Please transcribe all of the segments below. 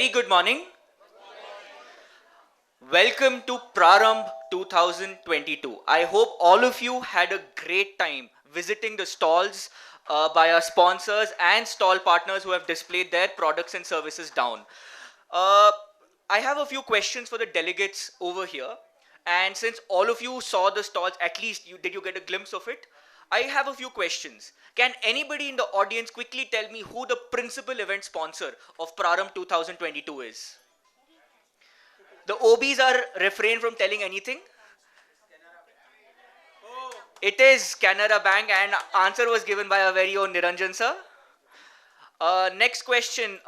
Very good morning. Welcome to Prarambh 2022. I hope all of you had a great time visiting the stalls by our sponsors and stall partners who have displayed their products and services down. Uh, I have a few questions for the delegates over here. And since all of you saw the stalls, at least did you get a glimpse of it? I have a few questions. Can anybody in the audience quickly tell me who the principal event sponsor of Prarambh 2022 is? The OBs are refrained from telling anything. It is Canara Bank, and answer was given by our very own Niranjan sir. Next question.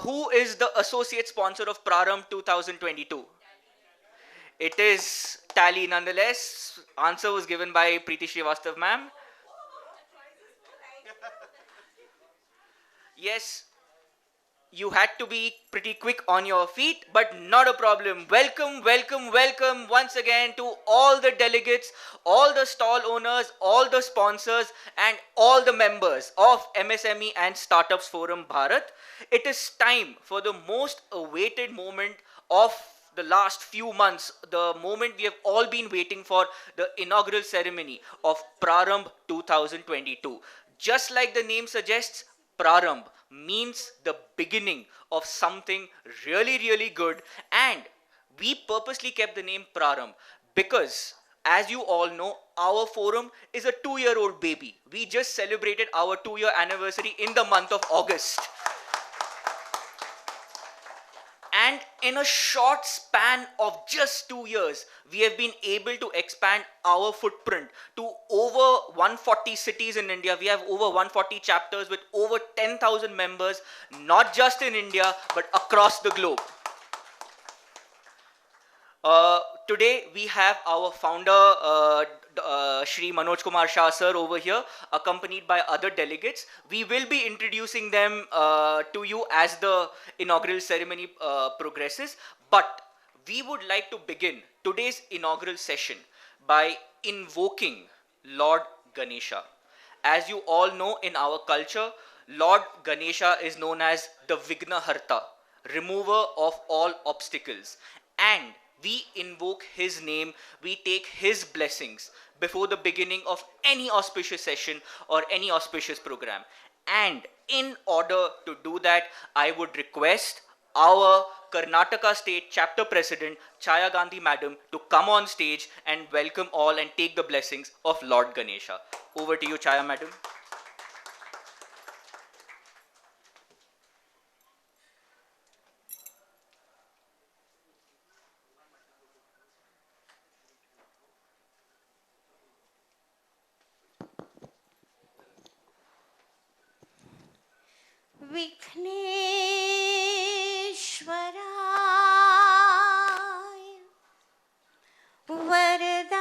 Who is the associate sponsor of Prarambh 2022? It is Tally nonetheless. Answer was given by Preeti Srivastav ma'am. Yes, you had to be pretty quick on your feet, but not a problem. Welcome, welcome, welcome once again to all the delegates, all the stall owners, all the sponsors, and all the members of MSME and Startups Forum Bharat. It is time for the most awaited moment of the last few months, the moment we have all been waiting for, the inaugural ceremony of Prarambh 2022. Just like the name suggests, Prarambh means the beginning of something really, really good. And we purposely kept the name Prarambh because, as you all know, our forum is a 2-year-old baby. We just celebrated our 2-year anniversary in the month of August. And in a short span of just 2 years, we have been able to expand our footprint to over 140 cities in India. We have over 140 chapters with over 10,000 members, not just in India, but across the globe. Today, we have our founder, Shri Manoj Kumar Shah sir over here, accompanied by other delegates. We will be introducing them to you as the inaugural ceremony progresses. But we would like to begin today's inaugural session by invoking Lord Ganesha. As you all know, in our culture, Lord Ganesha is known as the Vignaharta, remover of all obstacles. And we invoke his name, we take his blessings before the beginning of any auspicious session or any auspicious program. And in order to do that, I would request our Karnataka State Chapter President, Chaya Gandhi Madam, to come on stage and welcome all and take the blessings of Lord Ganesha. Over to you, Chaya Madam. विघ्नेश्वराय वरदाय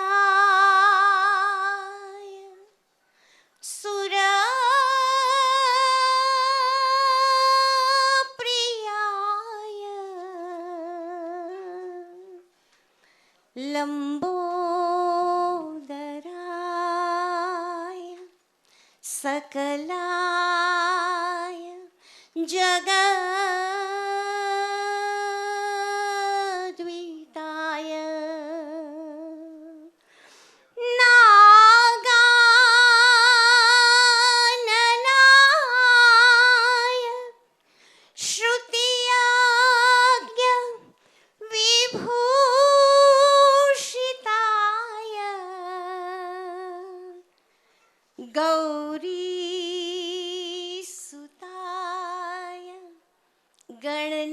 सुरप्रियाय लंबोदराय सकलाय जगद्विताय नागाननाय श्रुतियाज्ञ विभूषिताय गौरीसुताय गणनाथ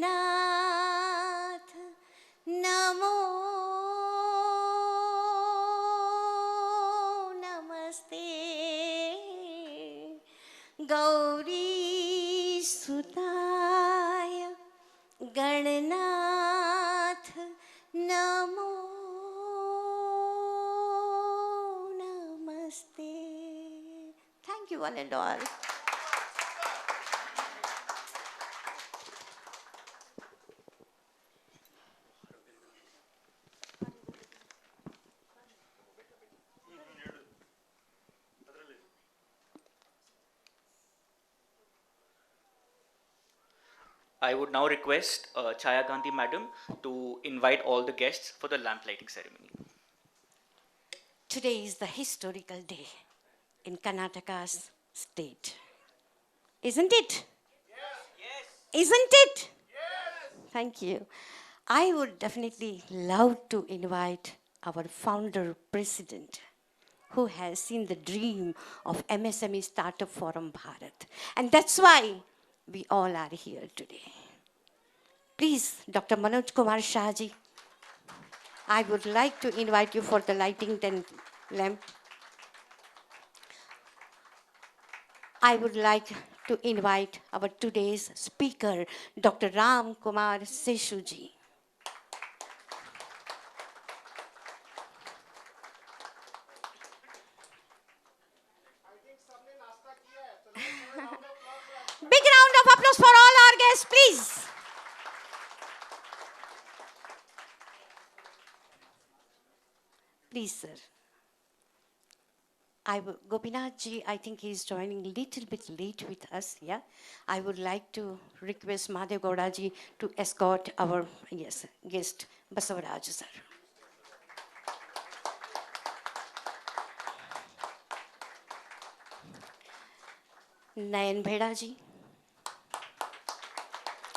नमो नमस्ते गौरीसुताय गणनाथ नमो नमस्ते. Thank you one and all. I would now request Chaya Gandhi Madam to invite all the guests for the lamp lighting ceremony. Today is the historical day in Karnataka's state. Isn't it? Yes. Isn't it? Yes. Thank you. I would definitely love to invite our founder president, who has seen the dream of MSME Startup Forum Bharat. And that's why we all are here today. Please, Dr. Manoj Kumar Shah ji, I would like to invite you for the lighting lamp. I would like to invite our today's speaker, Dr. Ram Kumar Seshu ji. Big round of applause for all our guests, please. Please, sir. Gopinath ji, I think he's joining a little bit late with us, yeah? I would like to request Madhav Gowda ji to escort our guest, Basavaraj sir. Nayan Bheda ji,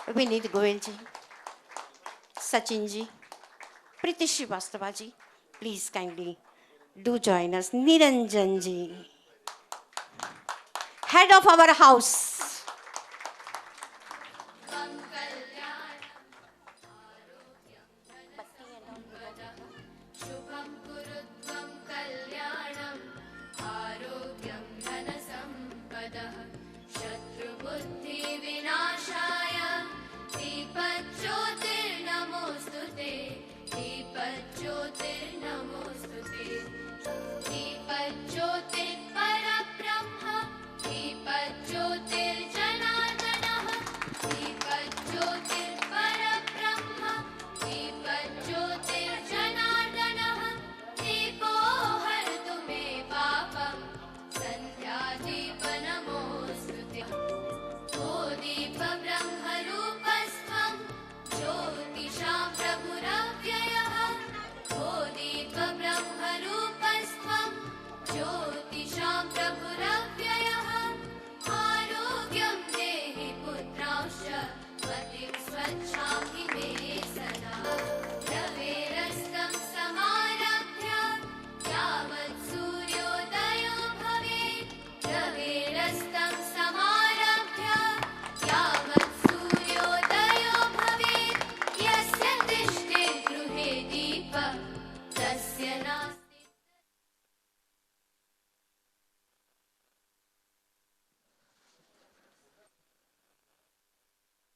Vineet Goyal ji, Sachin ji, Priti Srivastava ji, please kindly do join us. Niranjan ji, head of our house.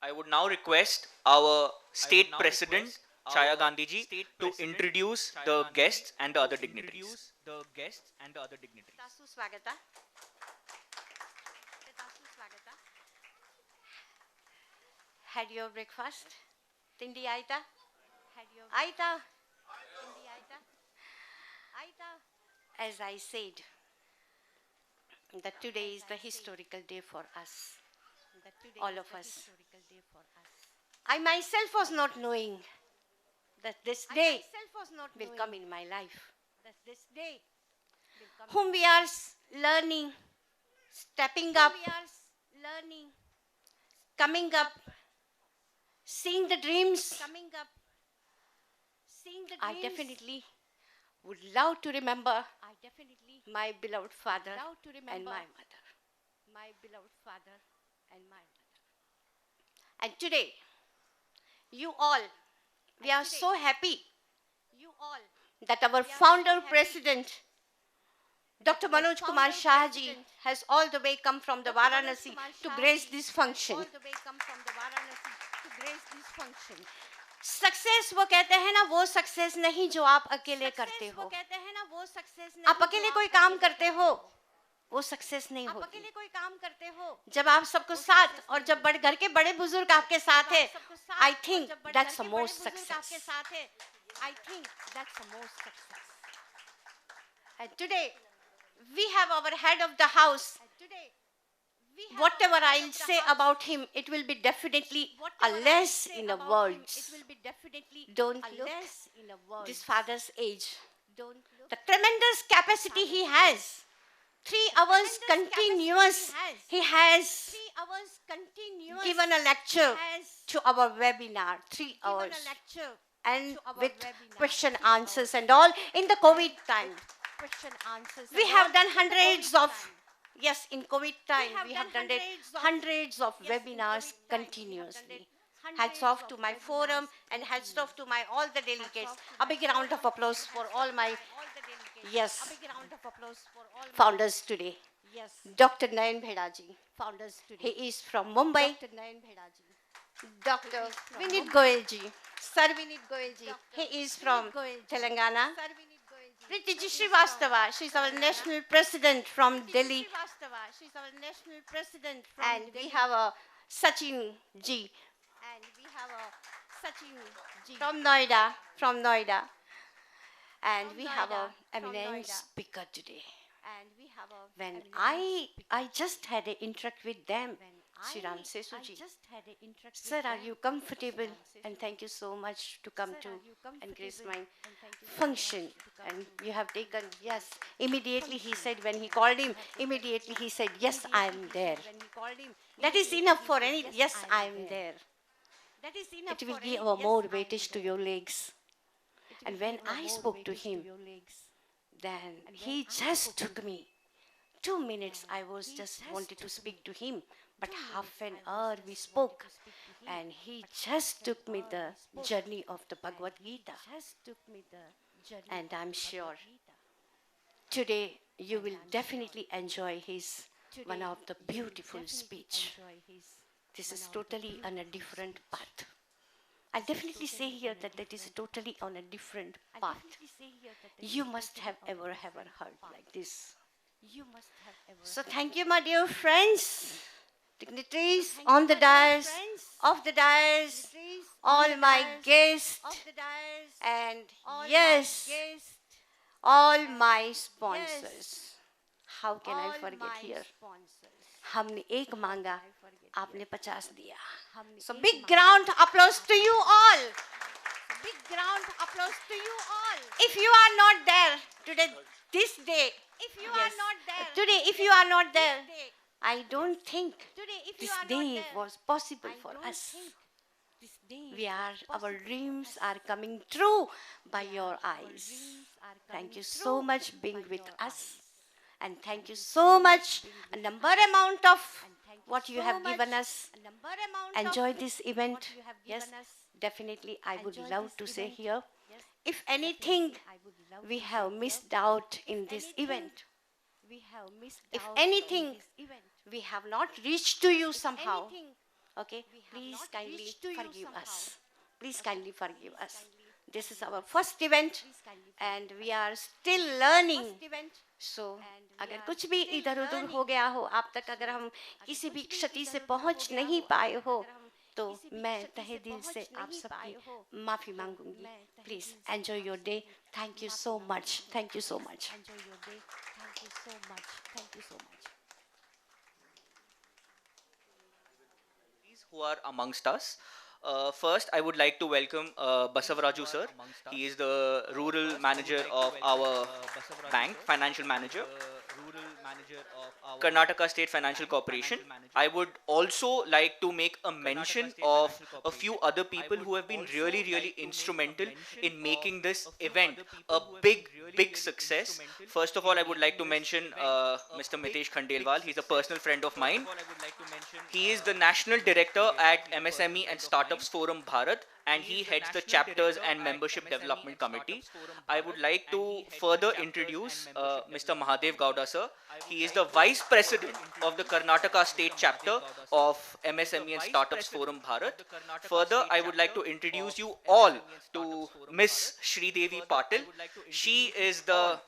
I would now request our state president, Chaya Gandhi ji, to introduce the guests and the other dignitaries. Had your breakfast? Tindi aita? Aita? As I said, that today is the historical day for us, all of us. I myself was not knowing that this day will come in my life. Whom we are learning, stepping up, coming up, seeing the dreams. I definitely would love to remember my beloved father and my mother. And today, you all, we are so happy that our founder president, Dr. Manoj Kumar Shah ji, has all the way come from the Varanasi to grace this function. Success वो कहते हैं ना, वो success नहीं जो आप अकेले करते हो. आप अकेले कोई काम करते हो, वो सक्सेस नहीं होती. जब आप सबको साथ और जब घर के बड़े बुजुर्ग आपके साथ है, I think that's the most success. And today we have our head of the house, whatever I'll say about him, it will be definitely a less in a words. Don't look this father's age. The tremendous capacity he has. 3 hours continuous. He has given a lecture to our webinar. 3 hours. And with question answers and all in the COVID time. We have done hundreds of, yes, in COVID time, we have done hundreds of webinars continuously. Hats off to my forum and hats off to my all the delegates. A big round of applause for all my, yes, founders today. Dr. 𝐁𝐿𝐵𝐻𝐿 He is from Mumbai. Dr. 𝐿𝐵𝐻𝐿 Sir 𝐿𝐵𝐻𝐿 He is from Telangana. Priti Srivastava, she is our national president from Delhi. And we have a Sachin ji from Noida. And we have a eminent speaker today. When I just had an interact with them, Shriram Sesuji. Sir, are you comfortable? And thank you so much to come to and grace my function. And you have taken, yes. Immediately he said, when he called him, immediately he said, yes, I am there. That is enough for any, yes, I am there. It will give more weightage to your legs. And when I spoke to him, then he just took me. 2 minutes I was just wanted to speak to him, but half an hour we spoke, and he just took me the journey of the Bhagavad Gita. And I'm sure today you will definitely enjoy his one of the beautiful speech. This is totally on a different path. I'll definitely say here that that is totally on a different path. You must have ever heard like this. So thank you, my dear friends, dignitaries on the dais, off the dais, all my guests, and yes, all my sponsors. How can I forget here? हमने एक मांगा, आपने 50 दिया. So big round applause to you all. Big round applause to you all. If you are not there today, this day, if you are not there, I don't think this day was possible for us. Our dreams are coming true by your eyes. Thank you so much being with us. And thank you so much, a number amount of what you have given us. Enjoy this event. Yes, definitely I would love to say here, if anything we have missed out in this event, if anything we have not reached to you somehow, okay, please kindly forgive us. Please kindly forgive us. This is our first event and we are still learning. So, अगर कुछ भी इधर उधर हो गया हो, आप तक अगर हम किसी भी क्षति से पहुंच नहीं पाए हो, तो मैं तहे दिल से आप सबकी माफी मांगूंगी. Please enjoy your day. Thank you so much. Thank you so much. Enjoy your day. Thank you so much. Thank you so much. Who are amongst us. First, I would like to welcome Basavaraju sir. He is the rural manager of our bank, financial manager, Karnataka State Financial Corporation. I would also like to make a mention of a few other people who have been really instrumental in making this event a big success. First of all, I would like to mention Mr. Mitesh Khandelwal. He's a personal friend of mine. He is the National Director at MSME and Startups Forum Bharat, and he heads the Chapters and Membership Development Committee. I would like to further introduce Mr. Mahadev Gowda sir. He is the Vice President of the Karnataka State Chapter of MSME and Startups Forum Bharat. Further, I would like to introduce you all to Miss Sridevi Patil. She is the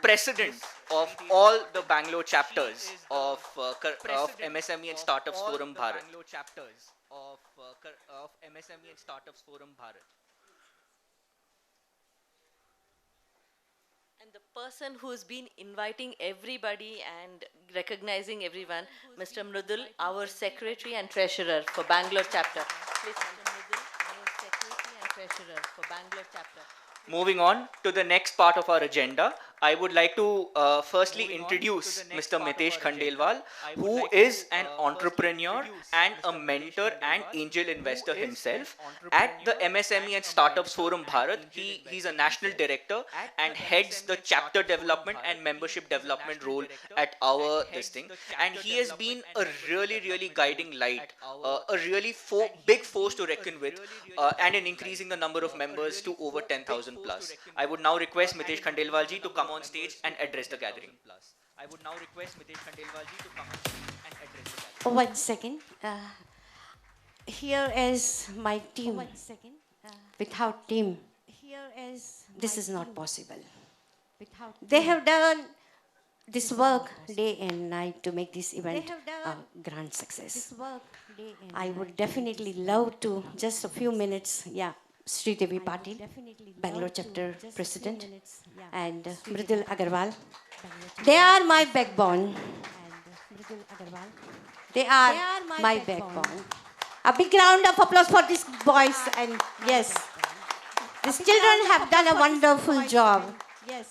President of all the Bangalore chapters of MSME and Startups Forum Bharat. And the person who's been inviting everybody and recognizing everyone, Mr. Mrudul, our Secretary and Treasurer for Bangalore chapter. Please, Mr. Mrudul, our Secretary and Treasurer for Bangalore chapter. Moving on to the next part of our agenda, I would like to firstly introduce Mr. 𝐿𝐿 Khandelwal, who is an entrepreneur and a mentor and angel investor himself. At the MSME and Startups Forum Bharat, he's a national director and heads the chapter development and membership development role at our this thing. And he has been a really guiding light, a really big force to reckon with, and in increasing the number of members to over 10,000 plus. I would now request 𝐿𝐿 Khandelwal ji to come on stage and address the gathering. I would now request 𝐿𝐿 Khandelwal ji to come on stage and address the gathering. 1 second. Here is my team. 1 second. Without team, this is not possible. They have done this work day and night to make this event a grand success. I would definitely love to, just a few minutes, Sridevi Patil, Bangalore chapter president, and Mridul Agarwal. They are my backbone. They are my backbone. A big round of applause for these boys, and yes, these children have done a wonderful job. Yes.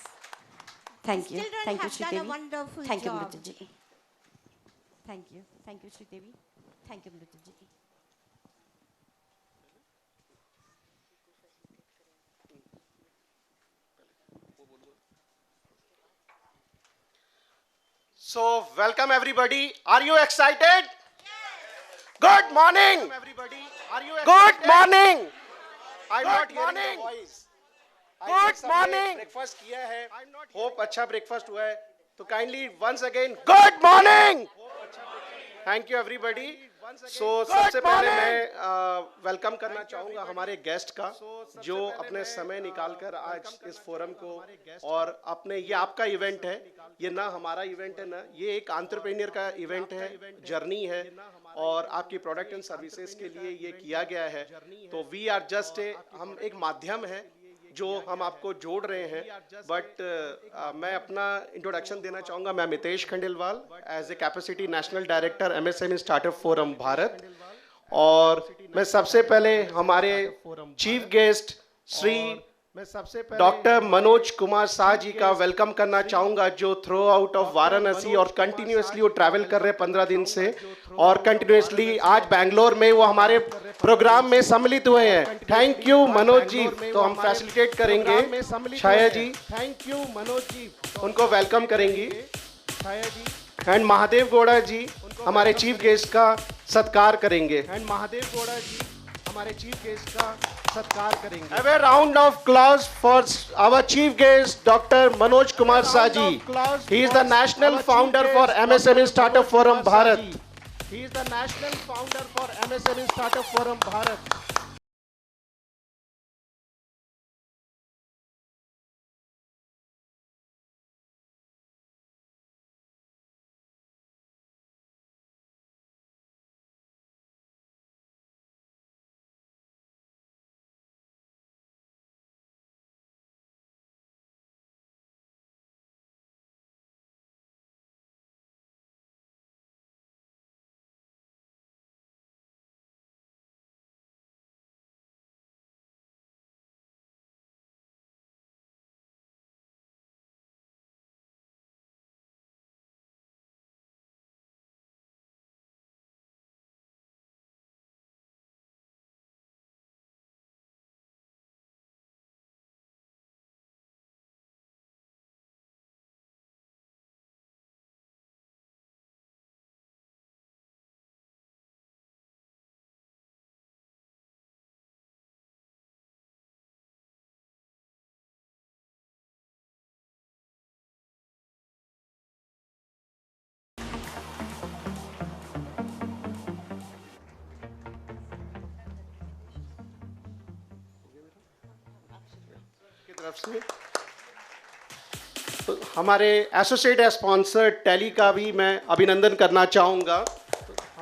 Thank you. Thank you, Sridevi. Thank you, Mridul ji. Thank you. Thank you, Sridevi. Thank you, Mridul ji. So, welcome everybody. Are you excited? Yes. Good morning. Everybody. Are you excited? Good morning. I'm not hearing the voice. Good morning. Breakfast किया है. Hope अच्छा breakfast हुआ है. So kindly once again. Good morning. Thank you everybody. So सबसे पहले मैं welcome करना चाहूँगा हमारे गेस्ट का जो अपने समय निकालकर आज इस फोरम को और अपने ये आपका इवेंट है, ये ना हमारा इवेंट है ना, ये एक एंटरप्रेन्योर का इवेंट है, जर्नी है और आपकी प्रोडक्ट एंड सर्विसेज के लिए ये किया गया है. तो वी आर जस्ट हम एक माध्यम है जो हम आपको जोड़ रहे हैं. बट मैं अपना इंट्रोडक्शन देना चाहूँगा. मैं 𝐿𝐿 Khandelwal as a capacity national director MSME startup forum Bharat. और मैं सबसे पहले हमारे chief guest Shri doctor Manoj Kumar Shah ji का वेलकम करना चाहूँगा जो थ्रू आउट ऑफ वाराणसी और कंटिन्यूसली वो ट्रैवल कर रहे हैं 15 दिन से और कंटिन्यूसली आज बैंगलोर में वो हमारे प्रोग्राम में सम्मिलित हुए हैं. थैंक यू मनोज जी. तो हम फैसिलिटेट करेंगे छाया जी. थैंक यू मनोज जी. उनको वेलकम करेंगी छाया जी. एंड महादेव गौड़ा जी हमारे चीफ गेस्ट का सत्कार करेंगे. एंड महादेव गौड़ा जी हमारे चीफ गेस्ट का सत्कार करेंगे. Have a round of applause for our chief guest, Dr. Manoj Kumar Shah ji. He is the national founder for MSME Startup Forum Bharat. He is the national founder for MSME Startup Forum Bharat. तरफ से तो हमारे associate sponsor tally का भी मैं अभिनंदन करना चाहूँगा.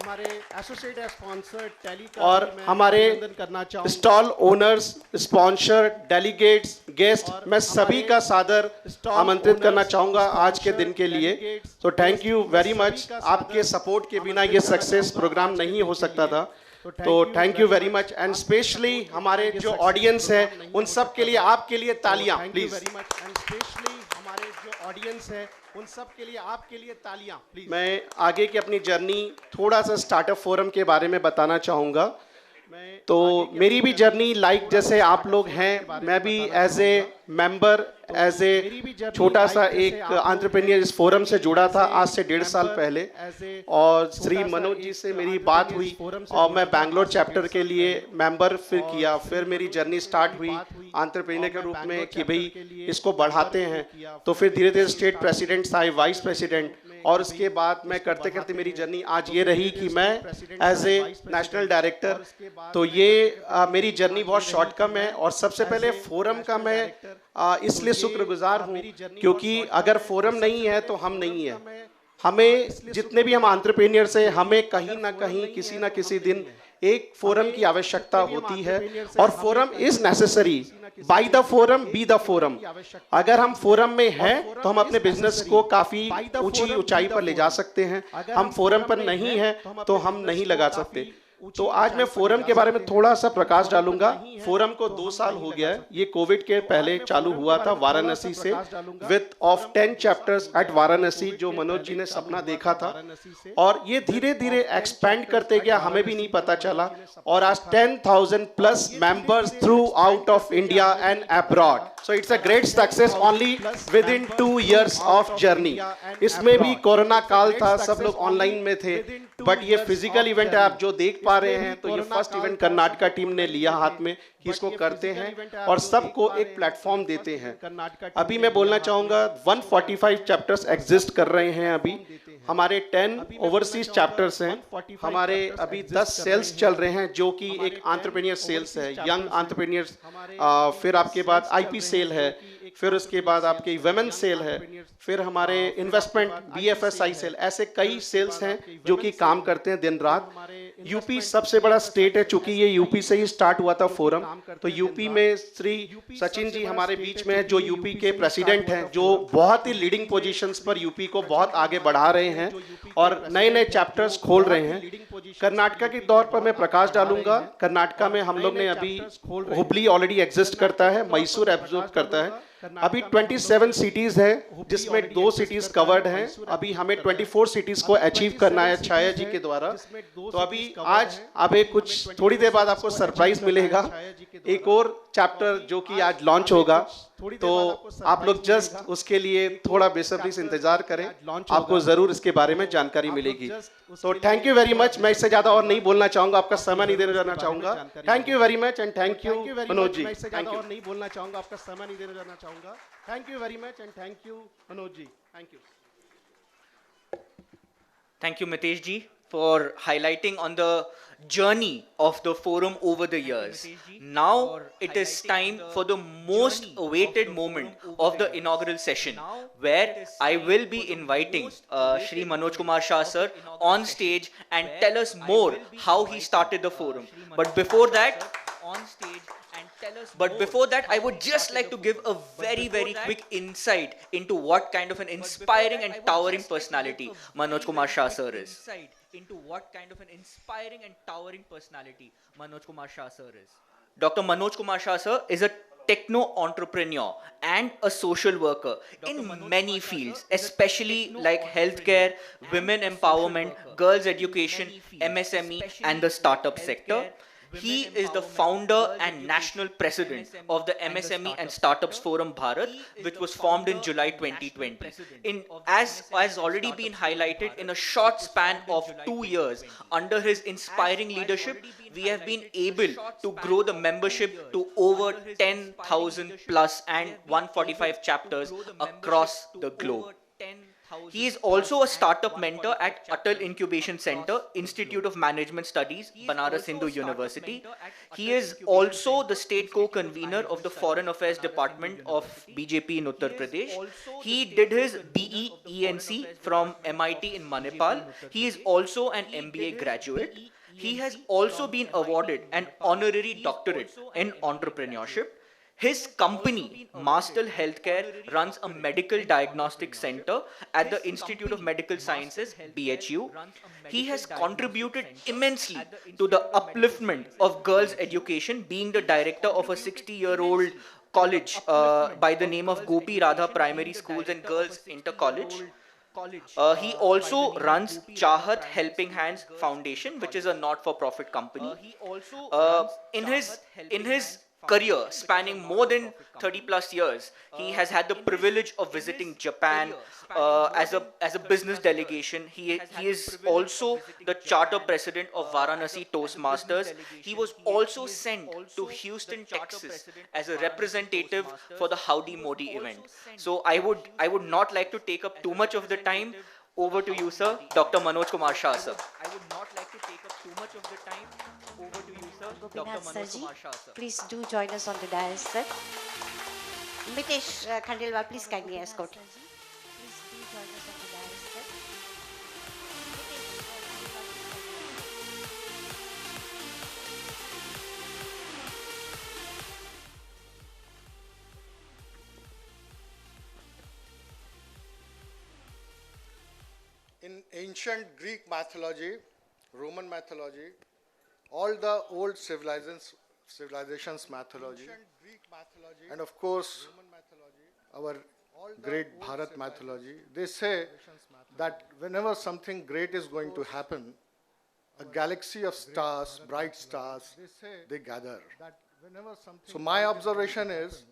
हमारे एसोसिएट स्पॉन्सर टेली का और हमारे stall owners, sponsor, delegates, guest, मैं सभी का सादर आमंत्रित करना चाहूँगा आज के दिन के लिए। तो थैंक यू वेरी मच। आपके सपोर्ट के बिना ये सक्सेस प्रोग्राम नहीं हो सकता था। तो thank you very much and specially हमारे जो ऑडियंस है उन सब के लिए आपके लिए तालियां प्लीज। एंड स्पेशली हमारे जो ऑडियंस है उन सब के लिए आपके लिए तालियां प्लीज। मैं आगे की अपनी जर्नी थोड़ा सा स्टार्टअप फोरम के बारे में बताना चाहूँगा। तो मेरी भी जर्नी लाइक जैसे आप लोग हैं, मैं भी as a member, as a छोटा सा एक एंटरप्रेन्योर इस फोरम से जुड़ा था आज से 1.5 साल पहले। और श्री मनोज जी से मेरी बात हुई और मैं बैंगलोर चैप्टर के लिए मेंबर फिर किया। फिर मेरी जर्नी स्टार्ट हुई एंटरप्रेन्योर के रूप में कि भाई इसको बढ़ाते हैं। तो फिर धीरे धीरे स्टेट प्रेसिडेंट था, वाइस प्रेसिडेंट, और उसके बाद मैं करते करते मेरी जर्नी आज ये रही कि मैं एज ए नेशनल डायरेक्टर। तो ये मेरी जर्नी बहुत शॉर्ट कम है। और सबसे पहले फोरम का मैं इसलिए शुक्रगुजार हूँ क्योंकि अगर फोरम नहीं है तो हम नहीं है। हमें जितने भी हम एंटरप्रेन्योर्स हैं, हमें कहीं ना कहीं किसी ना किसी दिन एक फोरम की आवश्यकता होती है। और forum is necessary, by the forum be the forum. अगर हम फोरम में हैं तो हम अपने बिजनेस को काफी ऊंची ऊंचाई पर ले जा सकते हैं। हम फोरम पर नहीं हैं तो हम नहीं लगा सकते। तो आज मैं फोरम के बारे में थोड़ा सा प्रकाश डालूंगा। फोरम को 2 साल हो गया है। ये कोविड के पहले चालू हुआ था वाराणसी से with of 10 chapters at Varanasi, जो मनोज जी ने सपना देखा था। और ये धीरे धीरे एक्सपेंड करते गया, हमें भी नहीं पता चला। और आज 10,000 plus members through out of India and abroad. So it's a great success only with in 2 years of journey. इसमें भी कोरोना काल था, सब लोग ऑनलाइन में थे, बट ये फिजिकल इवेंट है आप जो देख पा रहे हैं। तो ये फर्स्ट इवेंट कर्नाटका टीम ने लिया हाथ में कि इसको करते हैं और सबको एक प्लेटफॉर्म देते हैं। अभी मैं बोलना चाहूंगा 145 चैप्टर्स एग्जिस्ट कर रहे हैं। अभी हमारे 10 ओवरसीज चैप्टर्स हैं। हमारे अभी 10 सेल्स चल रहे हैं जो कि एक एंटरप्रेन्योर सेल्स है, यंग एंटरप्रेन्योर्स। फिर आपके बाद आईपी सेल है, फिर उसके बाद आपके वुमेन सेल है, फिर हमारे इन्वेस्टमेंट बीएफएसआई सेल। ऐसे कई सेल्स हैं जो कि काम करते हैं दिन रात। यूपी सबसे बड़ा स्टेट है, चूंकि ये यूपी से ही स्टार्ट हुआ था फोरम। तो यूपी में श्री सचिन जी हमारे बीच में है जो यूपी के प्रेसिडेंट हैं, जो बहुत ही लीडिंग पोजीशंस पर यूपी को बहुत आगे बढ़ा रहे हैं और नए नए चैप्टर्स खोल रहे हैं। कर्नाटका के दौर पर मैं प्रकाश डालूंगा। कर्नाटका में हम लोग ने अभी हुबली ऑलरेडी एग्जिस्ट करता है, मैसूर एब्जॉर्ब करता है। अभी 27 सिटीज है जिसमें 2 सिटीज कवर्ड हैं। अभी हमें 24 सिटीज को अचीव करना है छाया जी के द्वारा। तो अभी आज अब कुछ थोड़ी देर बाद आपको सरप्राइज मिलेगा, एक और चैप्टर जो कि आज लॉन्च होगा। तो आप लोग जस्ट उसके लिए थोड़ा बेसब्री से इंतजार करें, आपको जरूर इसके बारे में जानकारी मिलेगी। तो थैंक यू वेरी मच। मैं इससे ज्यादा और नहीं बोलना चाहूंगा, आपका समय नहीं देना चाहूंगा। Thank you very much and thank you Manoj ji. Thank you. नहीं बोलना चाहूंगा, आपका समय नहीं देना चाहूंगा। Thank you very much and thank you Manoj ji. Thank you. Thank you, Mitesh ji, for highlighting on the journey of the forum over the years. Now it is time for the most awaited moment of the inaugural session, where I will be inviting Shri Manoj Kumar Shah sir on stage and tell us more how he started the forum. But before that, I would just like to give a very quick insight into what kind of an inspiring and towering personality Manoj Kumar Shah sir is. Dr. Manoj Kumar Shah sir is a techno entrepreneur and a social worker in many fields, especially like healthcare, women empowerment, girls education, MSME and the startup sector. He is the founder and national president of the MSME and Startups Forum Bharat, which was formed in July 2020. As has already been highlighted, in a short span of 2 years, under his inspiring leadership, we have been able to grow the membership to over 10,000 plus and 145 chapters across the globe. He is also a startup mentor at Atal Incubation Center, Institute of Management Studies, Banaras Hindu University. He is also the state co-convener of the Foreign Affairs Department of BJP in Uttar Pradesh. He did his BE ENC from MIT in Manipal. He is also an MBA graduate. He has also been awarded an honorary doctorate in entrepreneurship. His company, Master Healthcare, runs a medical diagnostic center at the Institute of Medical Sciences, BHU. He has contributed immensely to the upliftment of girls' education, being the director of a 60-year-old college by the name of Gopi Radha Primary Schools and Girls Inter College. He also runs Chahat Helping Hands Foundation, which is a not-for-profit company. In his career spanning more than 30 plus years, he has had the privilege of visiting Japan as a business delegation. He is also the charter president of Varanasi Toastmasters. He was also sent to Houston, Texas as a representative for the Howdy Modi event. So I would not like to take up too much of the time. Over to you, sir, Dr. Manoj Kumar Shah, sir. I would not like to take up too much of the time. Over to you, sir, Dr. Gopinath Manoj Sarji, Kumar Shah, sir. please do join us on the dais, sir. Mitesh Khandelwal, please kindly escort. Please do join us on the dais, sir. In ancient Greek mythology, Roman mythology, all the old civilizations mythology, and of course our great Bharat mythology, they say that whenever something great is going to happen, a galaxy of stars, bright stars, they gather. So my observation is,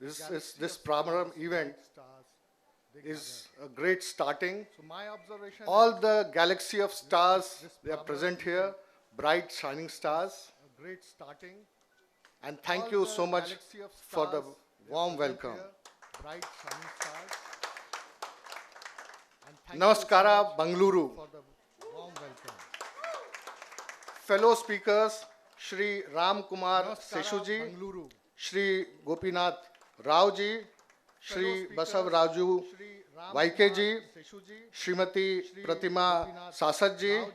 this Brahmaram event is a great starting. All the galaxy of stars, they are present here, bright shining stars. And thank you so much for the warm welcome. Namaskara, Bangalore. Fellow speakers, Shri Ram Kumar Seshuji, Shri Gopinath Raoji, Shri Basav Raju 𝐿𝐒𝐿, Srimati Pratima Sasatji,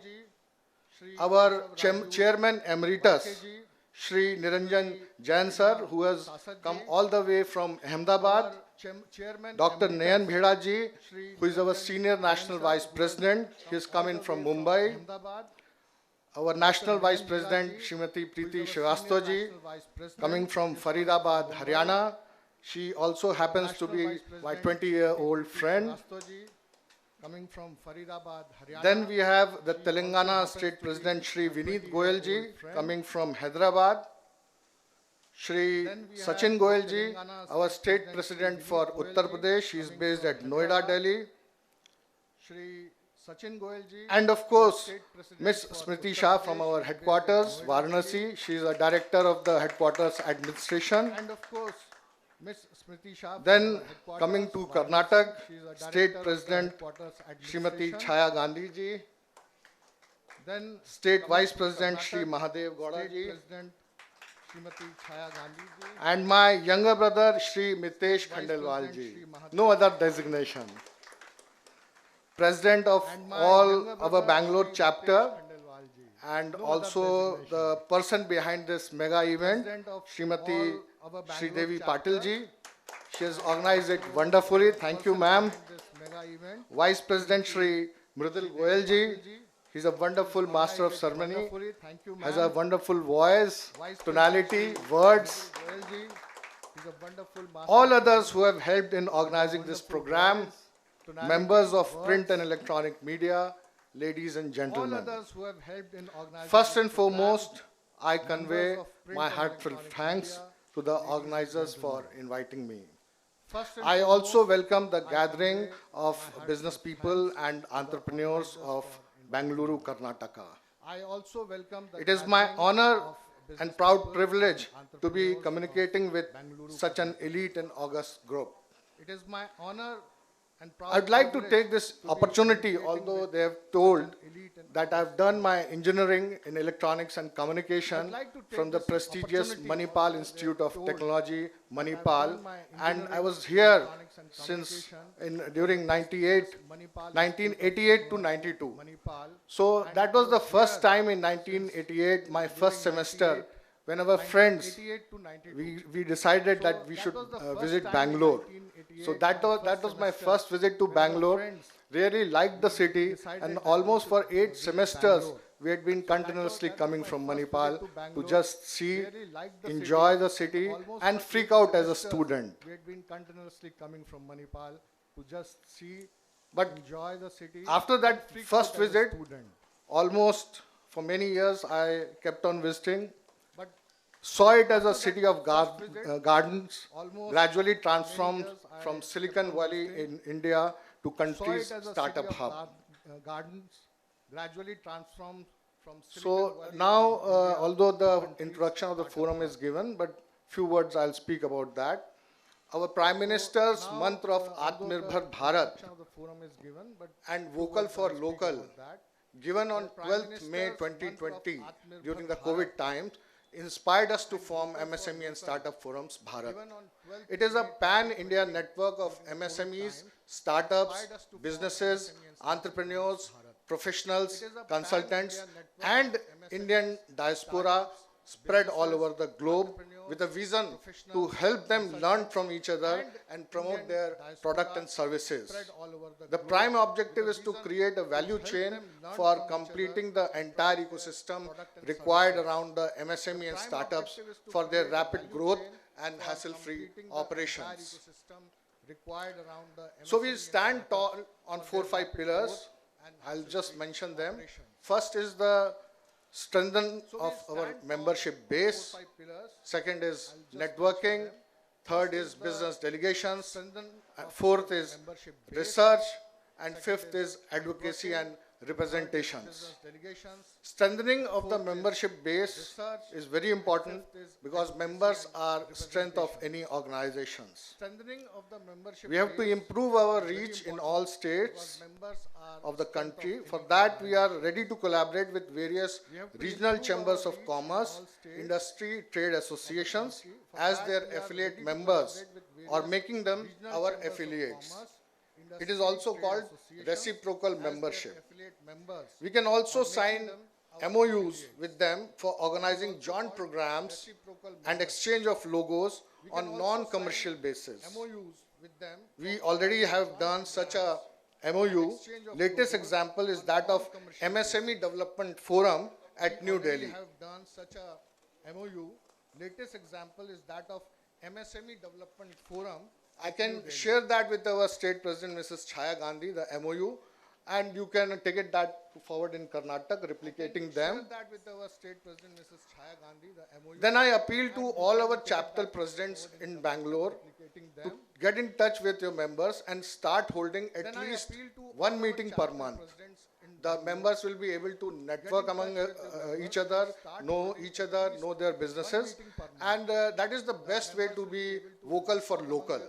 our Chairman Emeritus, Shri Niranjan Jain sir, who has come all the way from Ahmedabad, Dr. Nayan Bheda ji, who is our Senior National Vice President, he is coming from Mumbai, our National Vice President, Srimati Preeti Srivastava ji, coming from Faridabad, Haryana. She also happens to be my 20-year-old friend. Then we have the Telangana State President Shri Vineet Goyal ji, coming from Hyderabad. Shri Sachin Goyal ji, our State President for Uttar Pradesh, he is based at Noida, Delhi. And of course, Miss Smriti Shah from our headquarters, Varanasi. She is a director of the headquarters administration. Then coming to Karnataka, State President Srimati Chhaya Gandhi ji, then State Vice President Shri Mahadev Gowda ji, and my younger brother Shri Mitesh Khandelwal ji, no other designation. President of all our Bangalore chapter, and also the person behind this mega event, Srimati Sridevi Patil ji. She has organized it wonderfully. Thank you, ma'am. Vice President Shri Mridul Goyal ji. He's a wonderful master of ceremony. Has a wonderful voice, tonality, words. All others who have helped in organizing this program, members of print and electronic media, ladies and gentlemen. First and foremost, I convey my heartfelt thanks to the organizers for inviting me. I also welcome the gathering of business people and entrepreneurs of Bangalore, Karnataka. It is my honor and proud privilege to be communicating with such an elite and august group. I'd like to take this opportunity, although they have told that I've done my engineering in electronics and communication from the prestigious Manipal Institute of Technology, Manipal, and I was here since during 1988 to 92. So that was the first time in 1988, my first semester, when our friends, we decided that we should visit Bangalore. So that was my first visit to Bangalore. Really liked the city, and almost for 8 semesters, we had been continuously coming from Manipal to just see, enjoy the city, and freak out as a student. But after that first visit, almost for many years, I kept on visiting. Saw it as a city of gardens, gradually transformed from Silicon Valley in India to country's startup hub. So now, although the introduction of the forum is given, but few words I'll speak about that. Our Prime Minister's mantra of Atmanirbhar Bharat and Vocal for Local, given on 12th May 2020 during the COVID times, inspired us to form MSME and Startup Forums Bharat. It is a pan-India network of MSMEs, startups, businesses, entrepreneurs, professionals, consultants, and Indian diaspora spread all over the globe with a vision to help them learn from each other and promote their product and services. The prime objective is to create a value chain for completing the entire ecosystem required around the MSME and startups for their rapid growth and hassle-free operations. So we stand tall on 4 or 5 pillars. I'll just mention them. First is the strengthening of our membership base. Second is networking. Third is business delegations. Fourth is research. And fifth is advocacy and representations. Strengthening of the membership base is very important because members are strength of any organizations. We have to improve our reach in all states of the country. For that, we are ready to collaborate with various regional chambers of commerce, industry, trade associations as their affiliate members or making them our affiliates. It is also called reciprocal membership. We can also sign MOUs with them for organizing joint programs and exchange of logos on non-commercial basis. We already have done such a MOU. Latest example is that of MSME Development Forum at New Delhi. I can share that with our State President, Mrs. Chhaya Gandhi, the MOU, and you can take it that forward in Karnataka, replicating them. Then I appeal to all our chapter presidents in Bangalore to get in touch with your members and start holding at least one meeting per month. The members will be able to network among each other, know their businesses, and that is the best way to be vocal for local.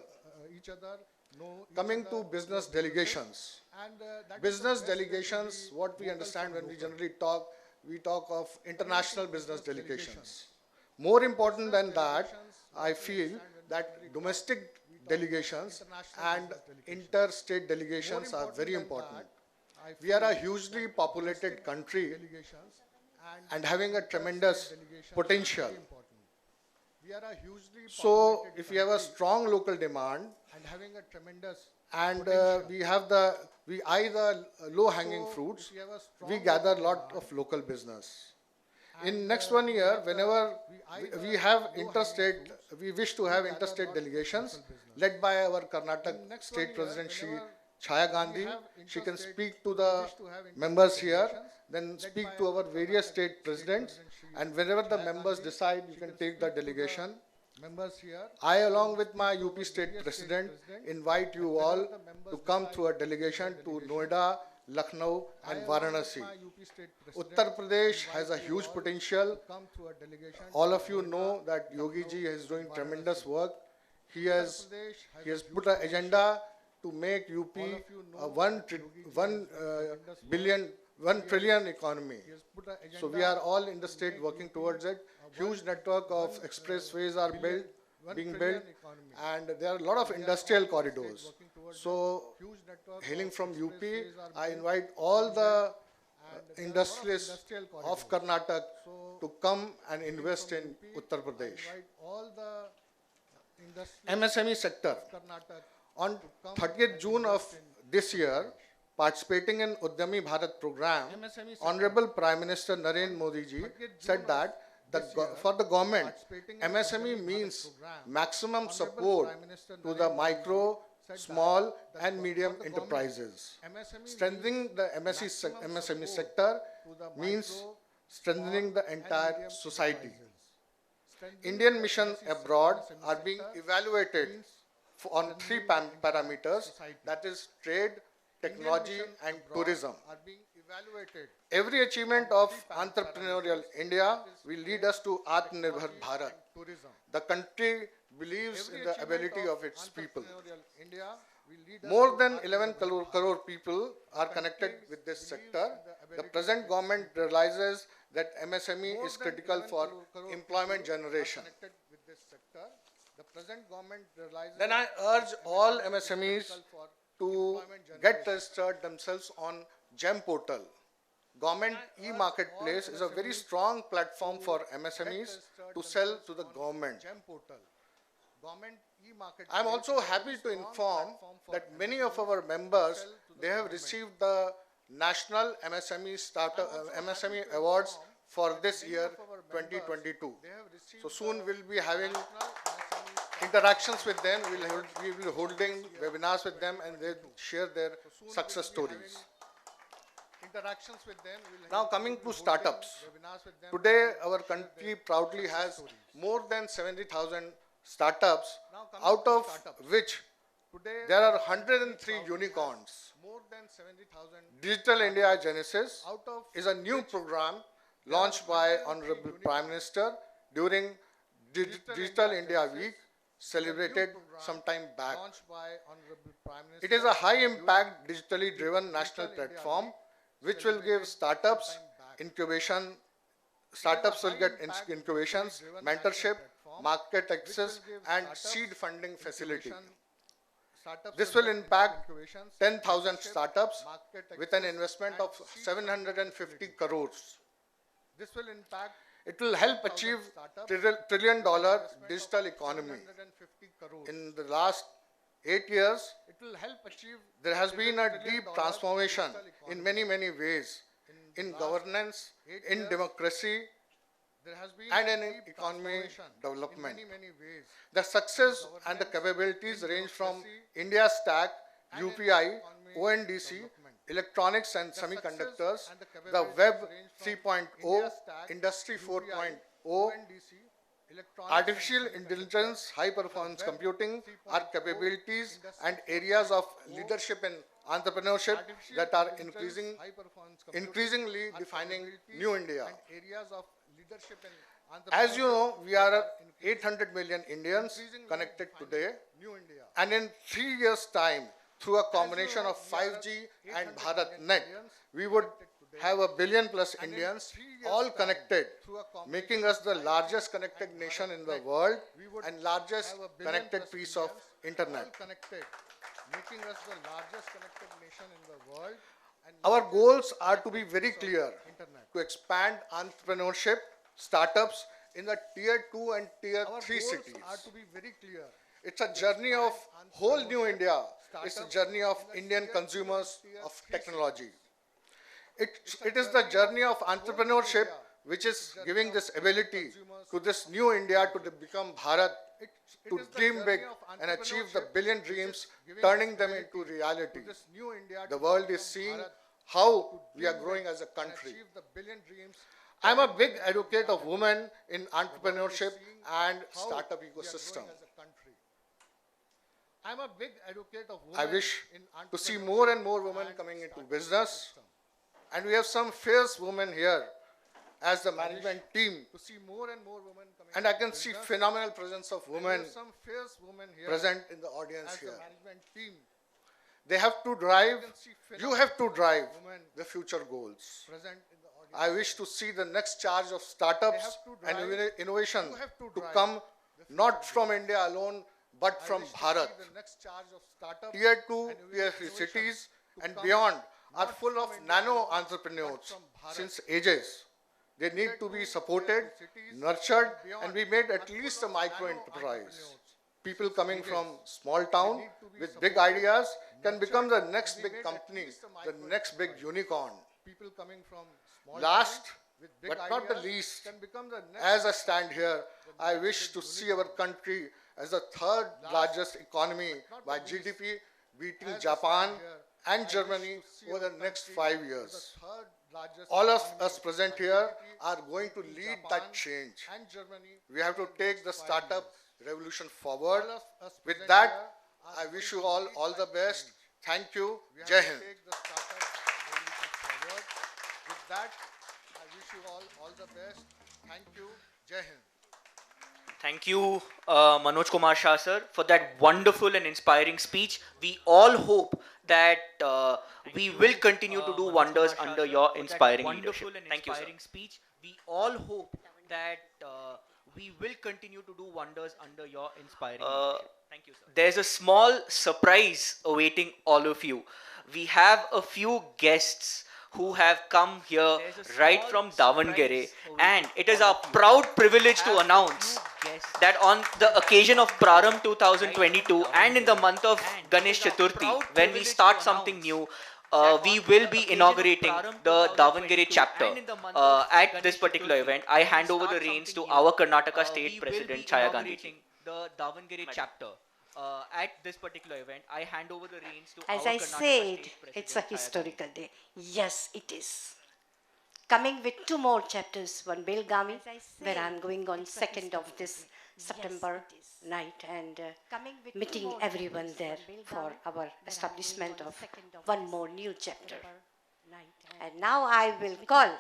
Coming to business delegations. Business delegations, what we understand when we generally talk, we talk of international business delegations. More important than that, I feel that domestic delegations and interstate delegations are very important. We are a hugely populated country and having a tremendous potential. So if we have a strong local demand and we eye the low-hanging fruits, we gather a lot of local business. In next 1 year, whenever we wish to have interstate delegations led by our Karnataka State President, Shri Chhaya Gandhi. She can speak to the members here, then speak to our various state presidents, and whenever the members decide, you can take the delegation. I, along with my UP State President, invite you all to come through a delegation to Noida, Lucknow and Varanasi. Uttar Pradesh has a huge potential. All of you know that Yogi ji is doing tremendous work. He has put an agenda to make UP a 1 trillion economy. So we are all in the state working towards it. Huge network of expressways are being built, and there are a lot of industrial corridors. So hailing from UP, I invite all the industrialists of Karnataka to come and invest in Uttar Pradesh. MSME sector. On 30th June of this year, participating in Udyami Bharat program, Honorable Prime Minister Narendra Modi ji said that for the government, MSME means maximum support to the micro, small and medium enterprises. Strengthening the MSME sector means strengthening the entire society. Indian missions abroad are being evaluated on 3 parameters, that is trade, technology and tourism. Every achievement of entrepreneurial India will lead us to Atmanirbhar Bharat. The country believes in the ability of its people. More than 11 crore people are connected with this sector. The present government realizes that MSME is critical for employment generation. Then I urge all MSMEs to get registered themselves on GEM portal. Government e-marketplace is a very strong platform for MSMEs to sell to the government. I am also happy to inform that many of our members, they have received the National MSME Awards for this year 2022. So soon we'll be having interactions with them, we will be holding webinars with them and they share their success stories. Now coming to startups. Today our country proudly has more than 70,000 startups, out of which there are 103 unicorns. Digital India Genesis is a new program launched by Honorable Prime Minister during Digital India Week, celebrated some time back. It is a high-impact, digitally driven national platform which will give startups incubation. Startups will get incubations, mentorship, market access and seed funding facility. This will impact 10,000 startups with an investment of 750 crores. It will help achieve $1 trillion digital economy. In the last 8 years, there has been a deep transformation in many ways, in governance, in democracy, and in economy development. The success and the capabilities range from India Stack, UPI, ONDC, electronics and semiconductors, the Web 3.0, Industry 4.0, artificial intelligence, high-performance computing are capabilities and areas of leadership and entrepreneurship that are increasingly defining New India. As you know, we are 800 million Indians connected today, and in 3 years' time, through a combination of 5G and BharatNet, we would have 1 billion plus Indians all connected, making us the largest connected nation in the world and largest connected piece of internet. Our goals are to be very clear: to expand entrepreneurship, startups in the tier 2 and tier 3 cities. It's a journey of whole new India. It's a journey of Indian consumers of technology. It is the journey of entrepreneurship which is giving this ability to this new India to become Bharat, to dream big and achieve the billion dreams, turning them into reality. The world is seeing how we are growing as a country. I am a big advocate of women in entrepreneurship and startup ecosystem. I wish to see more and more women coming into business, and we have some fierce women here as the management team, and I can see phenomenal presence of women present in the audience here. They have to drive, you have to drive the future goals. I wish to see the next charge of startups and innovation to come not from India alone, but from Bharat. Tier 2, Tier 3 cities and beyond are full of nano entrepreneurs since ages. They need to be supported, nurtured, and be made at least a micro enterprise. People coming from small town with big ideas can become the next big company, the next big unicorn. Last but not the least, as I stand here, I wish to see our country as the third largest economy by GDP, beating Japan and Germany over the next 5 years. All of us present here are going to lead that change. We have to take the startup revolution forward. With that, I wish you all the best. Thank you. Jai Hind. With that, I wish you all the best. Thank you. Jai Hind. Thank you, Manoj Kumar Shah sir, for that wonderful and inspiring speech. We all hope that we will continue to do wonders under your inspiring leadership. Thank you, sir. Speech. We all hope that we will continue to do wonders under your inspiring leadership. Thank you, sir. There's a small surprise awaiting all of you. We have a few guests who have come here right from Davangere, and it is our proud privilege to announce that on the occasion of Praram 2022 and in the month of Ganesh Chaturthi, when we start something new, we will be inaugurating the Davangere chapter at this particular event. I hand over the reins to our Karnataka State President Chaya Gandhi ji. The Davangere chapter at this particular event. I hand over the reins to As our I Karnataka said, State President it's a Chaya historical day. Yes, it is. Coming with 2 more chapters, one Belgavi, where I'm going on 2nd of this September night and meeting everyone there for our establishment of one more new chapter. And now I will call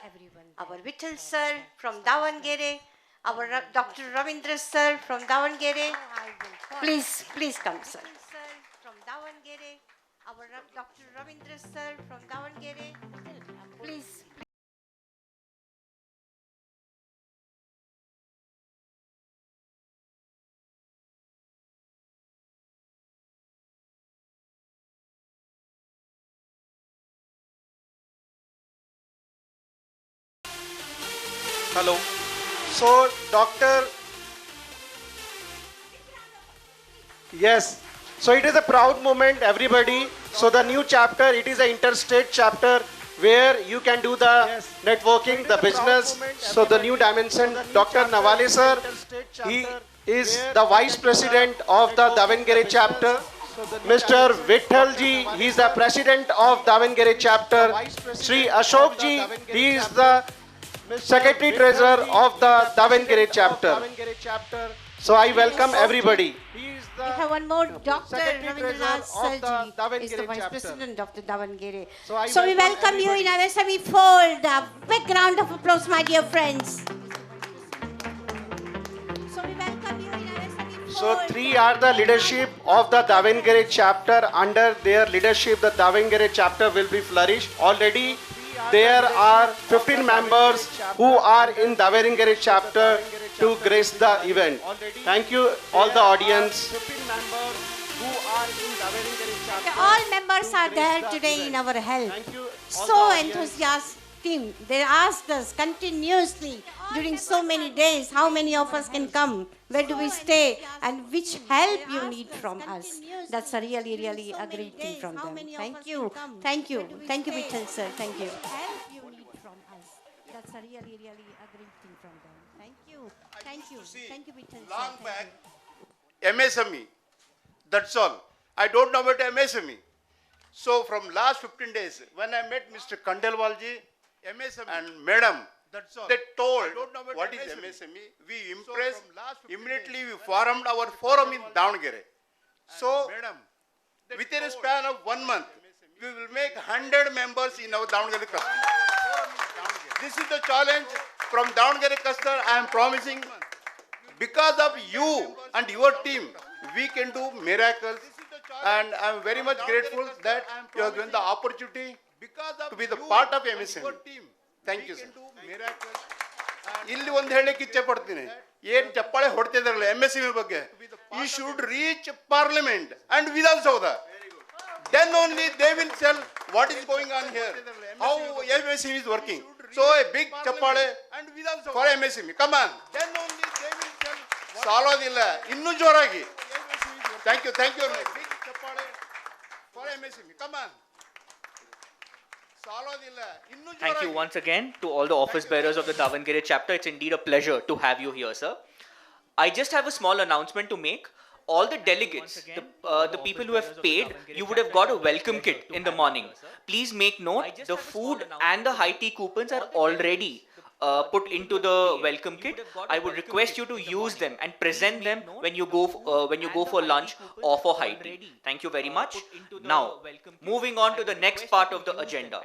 our Vittal sir from Davangere, our Dr. Ravindra sir from Davangere. Please come, sir. From Davangere, our Dr. Ravindra sir from Davangere. Please. Hello. So, Doctor, yes. So it is a proud moment, everybody. So the new chapter, it is an interstate chapter where you can do the networking, the business. So the new dimension, Dr. Nawale sir, he is the Vice President of the Davangere chapter. Mr. Vittal ji, he is the President of Davangere chapter. Sri Ashok ji, he is the Secretary Treasurer of the Davangere chapter. So I welcome everybody. We have one more Dr. Ravindranath Sarji, is the Vice President of the Davangere. So we welcome you in MSME fold. A big round of applause, my dear friends. So we welcome you in MSME fold. So 3 are the leadership of the Davangere chapter. Under their leadership, the Davangere chapter will be flourished. Already there are 15 members who are in Davangere chapter to grace the event. Thank you all the audience. 15 members who are in Davangere chapter. All members are there today in our help. So enthusiastic team. They asked us continuously during so many days how many of us can come, where do we stay, and which help you need from us. That's a really a great thing from them. Thank you. Thank you, Vittal sir. Thank you. Help you need from us. That's a really a great thing from them. Thank you, Vittal sir. Long back, MSME. That's all. I don't know about MSME. So from last 15 days, when I met Mr. Khandelwalji, MSME and Madam, they told what is MSME. We impressed. Immediately we formed our forum in Davangere. So within a span of 1 month, we will make 100 members in our Davangere cluster. This is the challenge from Davangere cluster. I am promising, because of you and your team, we can do miracles. And I'm very much grateful that you have given the opportunity to be the part of MSME. Thank you, sir. ಇಲ್ಲಿ ಒಂದು ಹೇಳಕ್ಕೆ ಇಚ್ಛೆ ಪಡ್ತೀನಿ ಏನು ಚಪ್ಪಾಳೆ ಹೊಡ್ತಿದಾರಲ್ಲ MSME ಬಗ್ಗೆ you should reach parliament and Vidhana Soudha then only they will tell what is going on here how MSME is working so a big ಚಪ್ಪಾಳೆ for MSME come on then only they will tell ಸಾಲೋದಿಲ್ಲ ಇನ್ನೂ ಜೋರಾಗಿ thank you big ಚಪ್ಪಾಳೆ for MSME come on Thank you once again to all the office bearers of the Davangere chapter. It's indeed a pleasure to have you here, sir. I just have a small announcement to make. All the delegates, the people who have paid, you would have got a welcome kit in the morning. Please make note, the food and the high tea coupons are already put into the welcome kit. I would request you to use them and present them when you go for lunch or for high tea. Thank you very much. Now, moving on to the next part of the agenda.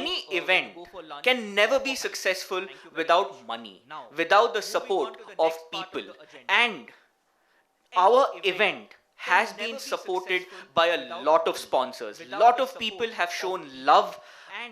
Any event can never be successful without money, without the support of people. And our event has been supported by a lot of sponsors. A lot of people have shown love,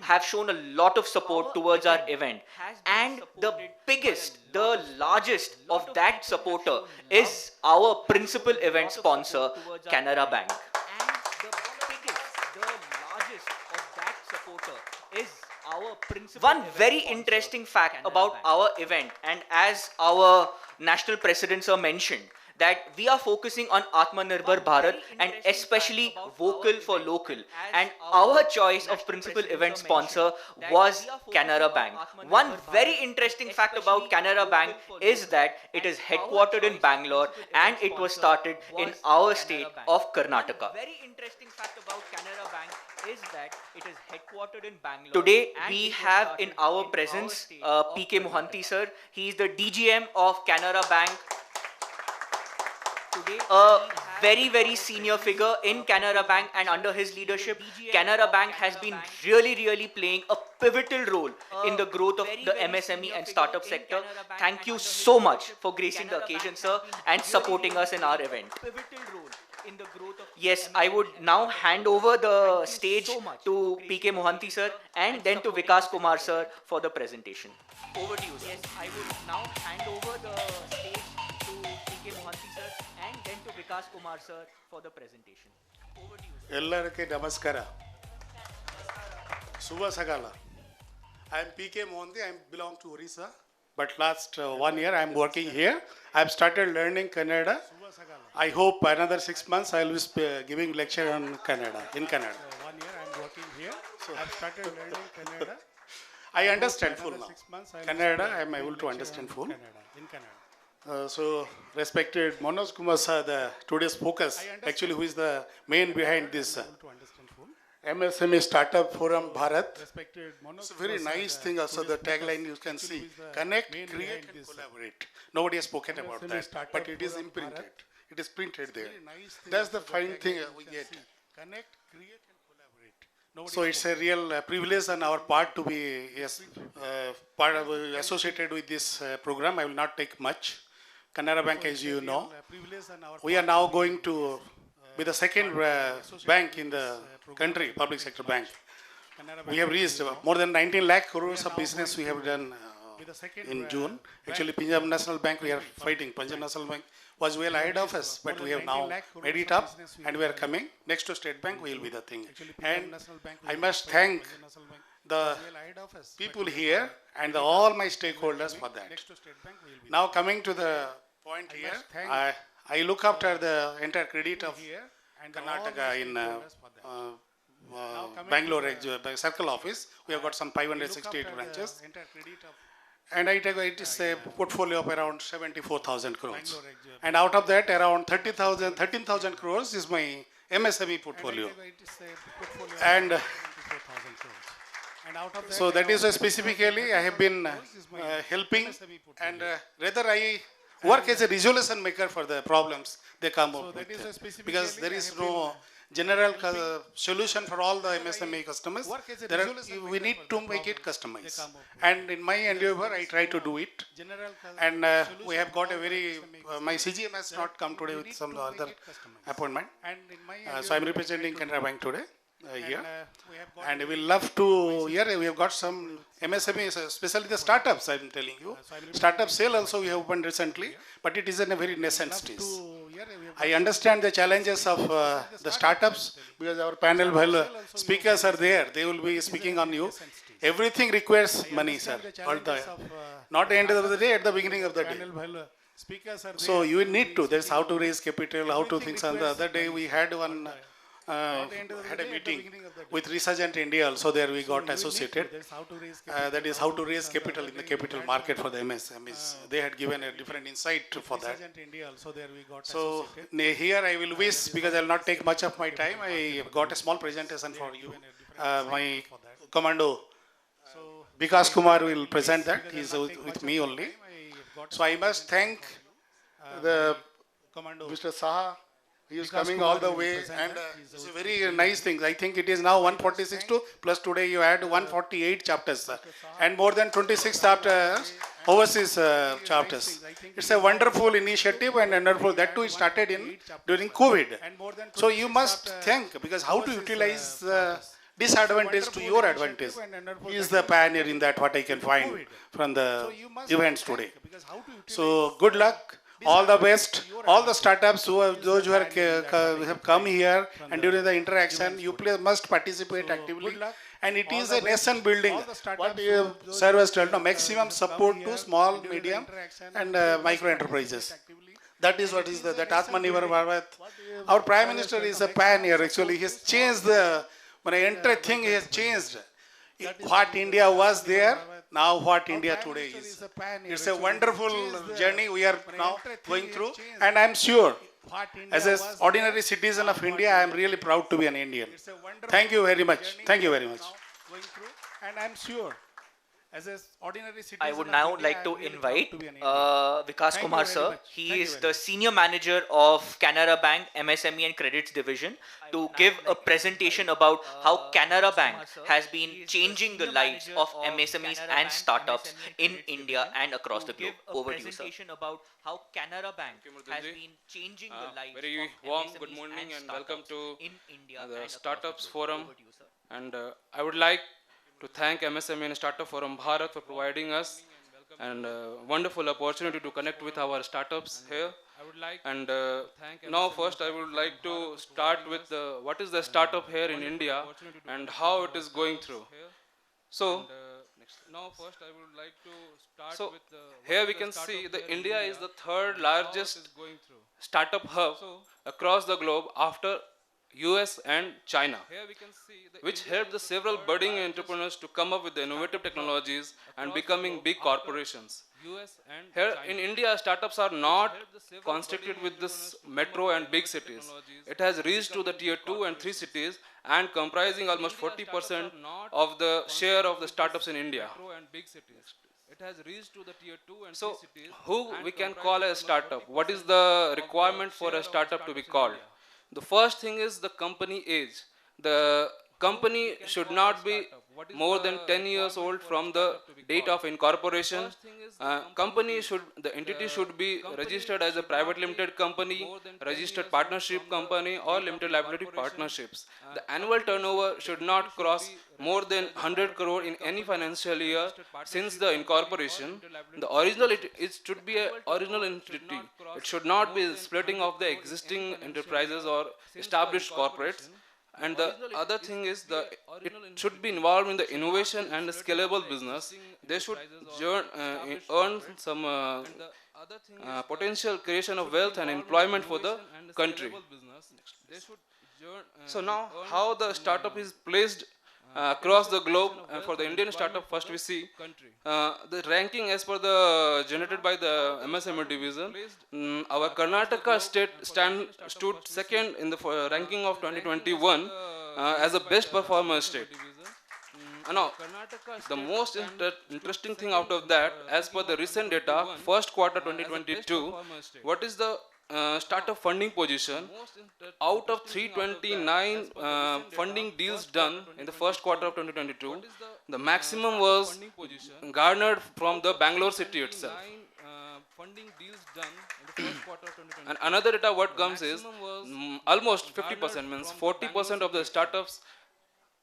have shown a lot of support towards our event. And the biggest, the largest of that supporter is our principal event sponsor, Canara Bank. And the biggest, the largest of that supporter is our principal. One very interesting fact about our event, and as our national president sir mentioned, that we are focusing on Atmanirbhar Bharat and especially vocal for local, and our choice of principal event sponsor was Canara Bank. One very interesting fact about Canara Bank is that it is headquartered in Bangalore and it was started in our state of Karnataka. Very interesting fact about Canara Bank is that it is headquartered in Bangalore. Today we have in our presence P.K. Mohanty sir. He is the DGM of Canara Bank. Today, a very senior figure in Canara Bank, and under his leadership, Canara Bank has been really playing a pivotal role in the growth of the MSME and startup sector. Thank you so much for gracing the occasion, sir, and supporting us in our event. Yes, I would now hand over the stage to P.K. Mohanty sir and then to Vikas Kumar sir for the presentation. Over to you, sir. Yes, I would now hand over the stage to P.K. Mohanty sir and then to Vikas Kumar sir for the presentation. Over to you, sir. ಎಲ್ಲರಿಗೆ ನಮಸ್ಕಾರ ಶುಭ ಸಕಾಲ I am PK Mohanty. I belong to Orissa, but last 1 year I am working here. I have started learning Kannada. I hope another 6 months I will be giving lecture on Kannada, in Kannada. 1 year I am working here. So I have started learning Kannada. I understand full now. Kannada I am able to understand full. In Kannada. So, respected Manoj Kumar sir, today's focus, actually who is the main behind this MSME Startup Forum Bharat. It's a very nice thing also, the tagline you can see, connect, create and collaborate. Nobody has spoken about that, but it is imprinted. It is printed there. That's the fine thing we get. Connect, create and collaborate. So it's a real privilege on our part to be part of, associated with this program. I will not take much. Canara Bank, as you know, we are now going to be the second bank in the country, public sector bank. We have reached more than 19 lakh crores of business we have done in June. Actually, Punjab National Bank, we are fighting. Punjab National Bank was well ahead of us, but we have now made it up and we are coming. Next to State Bank, we will be the thing. And I must thank the people here and all my stakeholders for that. Now coming to the point here, I look after the entire credit of Karnataka in Bangalore Circle Office. We have got some 568 branches. And it is a portfolio of around 74,000 crores. And out of that, around 13,000 crores is my MSME portfolio. And so that is specifically I have been helping, and rather I work as a resolution maker for the problems they come up with. Because there is no general solution for all the MSME customers. We need to make it customized. And in my endeavor, I try to do it. And we have got a very, my CGM has not come today with some other appointment. So I'm representing Canara Bank today. Here, and we love to, here we have got some MSMEs, especially the startups, I'm telling you. Startup sale also we have opened recently, but it is in a very nascent stage. I understand the challenges of the startups, because our panel, while speakers are there, they will be speaking on you. Everything requires money, sir. Not at the end of the day, at the beginning of the day. So you need to, that's how to raise capital, how to things. On the other day we had one, had a meeting with Resurgent India also, there we got associated. That is how to raise capital in the capital market for the MSMEs. They had given a different insight for that. So here I will wish, because I will not take much of my time, I have got a small presentation for you. My commando, Vikas Kumar, will present that. He is with me only. So I must thank the Mr. Saha. He is coming all the way, and it's a very nice thing. I think it is now 146 to, plus today you had 148 chapters, and more than 26 chapters, overseas chapters. It's a wonderful initiative and wonderful, that too it started during COVID. So you must think, because how to utilize disadvantage to your advantage. He is the pioneer in that, what I can find from the events today. So good luck. All the best, all the startups, those who have come here, and during the interaction, you must participate actively. And it is a nation building. What sir was told, maximum support to small, medium, and micro enterprises. That is what is that Atmanirbhar Bharat. Our Prime Minister is a pioneer. Actually, he has changed the, when I enter thing, he has changed. What India was there, now what India today is. It's a wonderful journey we are now going through, and I am sure, as an ordinary citizen of India, I am really proud to be an Indian. Thank you very much. Thank you very much. And I am sure, as an ordinary citizen, I would now like to invite Vikas Kumar sir. He is the Senior Manager of Canara Bank MSME and Credits Division, to give a presentation about how Canara Bank has been changing the lives of MSMEs and startups in India and across the globe. Over to you, sir. About how Canara Bank has been changing the lives very warm good morning and welcome to the Startups Forum. And I would like to thank MSME and Startup Forum Bharat for providing us and wonderful opportunity to connect with our startups here. And now first I would like to start with what is the startup here in India and how it is going through. So now first I would like to start with here we can see that India is the third largest startup hub across the globe after US and China, which helped the several budding entrepreneurs to come up with the innovative technologies and becoming big corporations. Here in India, startups are not constricted with this metro and big cities. It has reached to the tier 2 and 3 cities and comprising almost 40% of the share of the startups in India. So, who we can call a startup? What is the requirement for a startup to be called? The first thing is the company age. The company should not be more than 10 years old from the date of incorporation. The entity should be registered as a private limited company, registered partnership company, or limited liability partnerships. The annual turnover should not cross more than 100 crore in any financial year since the incorporation. The original, it should be an original entity. It should not be splitting of the existing enterprises or established corporates. And the other thing is it should be involved in the innovation and the scalable business. They should earn some potential creation of wealth and employment for the country. So now how the startup is placed across the globe. For the Indian startup, first we see the ranking as per the generated by the MSME division. Our Karnataka state stood second in the ranking of 2021 as a best performer state. Now, the most interesting thing out of that, as per the recent data, first quarter 2022, what is the startup funding position, out of 329 funding deals done in the first quarter of 2022, the maximum was garnered from the Bangalore city itself. Funding deals done in the first quarter of 2022. And another data what comes is almost 50%, means 40% of the startups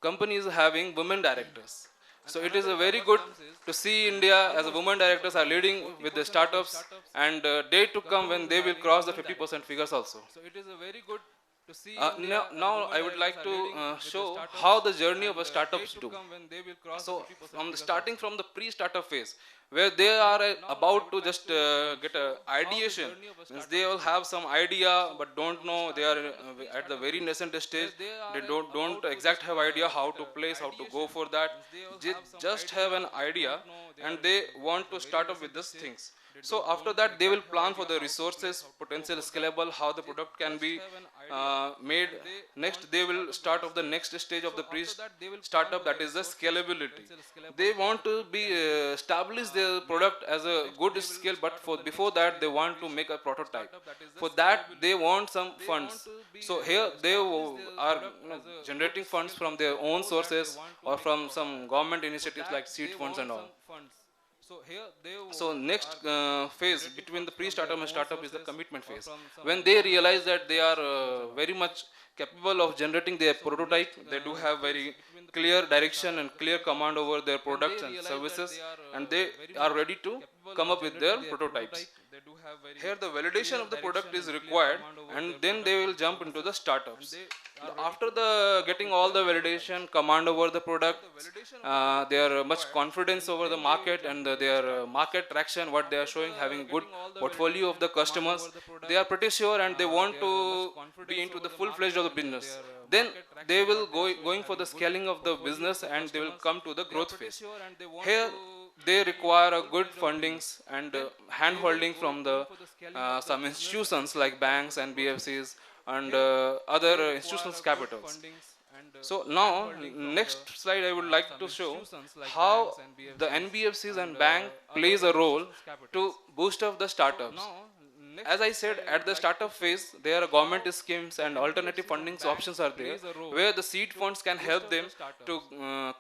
companies having women directors. So it is a very good to see India as a women directors are leading with the startups, and day to come when they will cross the 50% figures also. So it is a very good to see. Now I would like to show how the journey of a startups do. So starting from the pre-startup phase, where they are about to just get a ideation, means they will have some idea but don't know, they are at the very nascent stage, they don't exact have idea how to place, how to go for that, they just have an idea and they want to start up with these things. So after that they will plan for the resources, potential scalable, how the product can be made. Next they will start off the next stage of the pre-startup, that is the scalability. They want to be establish their product as a good skill, but before that they want to make a prototype. For that they want some funds. So here they are generating funds from their own sources or from some government initiatives like seed funds and all. So next phase between the pre-startup and startup is the commitment phase. When they realize that they are very much capable of generating their prototype, they do have very clear direction and clear command over their products and services, and they are ready to come up with their prototypes. Here the validation of the product is required, and then they will jump into the startups. After the getting all the validation, command over the product, their much confidence over the market and their market traction, what they are showing, having good portfolio of the customers, they are pretty sure and they want to be into the full-fledged of the business. Then they will going for the scaling of the business and they will come to the growth phase. Here they require a good fundings and hand-holding from the some institutions like banks and BFCs and other institutional capitals. So now next slide I would like to show how the NBFCs and bank plays a role to boost up the startups. As I said, at the startup phase, there are government schemes and alternative funding options are there, where the seed funds can help them to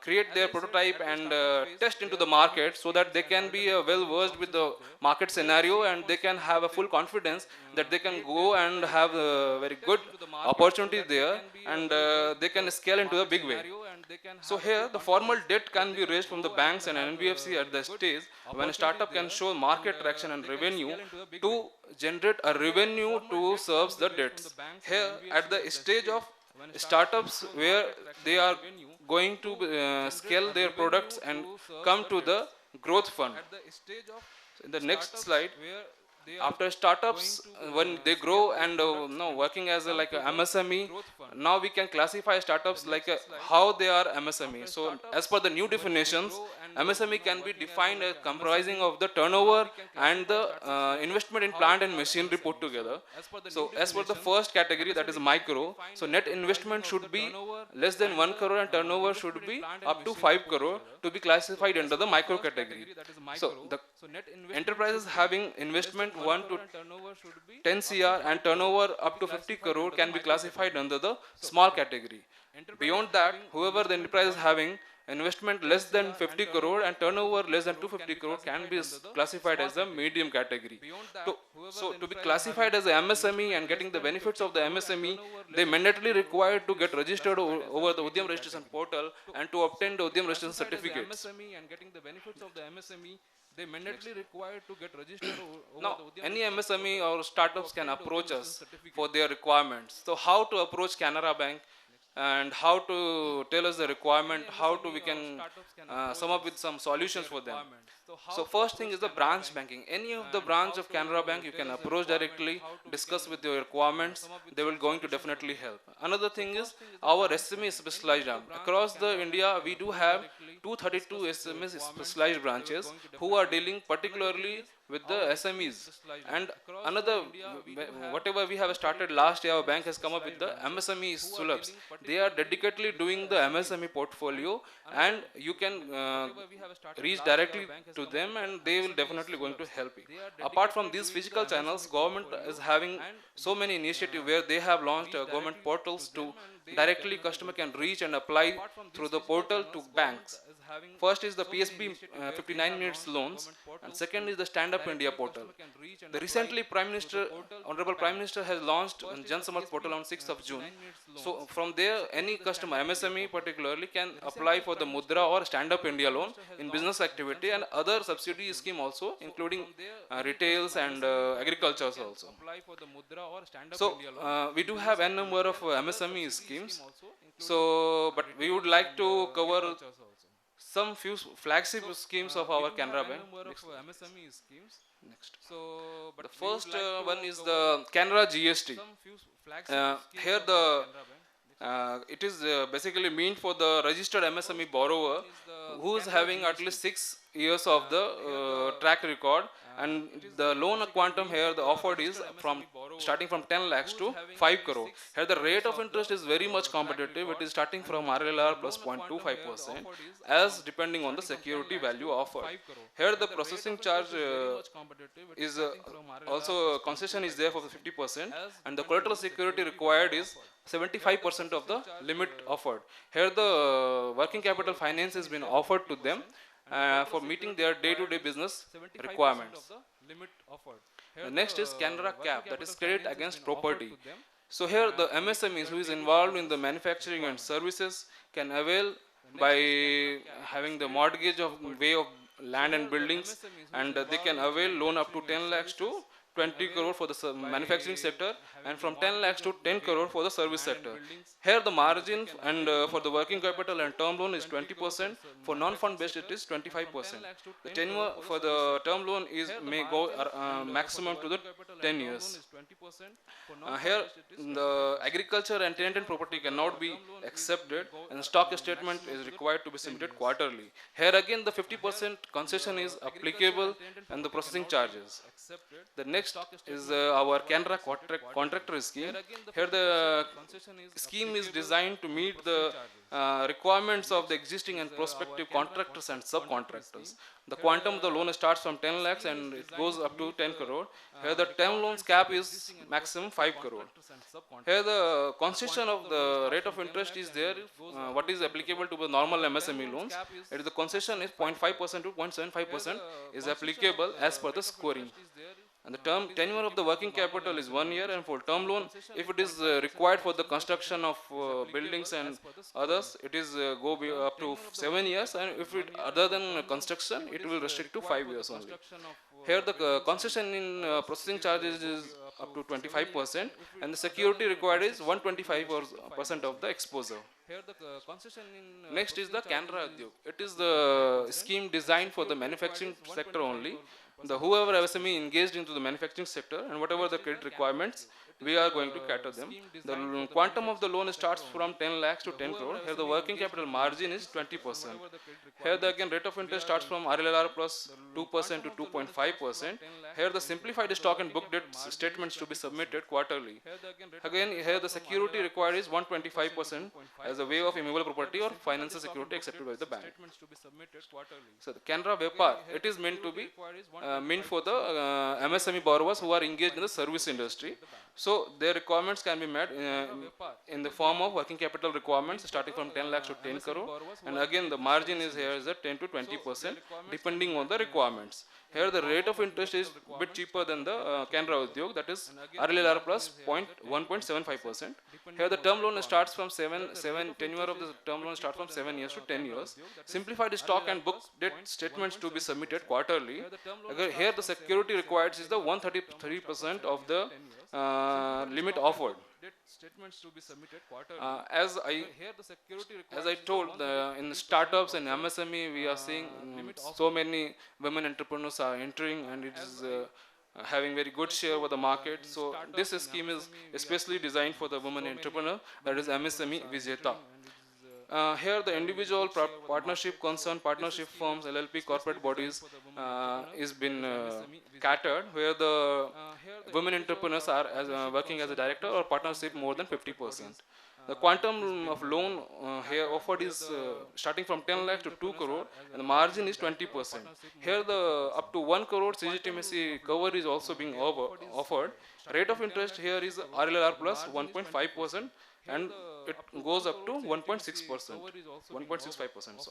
create their prototype and test into the market, so that they can be well versed with the market scenario and they can have a full confidence that they can go and have a very good opportunity there, and they can scale into a big way. So here the formal debt can be raised from the banks and NBFC at the stage when a startup can show market traction and revenue to generate a revenue to serve the debts. Here at the stage of startups where they are going to scale their products and come to the growth fund. In the next slide, after startups, when they grow and working as like a MSME, now we can classify startups like how they are MSME. So as per the new definitions, MSME can be defined as comprising of the turnover and the investment in plant and machinery put together. So as per the first category, that is micro, so net investment should be less than 1 crore and turnover should be up to 5 crore to be classified under the micro category. So the enterprises having investment 1 to 10 CR and turnover up to 50 crore can be classified under the small category. Beyond that, whoever the enterprise is having investment less than 50 crore and turnover less than 250 crore can be classified as a medium category. So to be classified as a MSME and getting the benefits of the MSME, they mandatorily required to get registered over the Udyam registration portal and to obtain the Udyam registration certificates. They mandatorily required to get registered now, any MSME or startups can approach us for their requirements. So how to approach Canara Bank and how to tell us the requirement, how to we can sum up with some solutions for them. So first thing is the branch banking. Any of the branch of Canara Bank you can approach directly, discuss with your requirements, they will going to definitely help. Another thing is our SME specialized arm. Across the India we do have 232 SME specialized branches who are dealing particularly with the SMEs. And another, whatever we have started last year, our bank has come up with the MSME Sulabs. They are dedicatedly doing the MSME portfolio, and you can reach directly to them, and they will definitely going to help you. Apart from these physical channels, government is having so many initiatives where they have launched government portals to directly customer can reach and apply through the portal to banks. First is the PSB 59 minutes loans, and second is the Stand Up India portal. The recently Honorable Prime Minister has launched Jan Samarth portal on 6th of June. So from there, any customer, MSME particularly, can apply for the Mudra or Stand Up India loan in business activity and other subsidy scheme also, including retails and agriculture also. So we do have n number of MSME schemes. So, but we would like to cover some few flagship schemes of our Canara Bank. Next. So, but the first one is the Canara GST. Here the it is basically meant for the registered MSME borrower who is having at least 6 years of the track record, and the loan quantum here the offered is from starting from 10 lakhs to 5 crore. Here the rate of interest is very much competitive. It is starting from RLR plus 0.25% as depending on the security value offered. Here the processing charge is also concession is there for the 50%, and the collateral security required is 75% of the limit offered. Here the working capital finance has been offered to them for meeting their day-to-day business requirements. The next is Canara CAP, that is credit against property. So here the MSMEs who is involved in the manufacturing and services can avail by having the mortgage of way of land and buildings, and they can avail loan up to 10 lakhs to 20 crore for the manufacturing sector, and from 10 lakhs to 10 crore for the service sector. Here the margin and for the working capital and term loan is 20%. For non-fund based it is 25%. The tenure for the term loan is may go maximum to the 10 years. Here the agriculture and tenant property cannot be accepted, and stock statement is required to be submitted quarterly. Here again the 50% concession is applicable and the processing charges. The next is our Canara contractor scheme. Here the scheme is designed to meet the requirements of the existing and prospective contractors and subcontractors. The quantum of the loan starts from 10 lakhs and it goes up to 10 crore. Here the term loans cap is maximum 5 crore. Here the concession of the rate of interest is there. What is applicable to the normal MSME loans? It is the concession is 0.5% to 0.75% is applicable as per the scoring. And the tenure of the working capital is 1 year, and for term loan, if it is required for the construction of buildings and others, it is go up to 7 years, and if it other than construction, it will restrict to 5 years only. Here the concession in processing charges is up to 25%, and the security required is 125% of the exposure. Next is the Canara Udyog. It is the scheme designed for the manufacturing sector only. Whoever MSME engaged into the manufacturing sector and whatever the credit requirements, we are going to cater them. The quantum of the loan starts from 10 lakhs to 10 crore. Here the working capital margin is 20%. Here the again rate of interest starts from RLR plus 2% to 2.5%. Here the simplified stock and book debt statements to be submitted quarterly. Again here the security required is 125% as a way of immovable property or financial security accepted by the bank. So the Canara Vyapar, it is meant to be meant for the MSME borrowers who are engaged in the service industry. So their requirements can be met in the form of working capital requirements starting from 10 lakhs to 10 crore, and again the margin is here is at 10 to 20% depending on the requirements. Here the rate of interest is a bit cheaper than the Canara Udyog, that is RLR plus 1.75%. Here the term loan starts from tenure of the term loan starts from 7 years to 10 years. Simplified stock and book debt statements to be submitted quarterly. Again, here the security required is the 133% of the limit offered. As I told, in the startups and MSME, we are seeing so many women entrepreneurs are entering, and it is having very good share over the market. So this scheme is especially designed for the women entrepreneur, that is MSME Vijeta. Here, the individual partnership concern, partnership firms, LLP, corporate bodies is been catered, where the women entrepreneurs are working as a director or partnership more than 50%. The quantum of loan here offered is starting from 10 lakh to 2 crore, and the margin is 20%. Here, the up to 1 crore CGTMSE cover is also being offered. Rate of interest here is RLR plus 1.5%, and it goes up to 1.6%, 1.65%.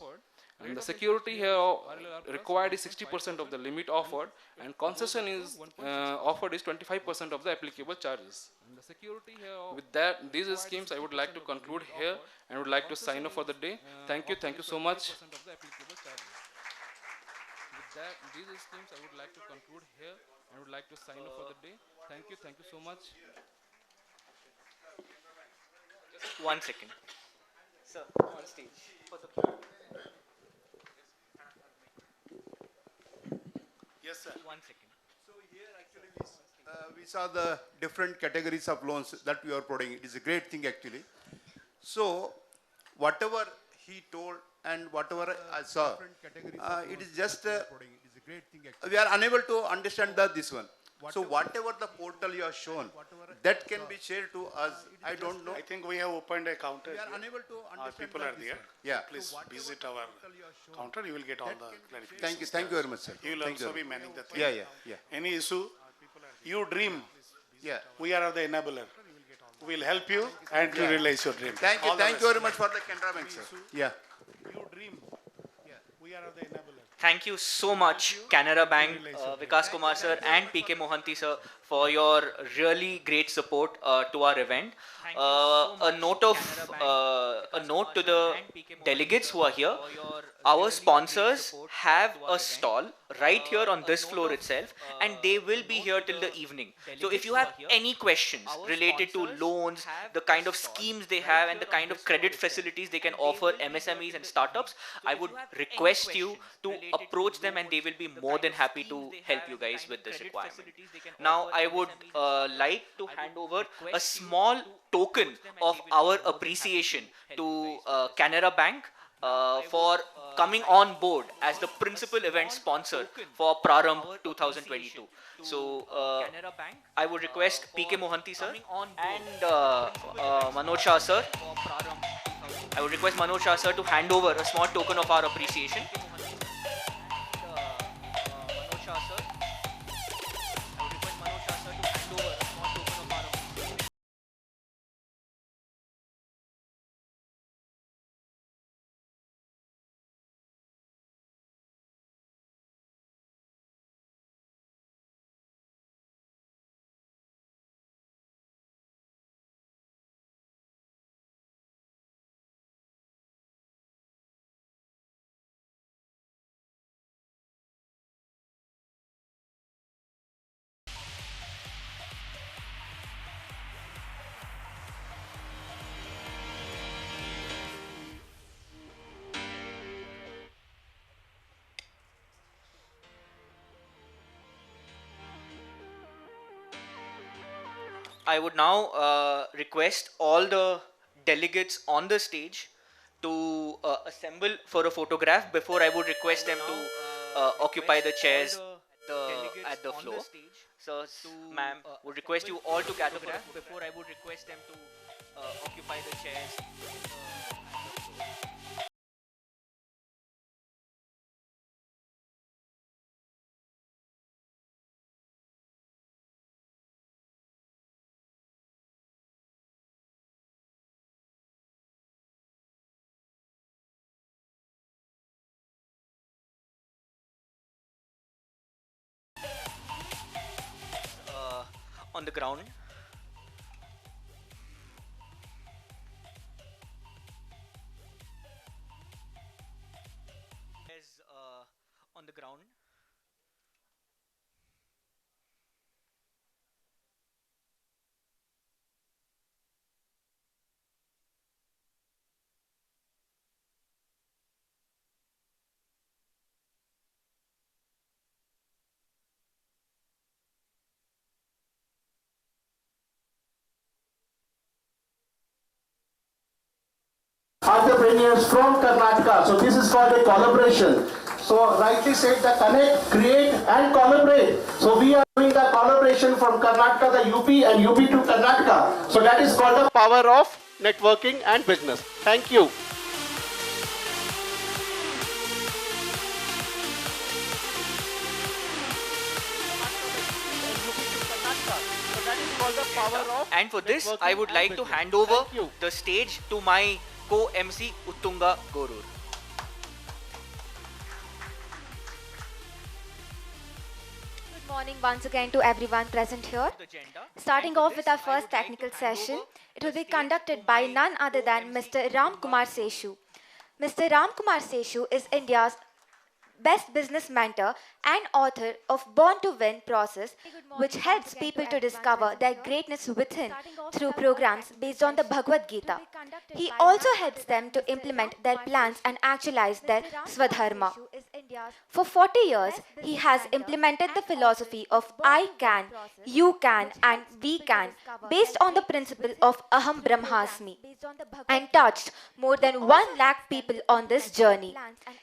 And the security here required is 60% of the limit offered, and concession is offered is 25% of the applicable charges. With that, these schemes I would like to conclude here and would like to sign off for the day. Thank you so much. With that, these schemes I would like to conclude here and would like to sign off for the day. Thank you so much. Just 1 second. Sir, on stage. Yes, sir. 1 second. So here actually we saw the different categories of loans that we are providing. It is a great thing actually. So whatever he told and whatever I saw, it is just we are unable to understand this one. So whatever the portal you have shown, that can be shared to us. I don't know. I think we have opened a counter. We are here. unable to Our understand. people are there. Yeah. Please visit our counter. You will get all the clarifications. Thank you very much, sir. You will Thank you also very be manning the thing. Yeah. Any issue, you dream. Yeah. We are the enabler. We will help you and to realize your dream. Thank you. All the Thank you best. very much for the Canara Bank, sir. Yeah. You dream. We are the enabler. Thank you so much, Canara Bank, Vikas Kumar sir and PK Mohanty sir, for your really great support to our event. A note to the delegates who are here. Our sponsors have a stall right here on this floor itself, and they will be here till the evening. So if you have any questions related to loans, the kind of schemes they have and the kind of credit facilities they can offer MSMEs and startups, I would request you to approach them, and they will be more than happy to help you guys with this requirement. Now I would like to hand over a small token of our appreciation to Canara Bank for coming on board as the principal event sponsor for Prarambh 2022. So I would request PK Mohanty sir and Manoj Shah sir. I would request Manoj Shah sir to hand over a small token of our appreciation. Manoj Shah sir. I would request Manoj Shah sir to hand over a small token of our appreciation. I would now request all the delegates on the stage to assemble for a photograph. Before I would request them to occupy the chairs at the floor. So, ma'am, would request you all to gather for a photograph. Before I would request them to occupy the chairs at the floor. On the ground. On the ground. entrepreneurs from Karnataka. So this is called a collaboration. So rightly said, the connect, create and collaborate. So we are doing the collaboration from Karnataka, the UP and UP to Karnataka. So that is called the power of networking and business. Thank you. And for this, I would like to hand over the stage to my co-MC Uttunga Gorur. Good morning once again to everyone present here. Starting off with our first technical session, it will be conducted by none other than Mr. 𝐿𝐿𝐿 𝐿𝐿. Mr. 𝐿𝐿𝐿 𝐿𝐿 is India's best business mentor and author of Born to Win process, which helps people to discover their greatness within through programs based on the Bhagavad Gita. He also helps them to implement their plans and actualize their Swadharma. For 40 years, he has implemented the philosophy of I can, you can and we can based on the principle of Aham Brahmasmi and touched more than 1 lakh people on this journey.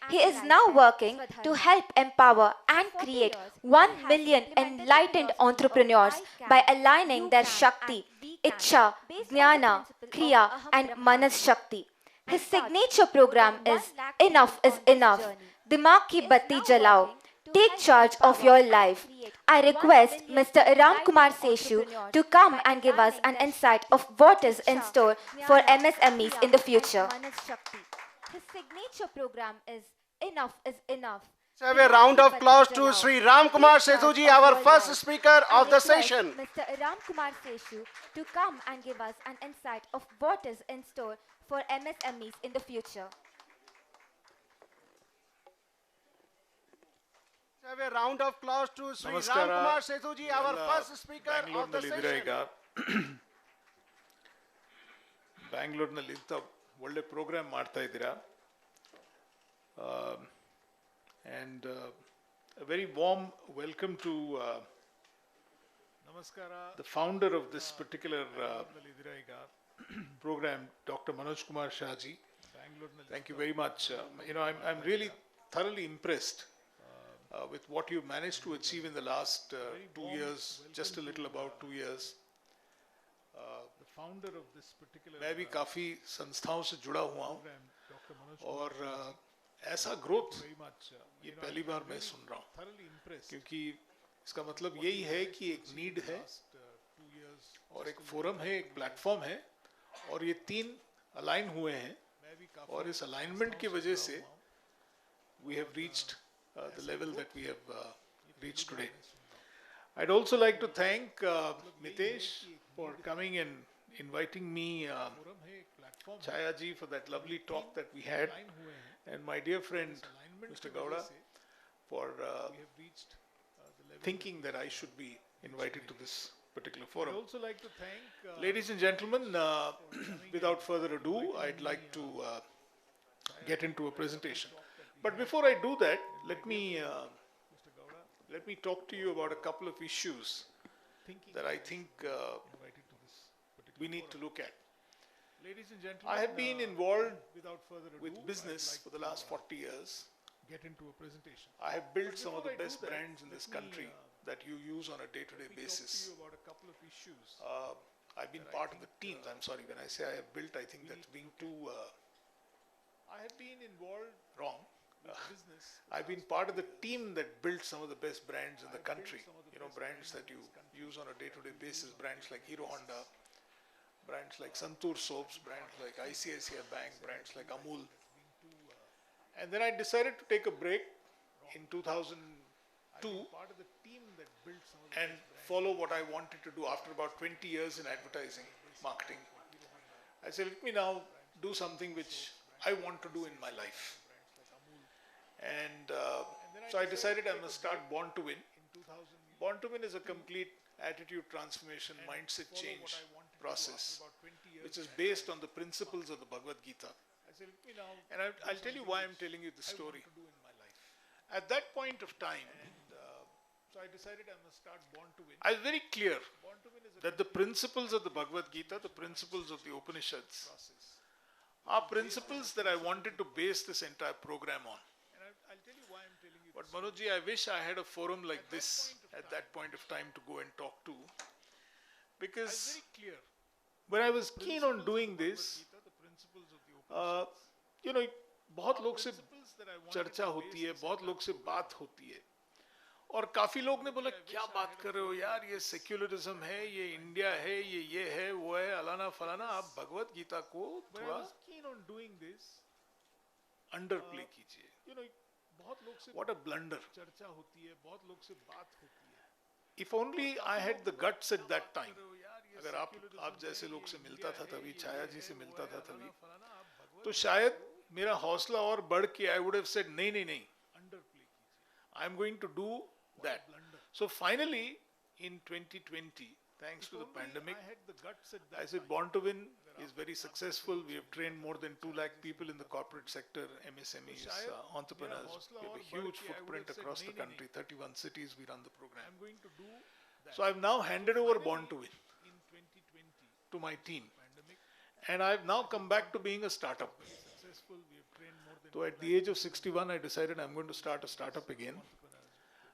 He is now working to help empower and create 1 million enlightened entrepreneurs by aligning their Shakti, Ichha, Jnana, Kriya and Manas Shakti. His signature program is Enough is Enough. Dimag ki batti jalao. Take charge of your life. I request Mr. 𝐿𝐿𝐿 𝐿𝐿 to come and give us an insight of what is in store for MSMEs in the future. His signature program is Enough is Enough. Let's have a round of applause to Sri 𝐿𝐿𝐿 𝐿𝐿, our first speaker of the session. Mr. 𝐿𝐿𝐿 𝐿𝐿 to come and give us an insight of what is in store for MSMEs in the future. Let's have a round of applause to Sri 𝐿𝐿𝐿 𝐿𝐿, our first speaker of the session. ಬ್ಯಾಂಗ್ಳೂರಿನಲ್ಲಿ ಇಂಥ ಒಳ್ಳೆ program ಮಾಡ್ತಾ ಇದ್ದೀರಾ. And a very warm welcome to the founder of this particular program, Dr. Manoj Kumar Shah ji. Thank you very much. I'm really thoroughly impressed with what you've managed to achieve in the last 2 years, just a little about 2 years. मैं भी काफ़ी संस्थाओं से जुड़ा हुआ हूँ और ऐसा ग्रोथ ये पहली बार मैं सुन रहा हूँ, क्योंकि इसका मतलब यही है कि एक नीड है और एक फोरम है, एक प्लेटफॉर्म है और ये 3 अलाइन हुए हैं और इस अलाइनमेंट की वजह से we have reached the level that we have reached today. I'd also like to thank Mitesh for coming and inviting me, Chaya ji, for that lovely talk that we had, and my dear friend Mr. Gowda for thinking that I should be invited to this particular forum. I'd also like to thank ladies and gentlemen, without further ado, I'd like to get into a presentation. But before I do that, let me talk to you about a couple of issues that I think we need to look at. Ladies and gentlemen, I have been involved with business for the last 40 years. I have built some of the best brands in this country that you use on a day-to-day basis. I've been part of the teams. I'm sorry, when I say I have built, I think that's being too... I have been involved wrong. I've been part of the team that built some of the best brands in the country. Brands that you use on a day-to-day basis, brands like Hero Honda, brands like Santoor soaps, brands like ICICI Bank, brands like Amul. And then I decided to take a break in 2002 and follow what I wanted to do after about 20 years in advertising, marketing. I said, let me now do something which I want to do in my life. And so I decided I must start Born to Win. Born to Win is a complete attitude transformation, mindset change process, which is based on the principles of the Bhagavad Gita. And I'll tell you why I'm telling you the story. At that point of time, so I decided I must start Born to Win. I was very clear that the principles of the Bhagavad Gita, the principles of the Upanishads, are principles that I wanted to base this entire program on. And I'll tell you why I'm telling you. But Manojji, I wish I had a forum like this at that point of time to go and talk to, because when I was keen on doing this, you know, बहुत लोग से चर्चा होती है, बहुत लोग से बात होती है, और काफी लोग ने बोला क्या बात कर रहे हो यार, ये सेक्युलरिज्म है, ये इंडिया है, ये है, वो है, अलाना फलाना, आप भगवत गीता को थोड़ा अंडर प्ले कीजिए. What a blunder. चर्चा होती है, बहुत लोग से बात होती है. If only I had the guts at that time. अगर आप जैसे लोग से मिलता था तभी, छाया जी से मिलता था तभी, तो शायद मेरा हौसला और बढ़ के I would have said नहीं नहीं नहीं, I'm going to do that. So finally in 2020, thanks to the pandemic, I said Born to Win is very successful. We have trained more than 2 lakh people in the corporate sector, MSMEs, entrepreneurs. We have a huge footprint across the country, 31 cities we run the program. So I've now handed over Born to Win to my team. And I've now come back to being a startup. So at the age of 61, I decided I'm going to start a startup again.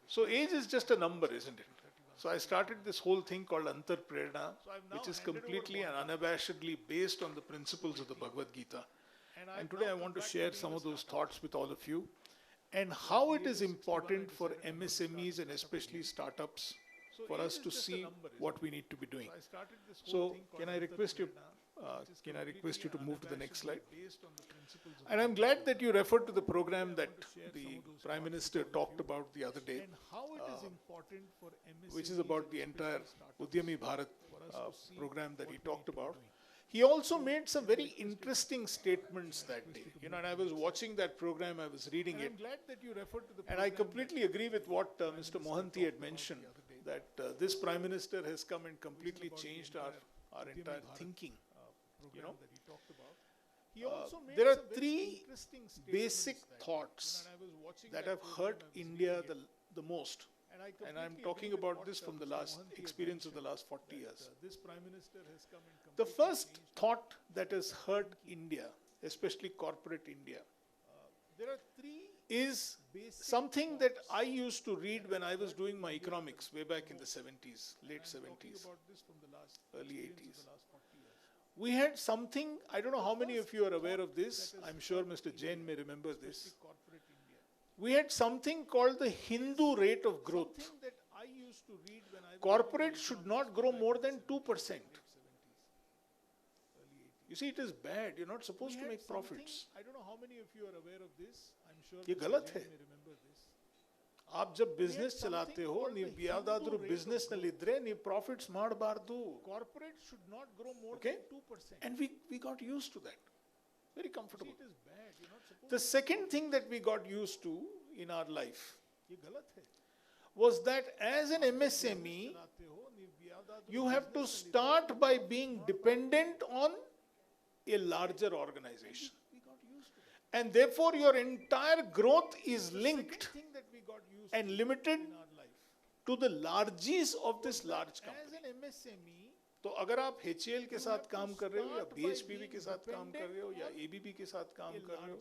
So age is just a number, isn't it? So I started this whole thing called Antar Prerna, which is completely and unabashedly based on the principles of the Bhagavad Gita. And today I want to share some of those thoughts with all of you, and how it is important for MSMEs and especially startups for us to see what we need to be doing. So can I request you to move to the next slide? And I'm glad that you referred to the program that the Prime Minister talked about the other day, which is about the entire Udyami Bharat program that he talked about. He also made some very interesting statements that day. You know, and I was watching that program, I was reading it, and I completely agree with what Mr. Mohanty had mentioned, that this Prime Minister has come and completely changed our entire thinking. You know, there are 3 basic thoughts that have hurt India the most, and I'm talking about this from the last experience of the last 40 years. The first thought that has hurt India, especially corporate India, is something that I used to read when I was doing my economics way back in the 70s, late 70s, early 80s. We had something, I don't know how many of you are aware of this, I'm sure Mr. Jain may remember this. We had something called the Hindu rate of growth. Corporate should not grow more than 2%. You see, it is bad. You're not supposed to make profits. I don't know how many of you are aware of this. I'm sure ये गलत है. आप जब business चलाते हो, ನೀವು ಯಾವ್ದಾದ್ರೂ business ನಲ್ಲಿದ್ರೆ ನೀವು profits ಮಾಡಬಾರ್ದು. Corporate should not grow more than 2%. And we got used to that. Very comfortable. The second thing that we got used to in our life was that as an MSME, you have to start by being dependent on a larger organization. And therefore your entire growth is linked and limited to the largesse of this large company. तो अगर आप HCL के साथ काम कर रहे हो या BHPV के साथ काम कर रहे हो या ABB के साथ काम कर रहे हो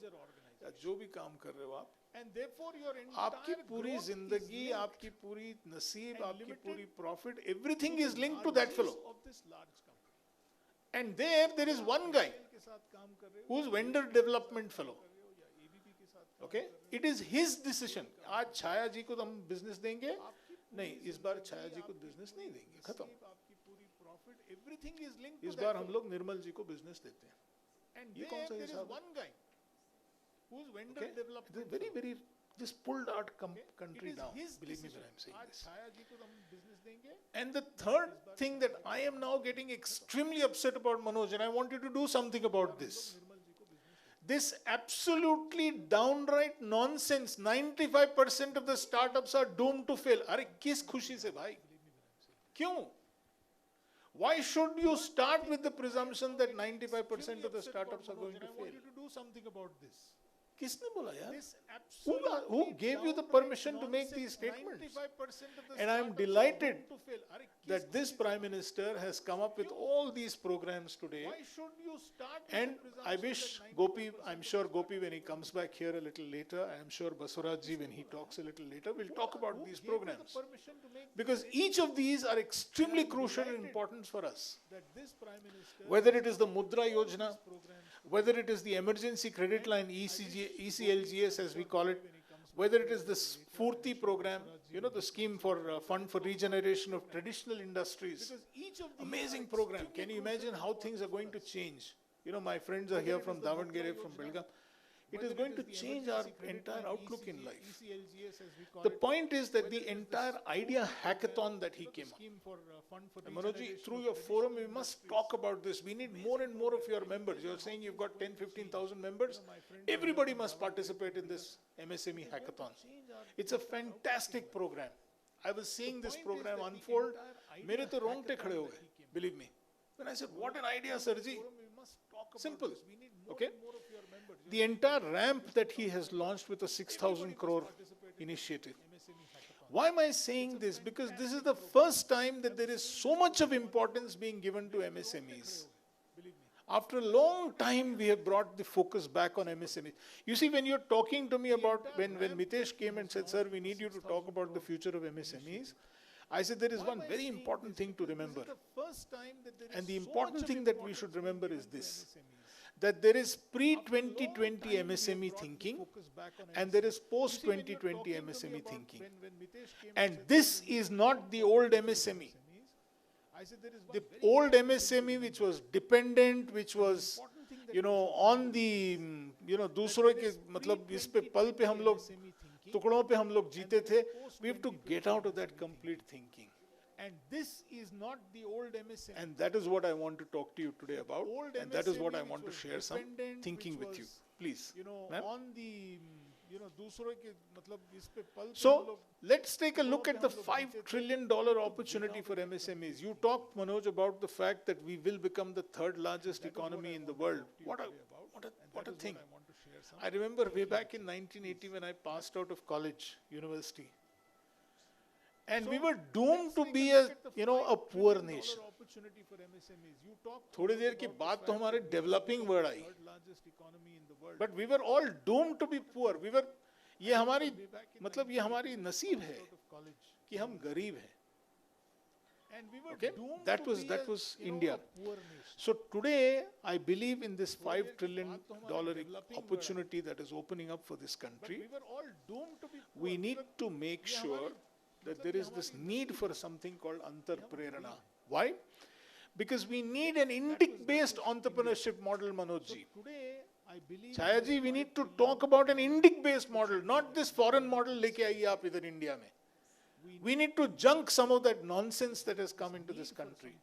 या जो भी काम कर रहे हो आप, आपकी पूरी जिंदगी, आपकी पूरी नसीब, आपकी पूरी profit, everything is linked to that fellow. And there is one guy who's vendor development fellow. Okay, it is his decision. आज छाया जी को हम business देंगे, नहीं इस बार छाया जी को business नहीं देंगे, खत्म. इस बार हम लोग निर्मल जी को business देते हैं. ये कौन सा हिसाब है? Okay, very very just pulled our country down. Believe me when I'm saying this. And the third thing that I am now getting extremely upset about, Manoj, and I want you to do something about this. This absolutely downright nonsense. 95% of the startups are doomed to fail. अरे किस खुशी से भाई? क्यों? Why should you start with the presumption that 95% of the startups are going to fail? I want you to do something about this. किसने बोला यार? Who gave you the permission to make these statements? And I'm delighted that this Prime Minister has come up with all these programs today. And I wish Gopi, I'm sure Gopi when he comes back here a little later, I'm sure Basurajji when he talks a little later, will talk about these programs. Because each of these are extremely crucial and important for us. Whether it is the Mudra Yojana, whether it is the emergency credit line ECLGS as we call it, whether it is this Furti program, you know, the scheme for fund for regeneration of traditional industries. Amazing program. Can you imagine how things are going to change? You know, my friends are here from Davangere, from Belgaum. It is going to change our entire outlook in life. The point is that the entire idea hackathon that he came up. Manojji, through your forum, we must talk about this. We need more and more of your members. You're saying you've got 10, 15,000 members. Everybody must participate in this MSME hackathon. It's a fantastic program. I was seeing this program unfold. Mere to rongte khade ho gaye, believe me. When I said, what an idea, Sirji. Simple. Okay? The entire ramp that he has launched with a 6,000 crore initiative. Why am I saying this? Because this is the first time that there is so much of importance being given to MSMEs. After a long time, we have brought the focus back on MSMEs. You see, when you're talking to me about, when Mitesh came and said, sir, we need you to talk about the future of MSMEs, I said there is one very important thing to remember. And the important thing that we should remember is this, that there is pre-2020 MSME thinking and there is post-2020 MSME thinking. And this is not the old MSME. The old MSME which was dependent, which was, you know, on the, you know, दूसरों के मतलब इस पे पल पे हम लोग टुकड़ों पे हम लोग जीते थे. We have to get out of that complete thinking. And this is not the old MSME. And that is what I want to talk to you today about. And that is what I want to share some thinking with you. Please. You know, on the, you know, दूसरों के मतलब इस पे पल पे So, let's take a look at the $5 trillion opportunity for MSMEs. You talked, Manoj, about the fact that we will become the third largest economy in the world. What a thing. I remember way back in 1980 when I passed out of college, university. And we were doomed to be a, you know, a poor nation. थोड़ी देर के बाद तो हमारे developing word I. But we were all doomed to be poor. We were, ये हमारी, मतलब ये हमारी नसीब है कि हम गरीब हैं. Okay, that was India. So today, I believe in this $5 trillion opportunity that is opening up for this country. We need to make sure that there is this need for something called Antarprerana. Why? Because we need an Indic-based entrepreneurship model, Manojji. Chayaji, we need to talk about an Indic-based model, not this foreign model leke aiye aap idhar India mein. We need to junk some of that nonsense that has come into this country.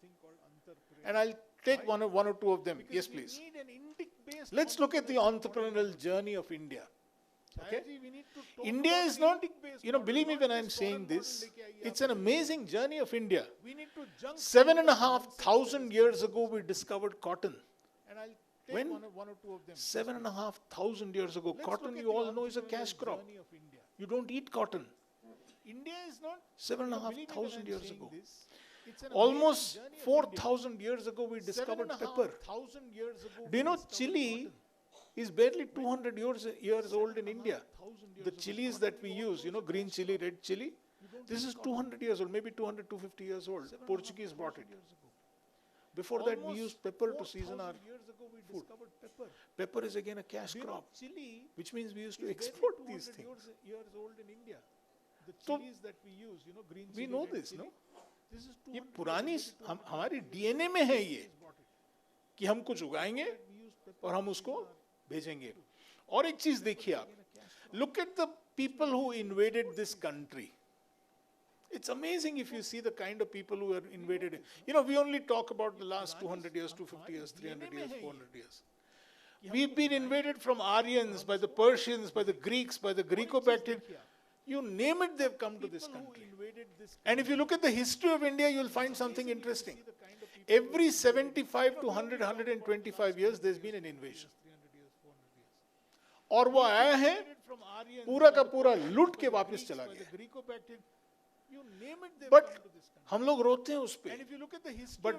And I'll take one or two of them. Yes, please. Let's look at the entrepreneurial journey of India. Okay? India is not, you know, believe me when I'm saying this, it's an amazing journey of India. 7,500 years ago, we discovered cotton. When? 7,500 years ago. Cotton, you all know, is a cash crop. You don't eat cotton. India is not 7,500 years ago. Almost 4,000 years ago, we discovered pepper. Do you know chili is barely 200 years old in India? The chilies that we use, you know, green chili, red chili, this is 200 years old, maybe 200, 250 years old. Portuguese brought it. Before that, we used pepper to season our food. Pepper is again a cash crop, which means we used to export these things. So, we know this, no? ये पुरानी हमारी DNA में है ये कि हम कुछ उगाएंगे और हम उसको भेजेंगे. और एक चीज देखिए आप, look at the people who invaded this country. It's amazing if you see the kind of people who are invaded it. You know, we only talk about the last 200 years, 250 years, 300 years, 400 years. We've been invaded from Aryans, by the Persians, by the Greeks, by the Greco-Bactrians. You name it, they've come to this country. And if you look at the history of India, you'll find something interesting. Every 75 to 100, 125 years, there's been an invasion. और वो आया है पूरा का पूरा लूट के वापस चला गया। बट हम लोग रोते हैं उस पे। But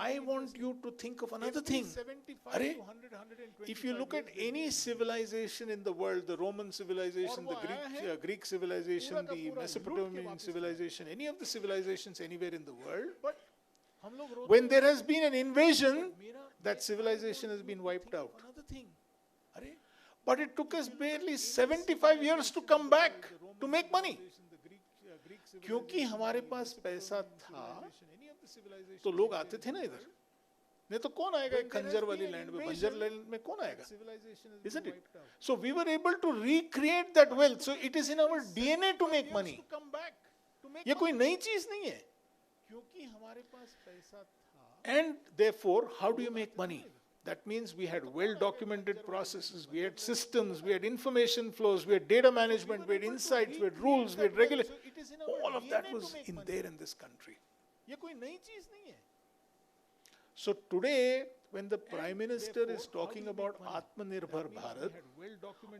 I want you to think of another thing. अरे if you look at any civilization in the world, the Roman civilization, the Greek civilization, the Mesopotamian civilization, any of the civilizations anywhere in the world, when there has been an invasion, that civilization has been wiped out. But it took us barely 75 years to come back to make money. क्योंकि हमारे पास पैसा था तो लोग आते थे ना इधर। नहीं तो कौन आएगा एक खंजर वाली लैंड में, बंजर लैंड में कौन आएगा? Isn't it? So we were able to recreate that wealth. So it is in our DNA to make money. ये कोई नई चीज नहीं है। क्योंकि हमारे पास पैसा था। And therefore, how do you make money? That means we had well-documented processes, we had systems, we had information flows, we had data management, we had insights, we had rules, we had regulations. All of that was in there in this country. So today, when the Prime Minister is talking about Atmanirbhar Bharat,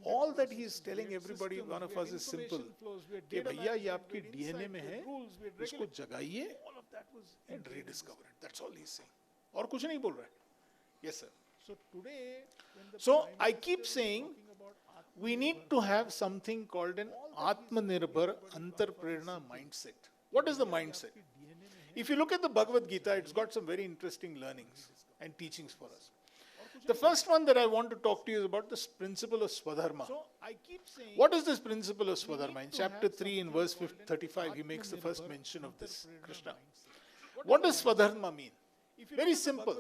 all that he is telling everybody, one of us, is simple. कि भैया ये आपकी DNA में है, इसको जगाइए and rediscover it. That's all he is saying. और कुछ नहीं बोल रहा है. Yes, sir. So I keep saying we need to have something called an Atmanirbhar Antarprerna mindset. What is the mindset? If you look at the Bhagavad Gita, it's got some very interesting learnings and teachings for us. The first one that I want to talk to you is about this principle of Swadharma. What is this principle of Swadharma? In chapter 3, in verse 35, he makes the first mention of this, Krishna. What does Swadharma mean? Very simple.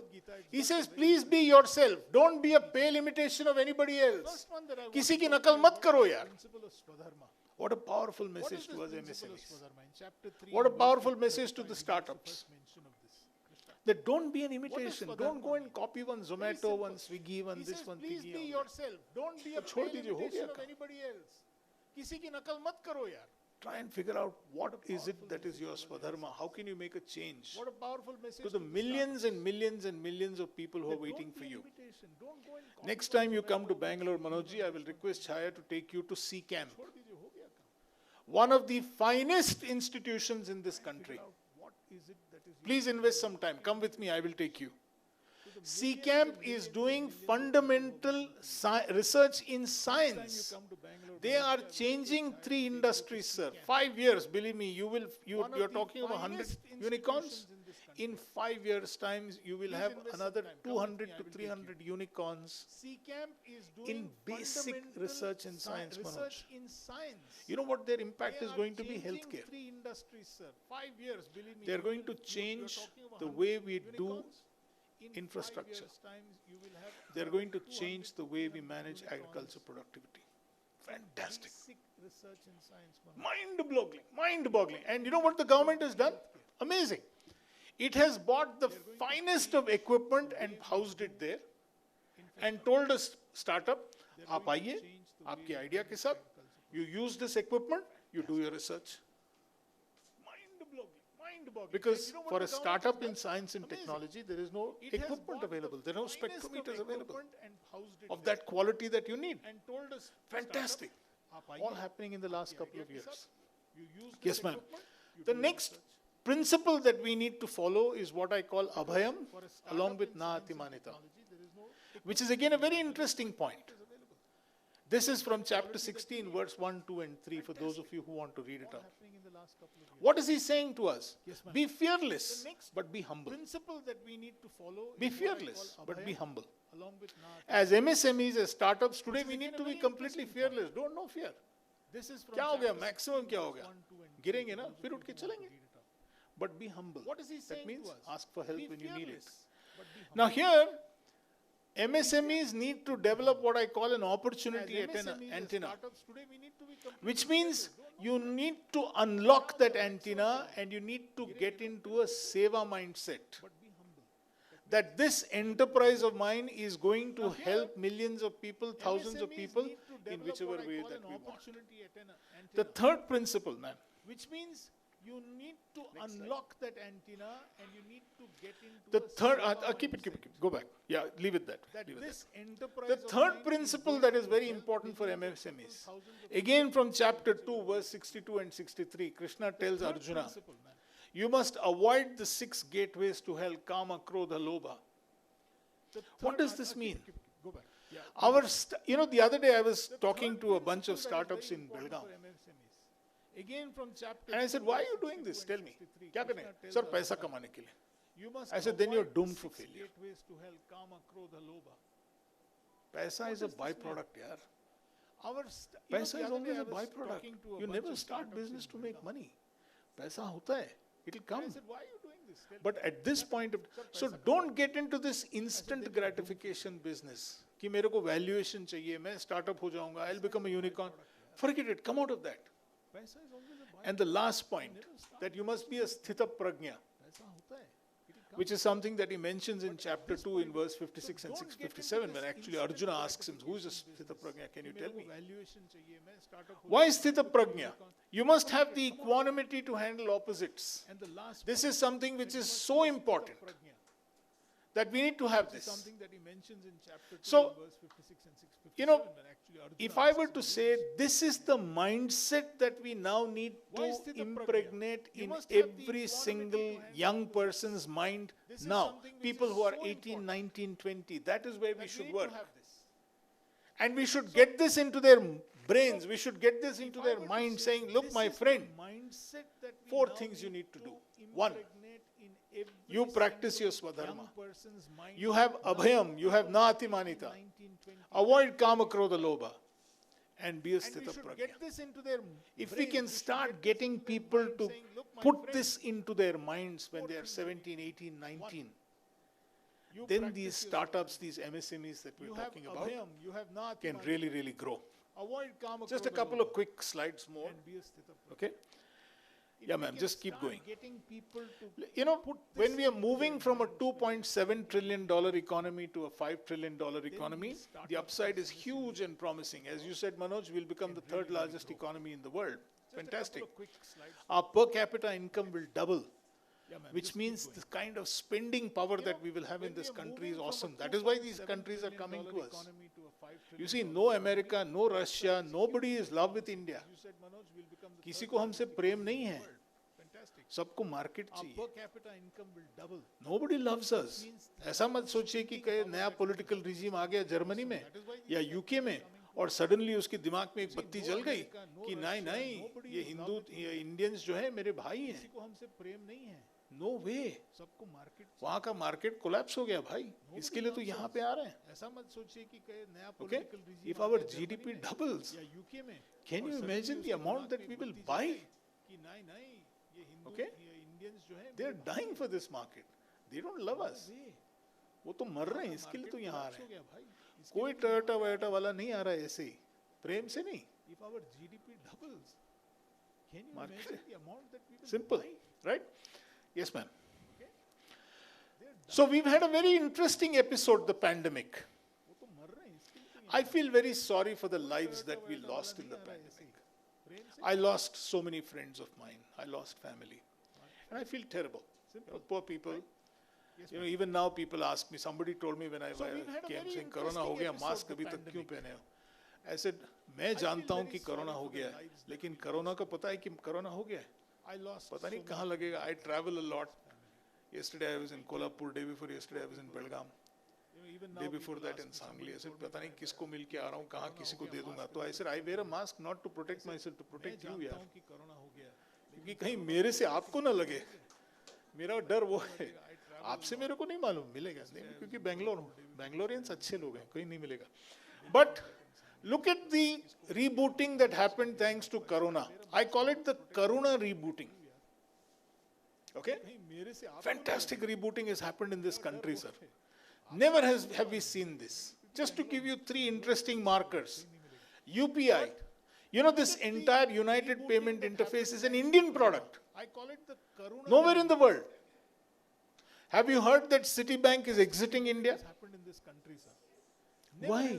He says, please be yourself. Don't be a pale imitation of anybody else. किसी की नकल मत करो यार. What a powerful message to us MSMEs. What a powerful message to the startups. That don't be an imitation. Don't go and copy one Zomato, one Swiggy, one this, one Please be yourself. Don't be a pale imitation of anybody else. किसी की नकल मत करो यार. Try and figure out what is it that is your Swadharma. How can you make a change? What a powerful message to the millions and millions and millions of people who are waiting for you. Next time you come to Bangalore, Manojji, I will request Chaya to take you to C Camp. One of the finest institutions in this country. Please invest some time. Come with me, I will take you. C Camp is doing fundamental research in science. They are changing 3 industries, sir. 5 years, believe me, you're talking about 100 unicorns. In 5 years' time, you will have another 200 to 300 unicorns in basic research in science, Manoj. You know what their impact is going to be? Healthcare. They are going to change the way we do infrastructure. They are going to change the way we manage agriculture productivity. Fantastic. Mind-boggling, mind-boggling. And you know what the government has done? Amazing. It has bought the finest of equipment and housed it there and told us, startup, आप आइए, आपके idea के साथ, you use this equipment, you do your research. Because for a startup in science and technology, there is no equipment available. There are no spectrometers available of that quality that you need. Fantastic. All happening in the last couple of years. Yes, ma'am. The next principle that we need to follow is what I call Abhayam along with Na Atimanita, which is again a very interesting point. This is from chapter 16, verse 1, 2, and 3, for those of you who want to read it out. What is he saying to us? Be fearless, but be humble. Be fearless, but be humble. As MSMEs, as startups, today we need to be completely fearless. Don't know fear. क्या हो गया? Maximum क्या हो गया? गिरेंगे ना, फिर उठ के चलेंगे. But be humble. That means ask for help when you need it. Now here, MSMEs need to develop what I call an opportunity antenna, which means you need to unlock that antenna and you need to get into a seva mindset. That this enterprise of mine is going to help millions of people, thousands of people in whichever way that we want. The third principle, man, which means you need to unlock that antenna and you need to get into the third, keep it, go back. Yeah, leave it that. The third principle that is very important for MSMEs. Again from chapter 2, verse 62 and 63, Krishna tells Arjuna, you must avoid the 6 gateways to hell, kama, krodha, lobha. What does this mean? The other day I was talking to a bunch of startups in Belgaum. And I said, why are you doing this? Tell me. Kya karne? Sir, paisa kamane ke liye. I said, then you're doomed for failure. Paisa is a byproduct, yaar. Paisa is only a byproduct. You never start business to make money. Paisa hota hai. It'll come. But at this point, so don't get into this instant gratification business. कि मेरे को valuation चाहिए, मैं startup हो जाऊंगा, I'll become a unicorn. Forget it. Come out of that. And the last point, that you must be a sthita prajna, which is something that he mentions in chapter 2 in verse 56 and 57, when actually Arjuna asks him, who is a sthita prajna? Can you tell me? Why sthita prajna? You must have the equanimity to handle opposites. This is something which is so important that we need to have this. So, if I were to say, this is the mindset that we now need to impregnate in every single young person's mind now. People who are 18, 19, 20, that is where we should work. And we should get this into their brains, we should get this into their mind, saying, look, my friend, 4 things you need to do. 1, you practice your swadharma. You have abhayam, you have naatimanita. Avoid kama, krodha, lobha. And be a sthita prajna. If we can start getting people to put this into their minds when they are 17, 18, 19, then these startups, these MSMEs that we're talking about, can really, really grow. Just a couple of quick slides more. Okay? Yeah, ma'am, just keep going. When we are moving from a $2.7 trillion economy to a $5 trillion economy, the upside is huge and promising. As you said, Manoj, we'll become the 3rd largest economy in the world. Fantastic. Our per capita income will double, which means the kind of spending power that we will have in this country is awesome. That is why these countries are coming to us. You see, no America, no Russia, nobody is in love with India. किसी को हमसे प्रेम नहीं है, सबको market चाहिए. Nobody loves us. ऐसा मत सोचिए कि कोई नया पॉलिटिकल रिजीम आ गया जर्मनी में या यूके में और सडनली उसके दिमाग में एक बत्ती जल गई कि नहीं नहीं ये हिंदू ये इंडियंस जो है मेरे भाई हैं. नो वे. वहाँ का मार्केट कोलैप्स हो गया भाई, इसके लिए तो यहाँ पे आ रहे हैं. ऐसा मत सोचिए कि कोई नया political regime. If our GDP doubles, can you imagine the amount that we will buy? Okay? They are dying for this market. They don't love us. वो तो मर रहे हैं, इसके लिए तो यहाँ आ रहे हैं. कोई टोयोटा वोयोटा वाला नहीं आ रहा है ऐसे ही, प्रेम से नहीं. Simple, right? Yes, ma'am. So we've had a very interesting episode, the pandemic. I feel very sorry for the lives that we lost in the pandemic. I lost so many friends of mine. I lost family. And I feel terrible. Poor people. Even now people ask me, somebody told me when I came saying, Corona ho gaya, mask abhi tak kyun pehne ho? I said, मैं जानता हूँ कि corona हो गया है, लेकिन corona का पता है कि कोरोना हो गया है, पता नहीं कहाँ लगेगा. I travel a lot. Yesterday I was in Kolhapur, day before yesterday I was in Belgaum, day before that in Sangli. I said, पता नहीं किसको मिल के आ रहा हूँ, कहाँ किसी को दे दूँगा. तो I said, I wear a mask not to protect myself, to protect you यार, क्योंकि कहीं मेरे से आपको ना लगे. मेरा डर वो है, आपसे मेरे को नहीं मालूम मिलेगा नहीं, क्योंकि बैंगलोरियंस अच्छे लोग हैं, कहीं नहीं मिलेगा. But look at the rebooting that happened thanks to Corona. I call it the Corona rebooting. Okay? Fantastic rebooting has happened in this country, sir. Never have we seen this. Just to give you 3 interesting markers. UPI. This entire United Payment Interface is an Indian product. Nowhere in the world. Have you heard that Citibank is exiting India? Why?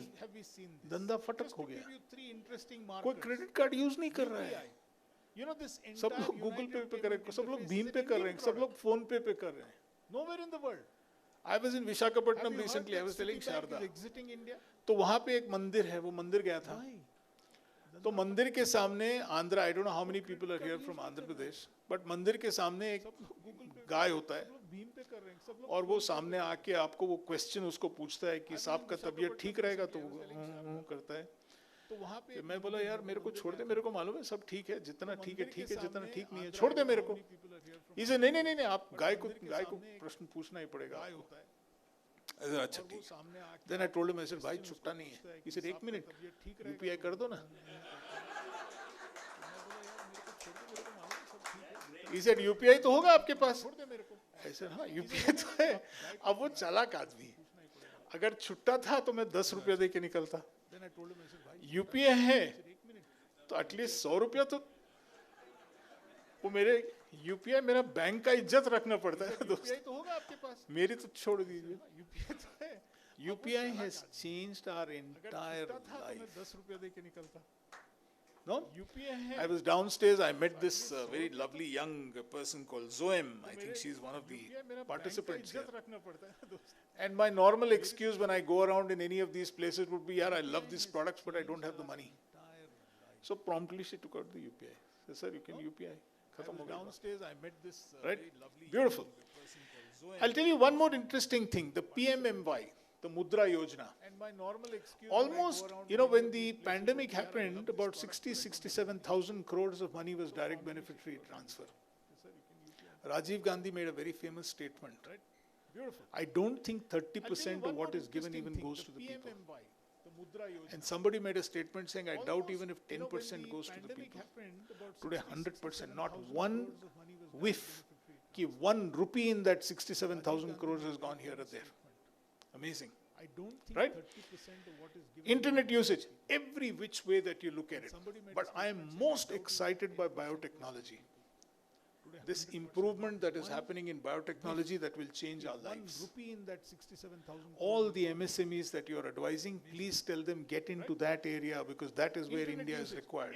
धंधा फटक हो गया, कोई credit card use नहीं कर रहा है. सब लोग गूगल पे कर रहे हैं, सब लोग भीम पे कर रहे हैं, सब लोग फोन पे कर रहे हैं. Nowhere in the world. I was in Visakhapatnam recently. I was telling Sharda. Exiting India. तो वहाँ पे एक मंदिर है, वो मंदिर गया था. तो मंदिर के सामने Andhra, I don't know how many people are here from Andhra Pradesh, but मंदिर के सामने एक गाय होता है और वो सामने आके आपको वो क्वेश्चन उसको पूछता है कि साहब का तबीयत ठीक रहेगा, तो वो करता है. तो वहाँ पे मैं बोला यार मेरे को छोड़ दे, मेरे को मालूम है सब ठीक है, जितना ठीक है ठीक है, जितना ठीक नहीं है छोड़ दे मेरे को. इसे नहीं नहीं नहीं आप गाय को प्रश्न पूछना ही पड़ेगा. अच्छा ठीक. Then I told him, I said भाई छुट्टा नहीं है. He said एक मिनट UPI कर दो ना. He said UPI तो होगा आपके पास. I said हाँ UPI तो है. अब वो चालाक आदमी, अगर छुट्टा था तो मैं 10 रुपया दे के निकलता. UPI है तो एटलीस्ट 100 रुपया तो वो मेरे UPI मेरा बैंक का इज्जत रखना पड़ता है दोस्त. तो होगा आपके पास, मेरी तो छोड़ दीजिए. UPI तो है. UPI has changed our entire life. 10 रुपया दे के निकलता. No? I was downstairs, I met this very lovely young person called Zoem. I think she's one of the participants here. And my normal excuse when I go around in any of these places would be, yeah, I love these products, but I don't have the money. So promptly she took out the UPI. Said, sir, you can UPI. Downstairs, I met this right? Beautiful. I'll tell you one more interesting thing. The PMMY, the Mudra Yojana. Almost, you know, when the pandemic happened, about 67,000 crores of money was direct beneficiary transfer. Rajiv Gandhi made a very famous statement. I don't think 30% of what is given even goes to the people. And somebody made a statement saying, I doubt even if 10% goes to the people. Today, 100%, not one whiff, ki 1 rupee in that 67,000 crores has gone here or there. Amazing. Right? Internet usage, every which way that you look at it. But I am most excited by biotechnology. This improvement that is happening in biotechnology that will change our lives. All the MSMEs that you are advising, please tell them get into that area because that is where India is required.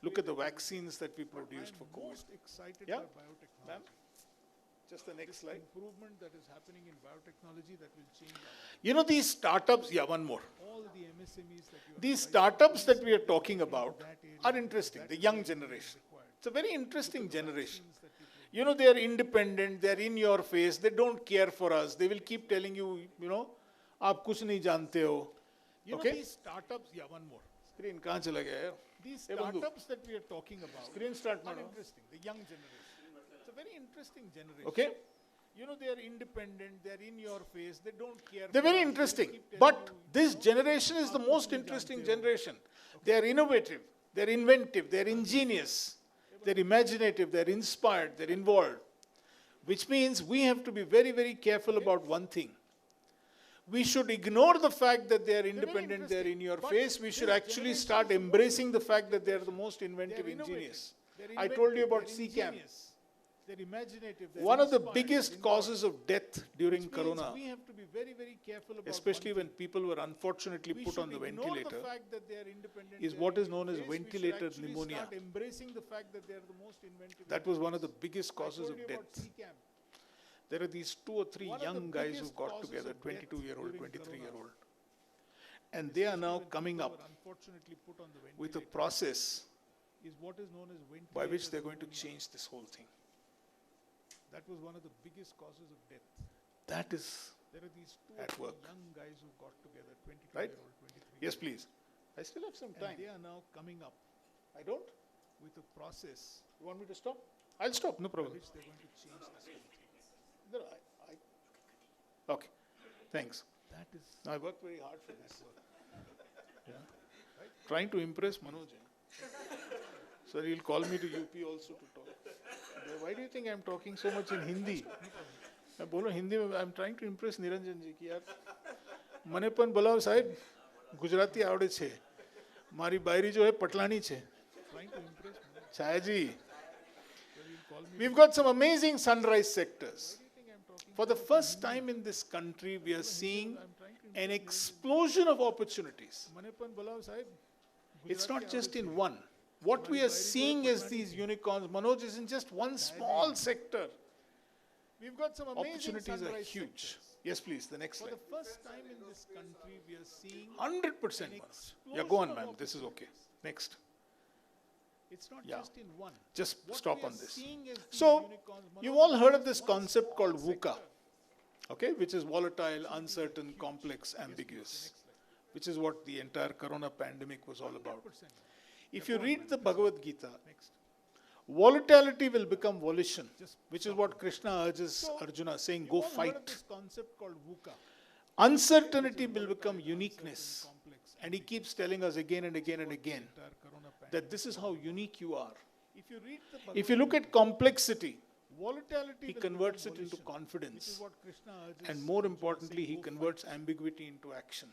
Look at the vaccines that we produced for COVID. Yeah? Ma'am? Just the next slide. Improvement that is happening in biotechnology that will change. You know these startups, yeah, one more. All the MSMEs that these startups that we are talking about are interesting, the young generation. It's a very interesting generation. You know, they are independent, they are in your face, they don't care for us. They will keep telling you, you know, aap kuch nahi jante ho. Okay? These startups, yeah, one more. Screen kahan chala gaya? These startups that we are talking about. Screen start are interesting, the young generation. It's a very interesting generation. Okay? You know, they are independent, they are in your face, they don't care. They're very interesting. But this generation is the most interesting generation. They are innovative, they're inventive, they're ingenious. They're imaginative, they're inspired, they're involved. Which means we have to be very, very careful about one thing. We should ignore the fact that they are independent, they're in your face. We should actually start embracing the fact that they're the most inventive, ingenious. I told you about CCAM. They're imaginative. One of the biggest causes of death during Corona, we have to be very, very careful about especially when people were unfortunately put on the ventilator, is what is known as ventilator pneumonia. That was one of the biggest causes of death. There are these 2 or 3 young guys who got together, 22-year-old, 23-year-old. And they are now coming up with a process by which they're going to change this whole thing. That was one of the biggest causes of death. That is at work. Young guys who got together, 22-year-old, right? 23. Yes, please. I still have some time. And they are now coming up. I don't? With a process. You want me to stop? I'll stop, no problem. Which they're going to change this whole thing. Okay, thanks. That is. I work very hard for this. Yeah. Right? Trying to impress Manoj. So he'll call me to UP also to talk. Why do you think I'm talking so much in Hindi? मैं बोलो हिंदी में I'm trying to impress Niranjan जी कि यार મને પણ બોલાવો સાહેબ ગુજરાતી આવડે છે મારી બાયરી जो है पटलानी છે छाया जी. We've got some amazing sunrise sectors. For the first time in this country, we are seeing an explosion of opportunities. It's not just in one. what we are seeing as these unicorns, Manoj, is in just one small sector. We've got some amazing Opportunities are sunrise huge. sectors. Yes, please, the next For slide. the first time in this country, we are seeing 100%, an Manoj. Yeah, go on, ma'am. This is okay. Next. It's not Yeah. just in one. Just What stop we on are this. seeing is these So, unicorns, you've Manoj, all heard of in this one concept small called sector. VUCA, okay, which is volatile, uncertain, complex, ambiguous, which is what the entire corona pandemic was all about. If you read the Bhagavad Gita, volatility will become volition, which is what Krishna urges Arjuna, saying, go You've all heard of fight. this concept called VUCA. Uncertainty will become uniqueness. And he keeps telling us again and again and again that this is how unique you are. If you read the If you look at complexity, volatility, he will converts it become into volition, confidence. which is what Krishna urges And more Arjuna, importantly, saying, he "Go converts ambiguity into action.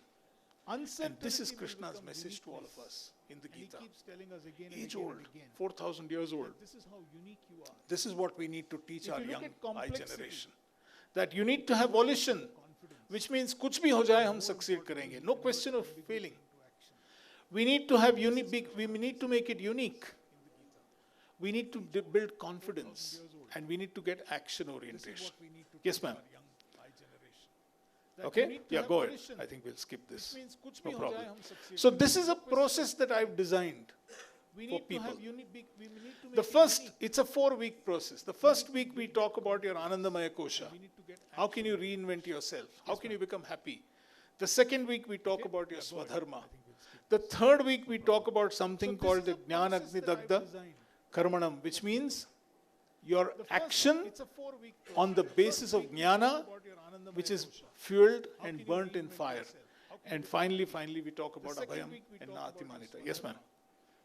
And Uncertainty this is will Krishna's become message to all of uniqueness. us in the And he Gita. keeps telling us again and Age again old, and again. 4,000 years old. This is how unique you are. This is what we need to teach If our you look young at complexity, generation. That you need to have volition, which means kuch bhi ho jaye, hum succeed karenge. No question of failing. We need to have we need to make it unique. We need to build confidence, and we need to get action orientation. Yes, ma'am. Okay? Yeah, go ahead. I think we'll skip this. No problem. So this is a process that I've designed for people. The first, it's a 4-week process. The first week we talk about your Anandamaya Kosha. How can you reinvent yourself? How can you become happy? The second week we talk about your Swadharma. The third week we talk about something called the Jnana Agni Dagda Karmanam, which means your action on the basis of Jnana, which is fueled and burnt in fire. And finally, we talk about Abhayam and Natimanita. Yes, ma'am.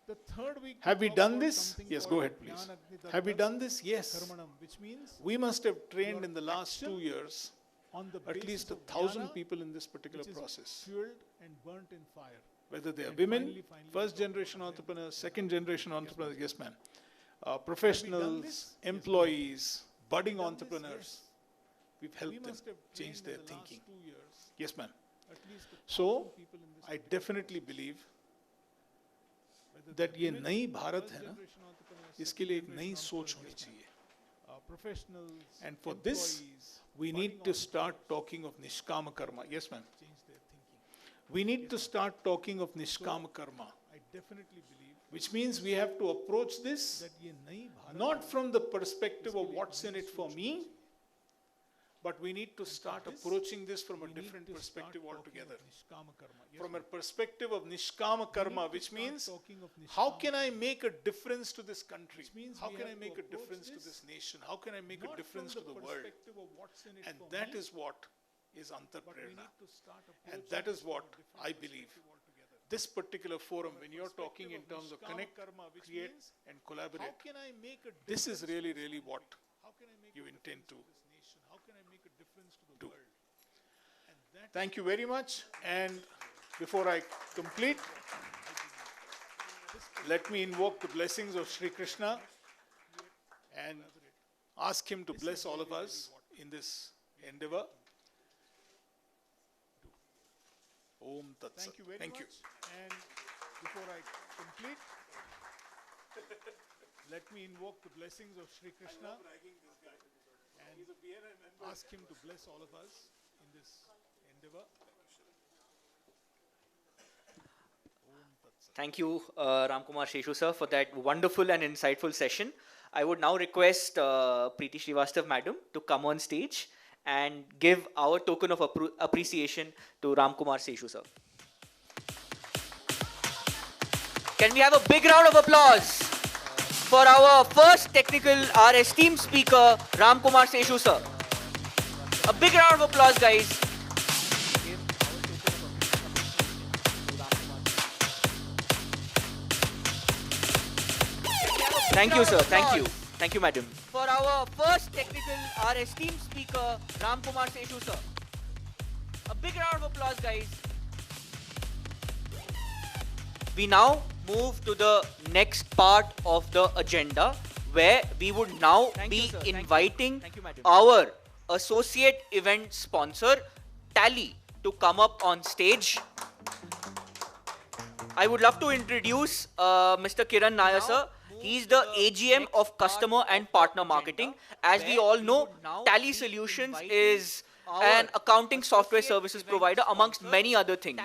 The third week, Have we done this? Yes, go ahead, please. Have we done this? Yes. which means We must have trained in the last 2 years on the at basis least of 1,000 jnana, people in this particular which is process. fueled and burnt in fire. Whether they are And women, finally, first generation entrepreneurs, second generation entrepreneurs, yes ma'am. Professionals, employees, budding entrepreneurs. We've helped them must have change trained their in the last thinking. 2 years Yes ma'am. at least 1,000 So, people in this I definitely believe that ये नई भारत है ना, इसके लिए एक नई सोच होनी चाहिए. professionals, And for this, we need to start talking of Nishkama Karma. Yes ma'am. change their thinking. We need to start talking of Nishkama Karma, I definitely believe which means we have to approach this that ये नई Bharat not from the perspective of what's in it for me, but we need to start approaching this from a different perspective altogether. Nishkama karma. Yes, From a perspective of Nishkama Karma, which means talking of how can I make a difference to this country? means How we can I have to make a approach difference to this this nation? How can I make a not difference to from the world? perspective of what's in it And for that me, is what is but we Antarprerna. need to start And approaching that is this what from a different I believe. perspective altogether. This particular forum, when you're talking in terms of Nishkama connect, karma, which create, means and collaborate, How can I make a this is difference really, to this really what country? How can I make you a intend to difference to this nation? How can I make a difference to the do. world? And that Thank you very much. And before I complete, let me invoke the blessings of Sri Krishna and ask him to bless all of us in this endeavor. Om Tat Sat. Thank you very Thank much. you. And before I complete, let me invoke the blessings of Sri Krishna and ask him to bless all of us in this endeavor. Thank you, Ramkumar Seshu sir, for that wonderful and insightful session. I would now request Preeti Srivastav madam to come on stage and give our token of appreciation to Ramkumar Seshu sir. Can we have a big round of applause for our first technical, our esteemed speaker, Ramkumar Seshu sir. A big round of applause, guys. Thank you, sir. Thank you. Thank you, madam. For our first technical, our esteemed speaker, Ramkumar Seshu sir. A big round of applause, guys. We now move to the next part of the agenda, where we would now be inviting our associate event sponsor, Tally, to come up on stage. I would love to introduce Mr. Kiran Nair, sir. He's the AGM of Customer and Partner Marketing. As we all know, Tally Solutions is an accounting software services provider amongst many other things.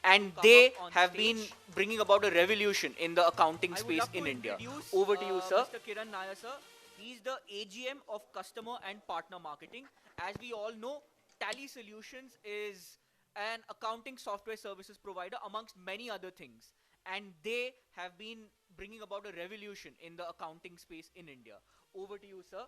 And they have been bringing about a revolution in the accounting space in India. Over to you, sir. Mr. Kiran Nair, sir. He's the AGM of Customer and Partner Marketing. As we all know, Tally Solutions is an accounting software services provider amongst many other things. And they have been bringing about a revolution in the accounting space in India. Over to you, sir.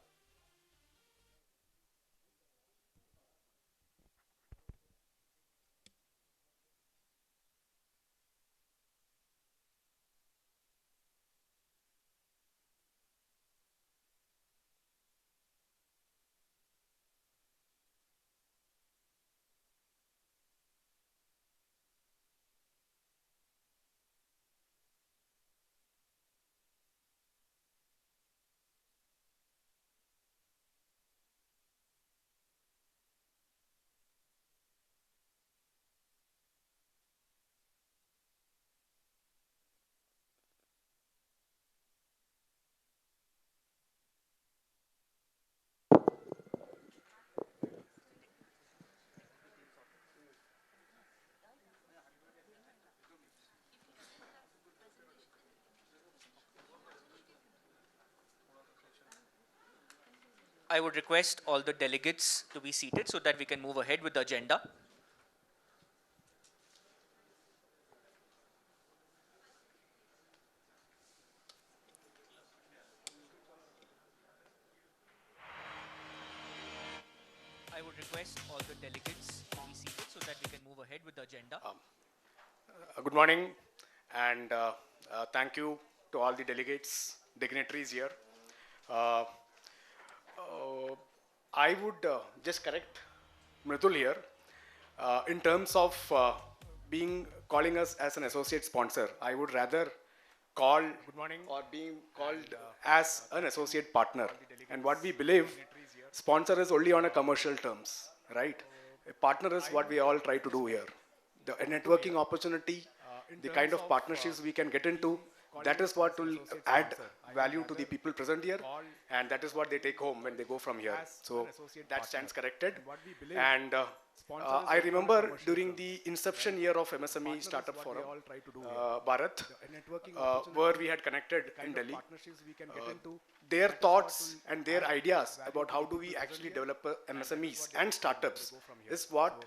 I would request all the delegates to be seated so that we can move ahead with the agenda. I would request all the delegates to be seated so that we can move ahead with the agenda. Good morning, and thank you to all the delegates, dignitaries here. I would just correct Mridul here. In terms of calling us as an associate sponsor, I would rather call or being called as an associate partner. And what we believe, sponsor is only on a commercial terms, right? A partner is what we all try to do here. The networking opportunity, the kind of partnerships we can get into, that is what will add value to the people present here, and that is what they take home when they go from here. So that stands corrected. And I remember during the inception year of MSME Startup Forum, Bharat, where we had connected in Delhi, their thoughts and their ideas about how do we actually develop MSMEs and startups is what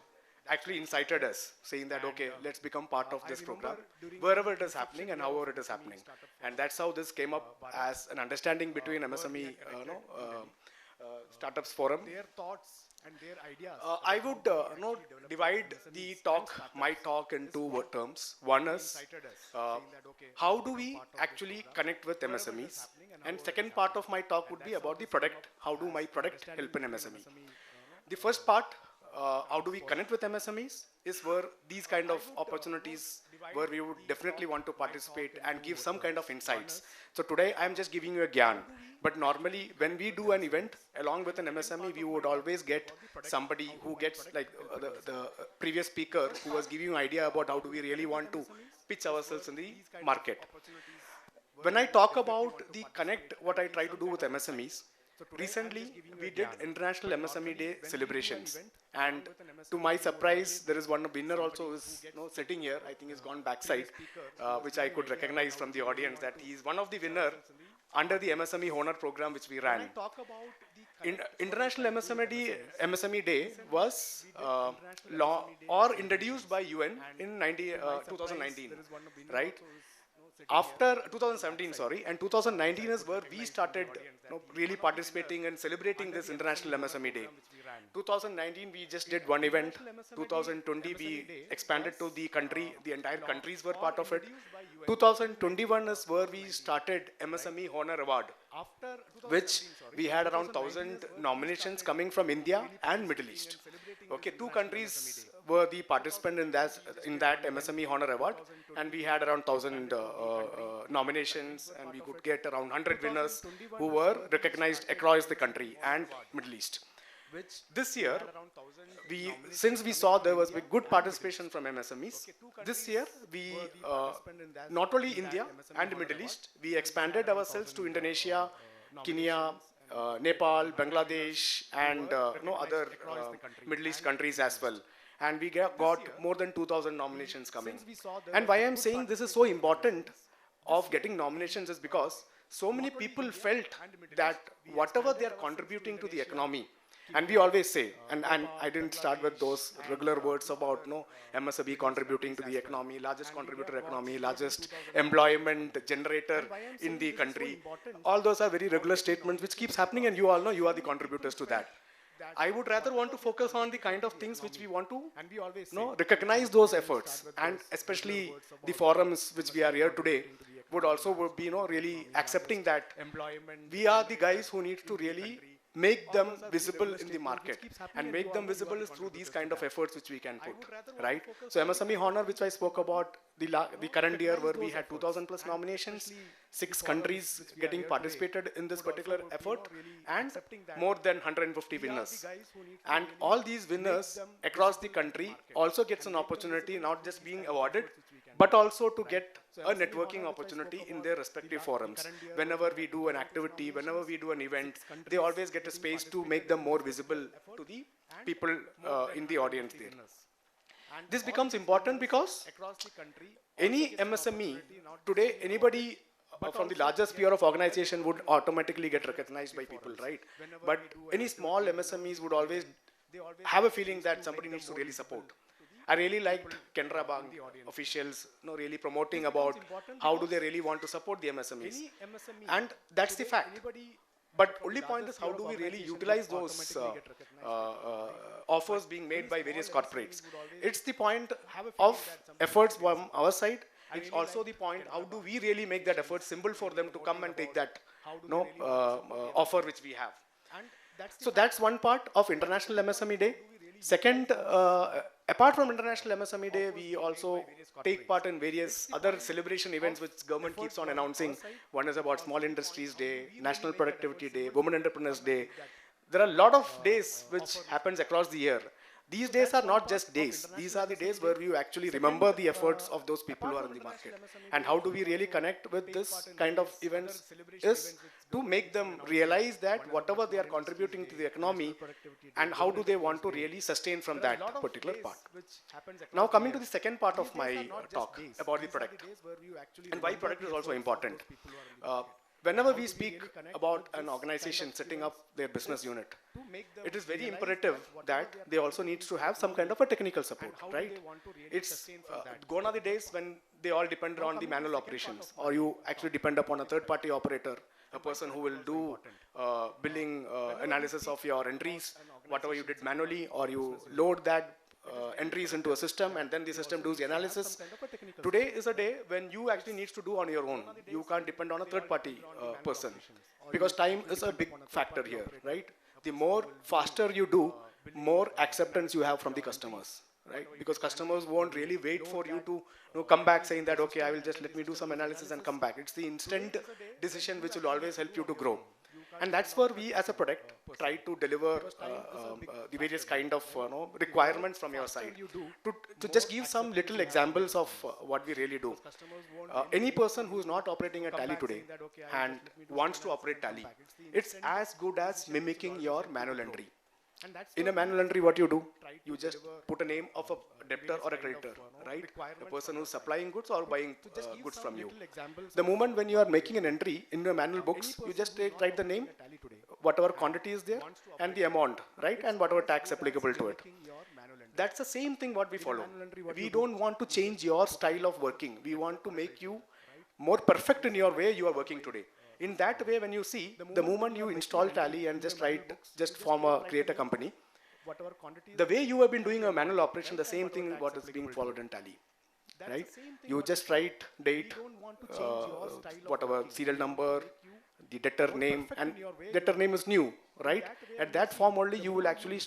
actually incited us, saying that, okay, let's become part of this program, wherever it is happening and however it is happening. And that's how this came up as an understanding between MSME Startups Forum. I would divide the my talk into terms. One is, how do we actually connect with MSMEs? And second part of my talk would be about the product. How do my product help in MSME? The first part, how do we connect with MSMEs, is where these kind of opportunities, where we would definitely want to participate and give some kind of insights. So today I'm just giving you a gyan, but normally when we do an event along with an MSME, we would always get somebody who gets like the previous speaker who was giving you an idea about how do we really want to pitch ourselves in the market. When I talk about the connect, what I try to do with MSMEs, recently, we did International MSME Day celebrations, and to my surprise, there is one winner also who is sitting here. I think he's gone backside, which I could recognize from the audience that he is one of the winner under the MSME Honor program which we ran. International MSME Day was introduced by UN in 2019, right? After 2017, sorry, and 2019 is where we started really participating and celebrating this International MSME Day. 2019, we just did one event. 2020, we expanded to the country. The entire countries were part of it. 2021 is where we started MSME Honor Award, which we had around 1,000 nominations coming from India and Middle East. Okay, 2 countries were the participant in that MSME Honor Award, and we had around 1,000 nominations, and we could get around 100 winners who were recognized across the country and Middle East. This year, since we saw there was good participation from MSMEs, this year we, not only India and Middle East, we expanded ourselves to Indonesia, Kenya, Nepal, Bangladesh, and other Middle East countries as well. And we got more than 2,000 nominations coming. And why I'm saying this is so important of getting nominations is because so many people felt that whatever they are contributing to the economy, and we always say, and I didn't start with those regular words about MSME contributing to the economy, largest contributor economy, largest employment generator in the country. All those are very regular statements which keeps happening, and you all know you are the contributors to that. I would rather want to focus on the kind of things which we want to recognize those efforts, and especially the forums which we are here today would also be really accepting that we are the guys who need to really make them visible in the market, and make them visible is through these kind of efforts which we can put, right? So MSME Honor, which I spoke about, the current year where we had 2,000 plus nominations, 6 countries getting participated in this particular effort, and more than 150 winners. And all these winners across the country also gets an opportunity, not just being awarded, but also to get a networking opportunity in their respective forums. Whenever we do an activity, whenever we do an event, they always get a space to make them more visible to the people in the audience there. This becomes important because any MSME, today anybody from the larger sphere of organization would automatically get recognized by people, right? But any small MSMEs would always have a feeling that somebody needs to really support. I really liked Canara Bank officials really promoting about how do they really want to support the MSMEs. And that's the fact. But only point is how do we really utilize those offers being made by various corporates. It's the point of efforts from our side. It's also the point how do we really make that effort simple for them to come and take that offer which we have. So that's one part of International MSME Day. Second, apart from International MSME Day, we also take part in various other celebration events which government keeps on announcing. One is about Small Industries Day, National Productivity Day, Women Entrepreneurs Day. There are a lot of days which happens across the year. These days are not just days. These are the days where you actually remember the efforts of those people who are in the market. And how do we really connect with this kind of events is to make them realize that whatever they are contributing to the economy, and how do they want to really sustain from that particular part. Now coming to the second part of my talk about the product, and why product is also important. Whenever we speak about an organization setting up their business unit, it is very imperative that they also need to have some kind of a technical support, right? It's gone are the days when they all depend on the manual operations, or you actually depend upon a third-party operator, a person who will do billing analysis of your entries, whatever you did manually, or you load that entries into a system and then the system does the analysis. Today is a day when you actually need to do on your own. You can't depend on a third-party person, because time is a big factor here, right? The more faster you do, more acceptance you have from the customers, right? Because customers won't really wait for you to come back saying that, okay, I will just let me do some analysis and come back. It's the instant decision which will always help you to grow. And that's where we as a product try to deliver the various kind of requirements from your side. To just give some little examples of what we really do. Any person who is not operating a Tally today and wants to operate Tally, it's as good as mimicking your manual entry. In a manual entry, what you do? You just put a name of a debtor or a creditor, right? The person who's supplying goods or buying goods from you. The moment when you are making an entry in your manual books, you just write the name, whatever quantity is there, and the amount, right? And whatever tax applicable to it. That's the same thing what we follow. We don't want to change your style of working. We want to make you more perfect in your way you are working today. In that way, when you see, the moment you install Tally and just create a company, the way you have been doing a manual operation, the same thing what is being followed in Tally, right? You just write date, whatever serial number, the debtor name, and debtor name is new, right? At that form only you will actually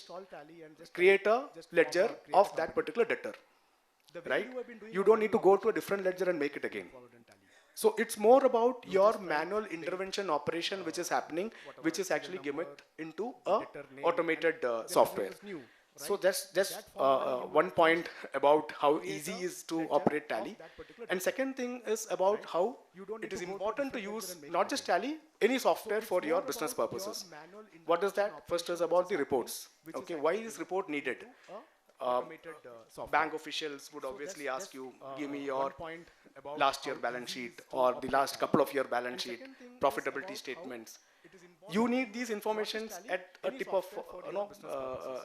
create a ledger of that particular debtor, right? You don't need to go to a different ledger and make it again. So it's more about your manual intervention operation which is happening, which is actually gimmicked into a automated software. So that's just one point about how easy it is to operate Tally. And second thing is about how it is important to use not just Tally, any software for your business purposes. What is that? First is about the reports. Okay, why is report needed? Bank officials would obviously ask you, give me your last year balance sheet or the last couple of year balance sheet, profitability statements. You need these informations at a tip of,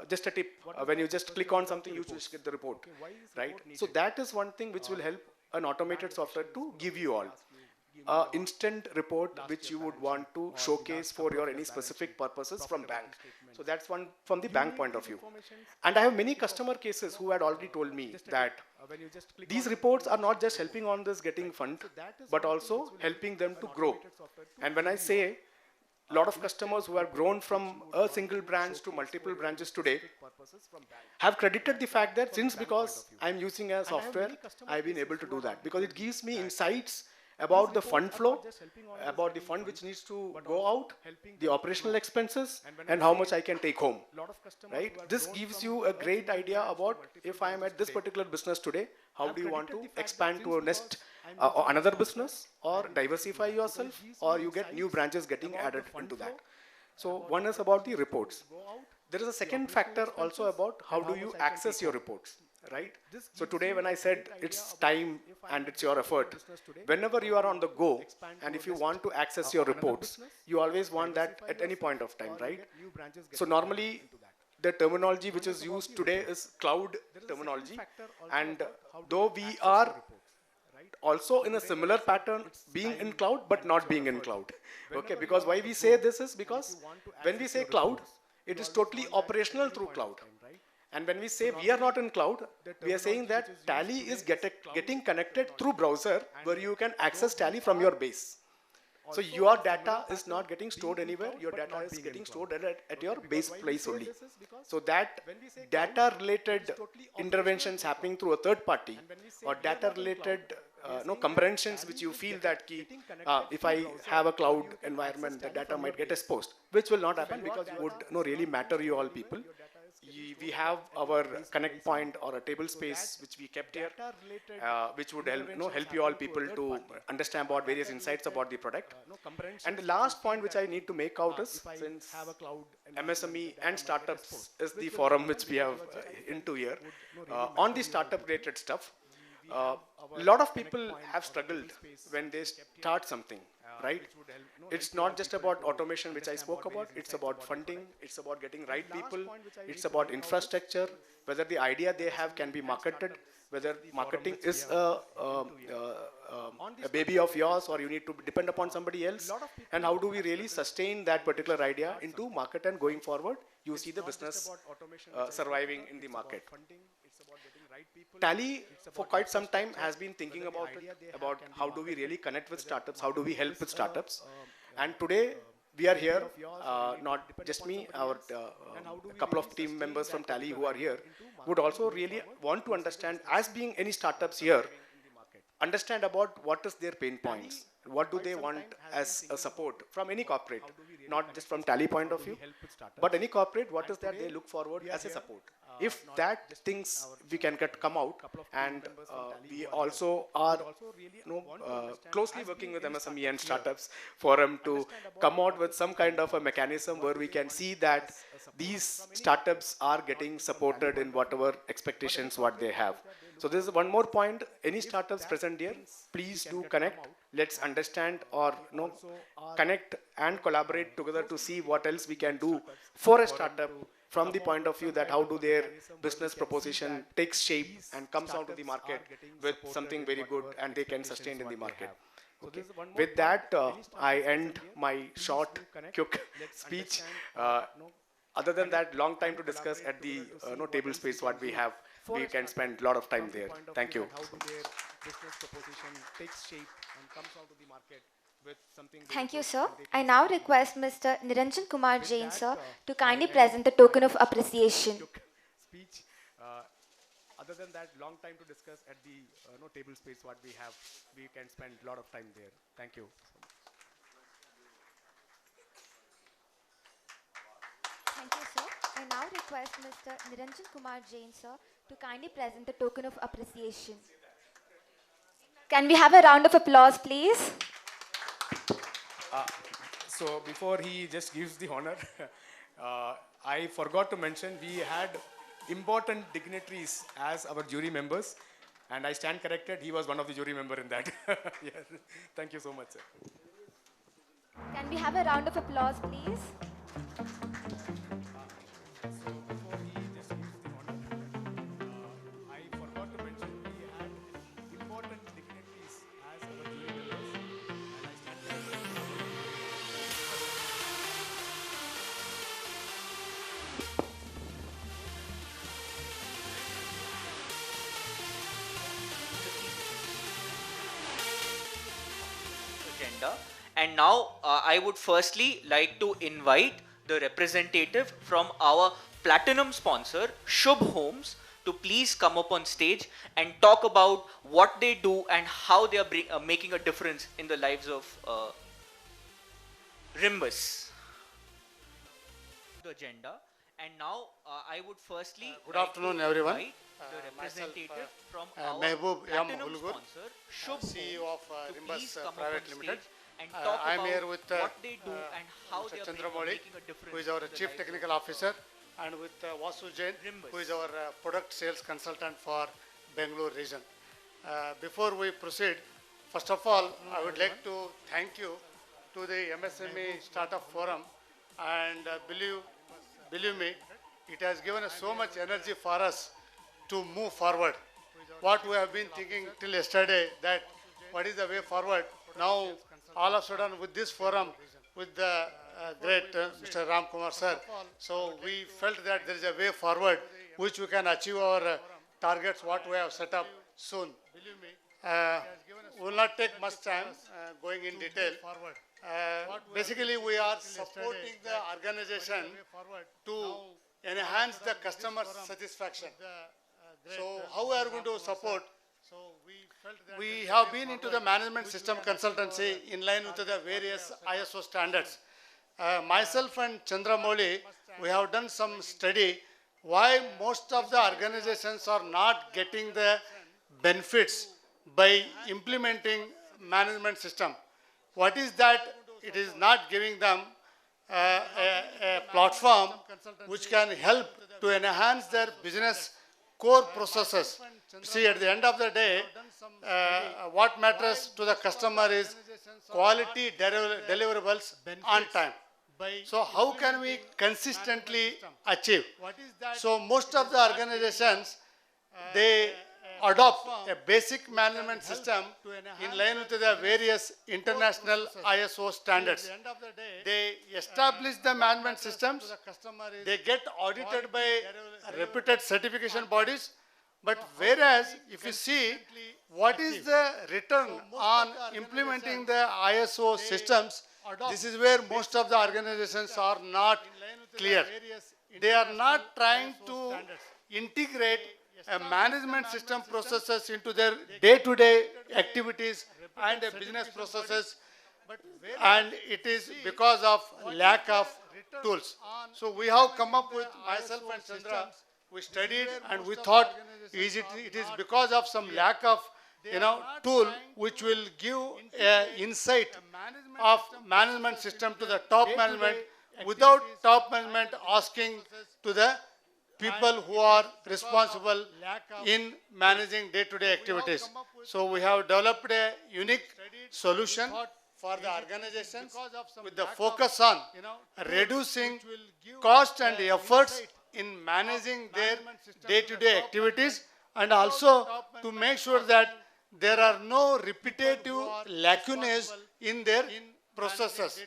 just a tip. When you just click on something, you just get the report, right? So that is one thing which will help an automated software to give you all. Instant report which you would want to showcase for your any specific purposes from bank. So that's one from the bank point of view. And I have many customer cases who had already told me that these reports are not just helping on this getting fund, but also helping them to grow. And when I say a lot of customers who have grown from a single branch to multiple branches today have credited the fact that since because I'm using a software, I've been able to do that because it gives me insights about the fund flow, about the fund which needs to go out, the operational expenses, and how much I can take home, right? This gives you a great idea about if I am at this particular business today, how do you want to expand to a next or another business, or diversify yourself, or you get new branches getting added into that. So one is about the reports. There is a second factor also about how do you access your reports, right? So today when I said it's time and it's your effort, whenever you are on the go and if you want to access your reports, you always want that at any point of time, right? So normally the terminology which is used today is cloud terminology, and though we are also in a similar pattern, being in cloud but not being in cloud. Okay, because why we say this is because when we say cloud, it is totally operational through cloud. And when we say we are not in cloud, we are saying that Tally is getting connected through browser where you can access Tally from your base. So your data is not getting stored anywhere, your data is getting stored at your base place only. So that data related interventions happening through a third party or data related comprehensions which you feel that if I have a cloud environment, the data might get exposed, which will not happen because it would really matter you all people. We have our connect point or a table space which we kept here, which would help you all people to understand about various insights about the product. And the last point which I need to make out is, since MSME and startups is the forum which we have into here, on the startup related stuff, a lot of people have struggled when they start something, right? It's not just about automation which I spoke about, it's about funding, it's about getting right people, it's about infrastructure, whether the idea they have can be marketed, whether marketing is a baby of yours or you need to depend upon somebody else, and how do we really sustain that particular idea into market, and going forward you see the business surviving in the market. Tally for quite some time has been thinking about it, about how do we really connect with startups, how do we help with startups. And today we are here, not just me, our a couple of team members from Tally who are here would also really want to understand, as being any startups here, understand about what is their pain points, what do they want as a support from any corporate, not just from Tally point of view, but any corporate, what is that they look forward as a support. If that things we can come out, and we also are closely working with MSME and startups forum to come out with some kind of a mechanism where we can see that these startups are getting supported in whatever expectations what they have. So this is one more point. Any startups present here, please do connect. Let's understand or connect and collaborate together to see what else we can do for a startup from the point of view that how do their business proposition takes shape and comes out to the market with something very good and they can sustain in the market. Okay. With that, I end my short, quick speech. Other than that, long time to discuss at the table space what we have. We can spend a lot of time there. Thank you. Thank you, sir. I now request Mr. Niranjan Kumar Jain, sir, to kindly present the token of appreciation. Other than that, long time to discuss at the table space what we have. We can spend a lot of time there. Thank you. Thank you, sir. I now request Mr. Niranjan Kumar Jain, sir, to kindly present the token of appreciation. Can we have a round of applause, please? So before he just gives the honor, I forgot to mention we had important dignitaries as our jury members, and I stand corrected. He was one of the jury member in that. Yes. Thank you so much, sir. Can we have a round of applause, please? So before he just gives the honor, I forgot to mention we had important dignitaries as our jury members, and I stand corrected. Agenda. And now I would firstly like to invite the representative from our platinum sponsor, Shubh Homes, to please come up on stage and talk about what they do and how they are making a difference in the lives of Rimbus. The agenda. And now I would firstly good afternoon, everyone. invite the representative from our Mehboob M. platinum Hulgur, sponsor, Shubh CEO Homes, of to Rimbus please come up Private on Limited. stage and talk I am about here with what they do and how Mr. they are Chandramouli, making a difference. who is our in the Chief lives Technical Officer, and with 𝐿𝐒𝐿 Jain, who is our Product Sales Consultant for Bangalore region. Before we proceed, first of all, I would like to thank you to the MSME Startup Forum, and believe me, it has given us so much energy for us to move forward. What we have been thinking till yesterday, that what is the way forward, now all of a sudden with this forum, with the great Mr. Ram Kumar sir, so we felt that there is a way forward which we can achieve our targets what we have set up soon. We will not take much time going in detail. Basically, we are supporting the organization to enhance the customer satisfaction. So how we are going to support? We have been into the management system consultancy in line with the various ISO standards. Myself and Chandramouli, we have done some study why most of the organizations are not getting the benefits by implementing management system. What is that? It is not giving them a platform which can help to enhance their business core processes. See, at the end of the day, what matters to the customer is quality deliverables on time. So how can we consistently achieve? So most of the organizations, they adopt a basic management system in line with the various international ISO standards. They establish the management systems, they get audited by reputed certification bodies, but whereas if you see what is the return on implementing the ISO systems, this is where most of the organizations are not clear. They are not trying to integrate management system processes into their day-to-day activities and business processes, and it is because of lack of tools. So we have come up with, myself and Chandra, we studied and we thought it is because of some lack of tool which will give insight of management system to the top management without top management asking to the people who are responsible in managing day-to-day activities. So we have developed a unique solution for the organizations with the focus on reducing cost and efforts in managing their day-to-day activities, and also to make sure that there are no repetitive lacunae in their processes.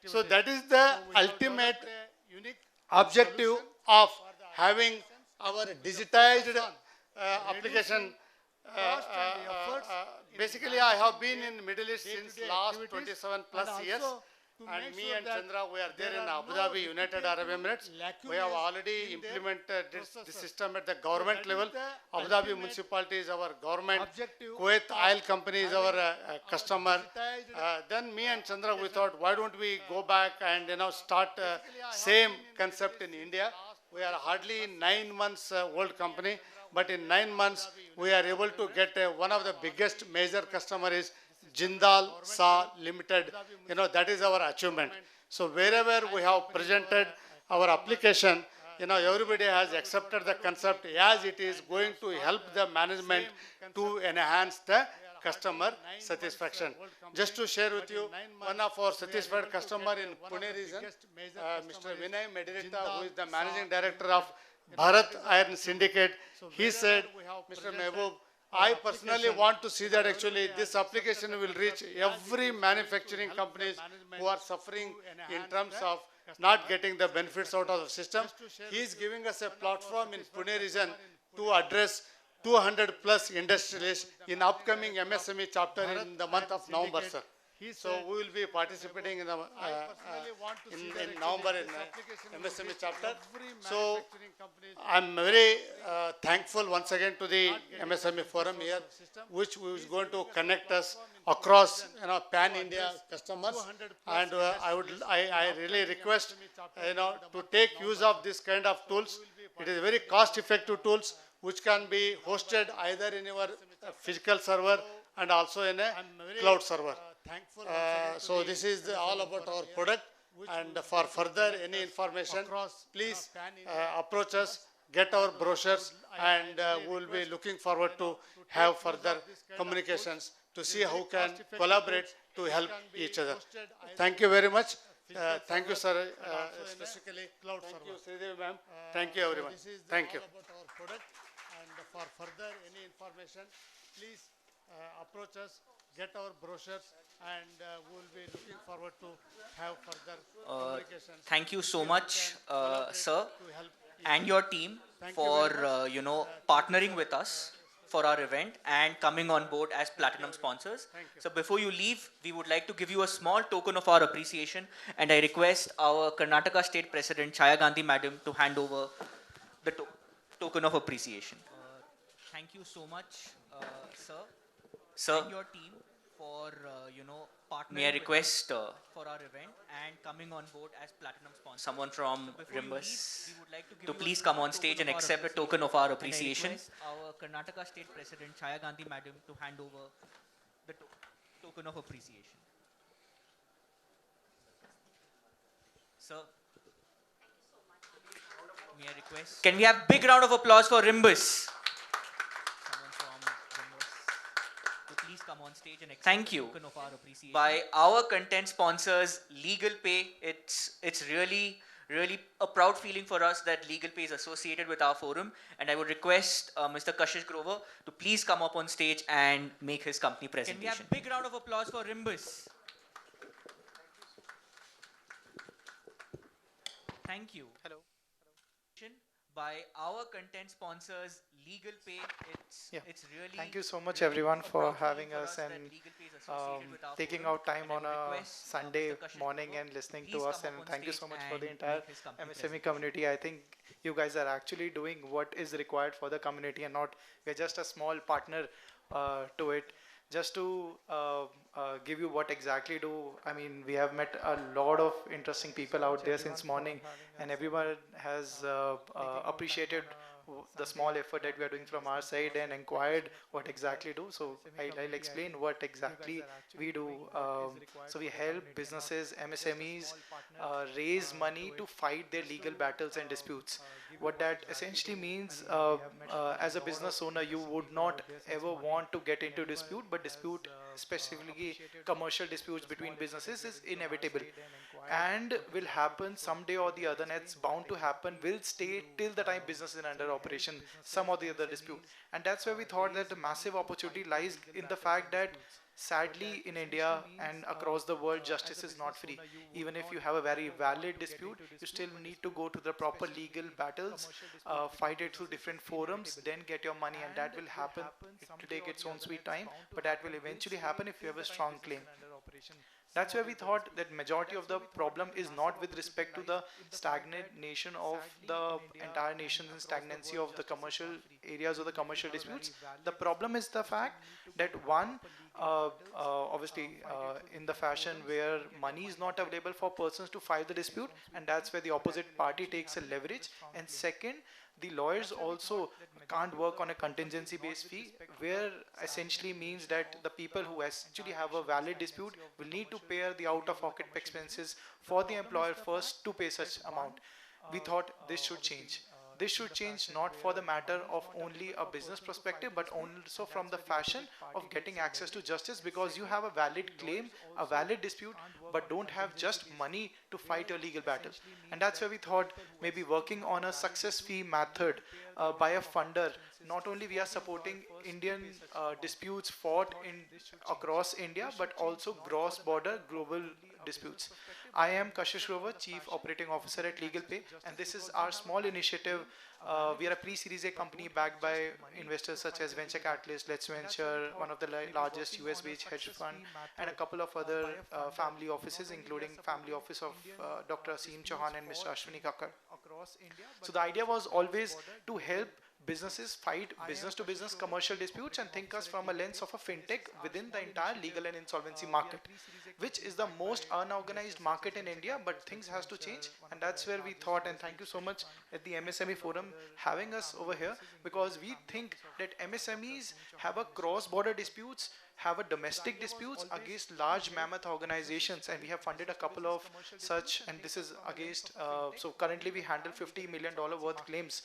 So that is the ultimate objective of having our digitized application. Basically, I have been in Middle East since last 27 plus years, and me and Chandra, we are there in Abu Dhabi, United Arab Emirates. We have already implemented this system at the government level. Abu Dhabi municipality is our government. Kuwait Oil Company is our customer. Then me and Chandra, we thought, why don't we go back and start same concept in India. We are hardly 9 months old company, but in 9 months we are able to get one of the biggest major customer is 𝐁𝐡𝐚𝐫𝐮𝐦 Limited. That is our achievement. So wherever we have presented our application, everybody has accepted the concept as it is going to help the management to enhance the customer satisfaction. Just to share with you, one of our satisfied customer in Pune region, Mr. Vinay Medirekta, who is the managing director of Bharat Iron Syndicate, he said, Mr. Mehboob, I personally want to see that actually this application will reach every manufacturing companies who are suffering in terms of not getting the benefits out of the system. He is giving us a platform in Pune region to address 200 plus industrialists in upcoming MSME chapter in the month of November, sir. So we will be participating in the in November in MSME chapter. So I'm very thankful once again to the MSME forum here, which is going to connect us across pan-India customers. And I really request to take use of this kind of tools. It is very cost-effective tools which can be hosted either in your physical server and also in a cloud server. So this is all about our product, and for further any information, please approach us, get our brochures, and we will be looking forward to have further communications to see how we can collaborate to help each other. Thank you very much. Thank you, sir. Specifically, thank you, Sridevi ma'am. Thank you, everyone. Thank you. And for further any information, please approach us, get our brochures, and we will be looking forward to have further communications. Thank you so much, sir, and your team for partnering with us for our event and coming on board as platinum sponsors. So before you leave, we would like to give you a small token of our appreciation, and I request our Karnataka State President Chaya Gandhi Madam to hand over the token of appreciation. Thank you so much, sir, and your team for partnering. May I request for our event and coming on board as platinum sponsor, someone from Rimbus to please come on stage and accept a token of our appreciation. Our Karnataka State President Chaya Gandhi Madam to hand over the token of appreciation. Sir, may I request? Can we have a big round of applause for Rimbus? Please come on stage and thank you. By our content sponsors, Legal Pay, it's really a proud feeling for us that Legal Pay is associated with our forum, and I would request Mr. Kashish Grover to please come up on stage and make his company presentation. Can we have a big round of applause for Rimbus? Thank you. Hello. By our content sponsors, Legal Pay, it's really... Thank you so much everyone for having us and taking out time on a Sunday morning and listening to us, and thank you so much for the entire MSME community. I think you guys are actually doing what is required for the community, and not we're just a small partner to it. Just to give you what exactly do, I mean, we have met a lot of interesting people out there since morning, and everyone has appreciated the small effort that we are doing from our side and inquired what exactly do. So I'll explain what exactly we do. So we help businesses, MSMEs raise money to fight their legal battles and disputes. What that essentially means, as a business owner, you would not ever want to get into dispute, but dispute, specifically commercial disputes between businesses, is inevitable and will happen someday or the other, and it's bound to happen, will stay till the time business is under operation, some or the other dispute. And that's where we thought that the massive opportunity lies in the fact that sadly in India and across the world, justice is not free. Even if you have a very valid dispute, you still need to go to the proper legal battles, fight it through different forums, then get your money, and that will happen. It will take its own sweet time, but that will eventually happen if you have a strong claim. That's where we thought that majority of the problem is not with respect to the stagnation of the entire nation and stagnancy of the commercial areas or the commercial disputes. The problem is the fact that one, obviously in the fashion where money is not available for persons to file the dispute, and that's where the opposite party takes a leverage. And second, the lawyers also can't work on a contingency based fee, where essentially means that the people who actually have a valid dispute will need to pay the out of pocket expenses for the employer first to pay such amount. We thought this should change. This should change not for the matter of only a business perspective, but also from the fashion of getting access to justice, because you have a valid claim, a valid dispute, but don't have just money to fight your legal battle. And that's where we thought maybe working on a success fee method by a funder. Not only we are supporting Indian disputes fought across India, but also cross-border global disputes. I am Kashish Grover, Chief Operating Officer at LegalPay, and this is our small initiative. We are a pre-Series A company backed by investors such as venture capitalist, Let's Venture, one of the largest US-based hedge fund, and a couple of other family offices, including family office of Dr. 𝐿 Chauhan and Mr. Ashwini Kakkar. So the idea was always to help businesses fight business-to-business commercial disputes and think us from a lens of a fintech within the entire legal and insolvency market, which is the most unorganized market in India, but things has to change. And that's where we thought, and thank you so much at the MSME forum having us over here, because we think that MSMEs have a cross-border disputes, have a domestic disputes against large mammoth organizations, and we have funded a couple of such, and this is against, so currently we handle $50 million worth claims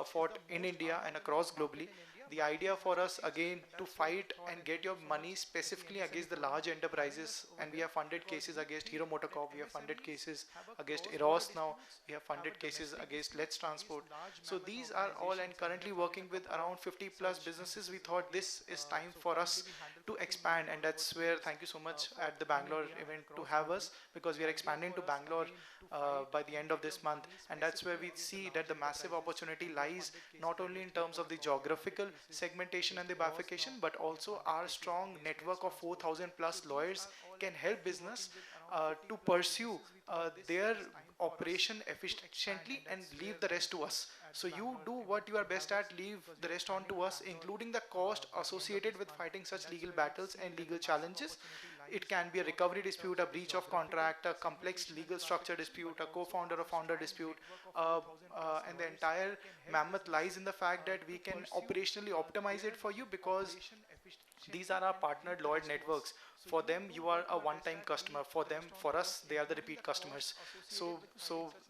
fought in India and across globally. The idea for us again to fight and get your money specifically against the large enterprises, and we have funded cases against Hero MotoCorp, we have funded cases against Eros now, we have funded cases against Let's Transport. So these are all, and currently working with around 50 plus businesses. We thought this is time for us to expand, and that's where thank you so much at the Bangalore event to have us, because we are expanding to Bangalore by the end of this month, and that's where we see that the massive opportunity lies not only in terms of the geographical segmentation and the bifurcation, but also our strong network of 4,000 plus lawyers can help business to pursue their operation efficiently and leave the rest to us. So you do what you are best at, leave the rest on to us, including the cost associated with fighting such legal battles and legal challenges. It can be a recovery dispute, a breach of contract, a complex legal structure dispute, a co-founder or founder dispute, and the entire mammoth lies in the fact that we can operationally optimize it for you, because these are our partnered lawyer networks. For them, you are a one-time customer. For us, they are the repeat customers. So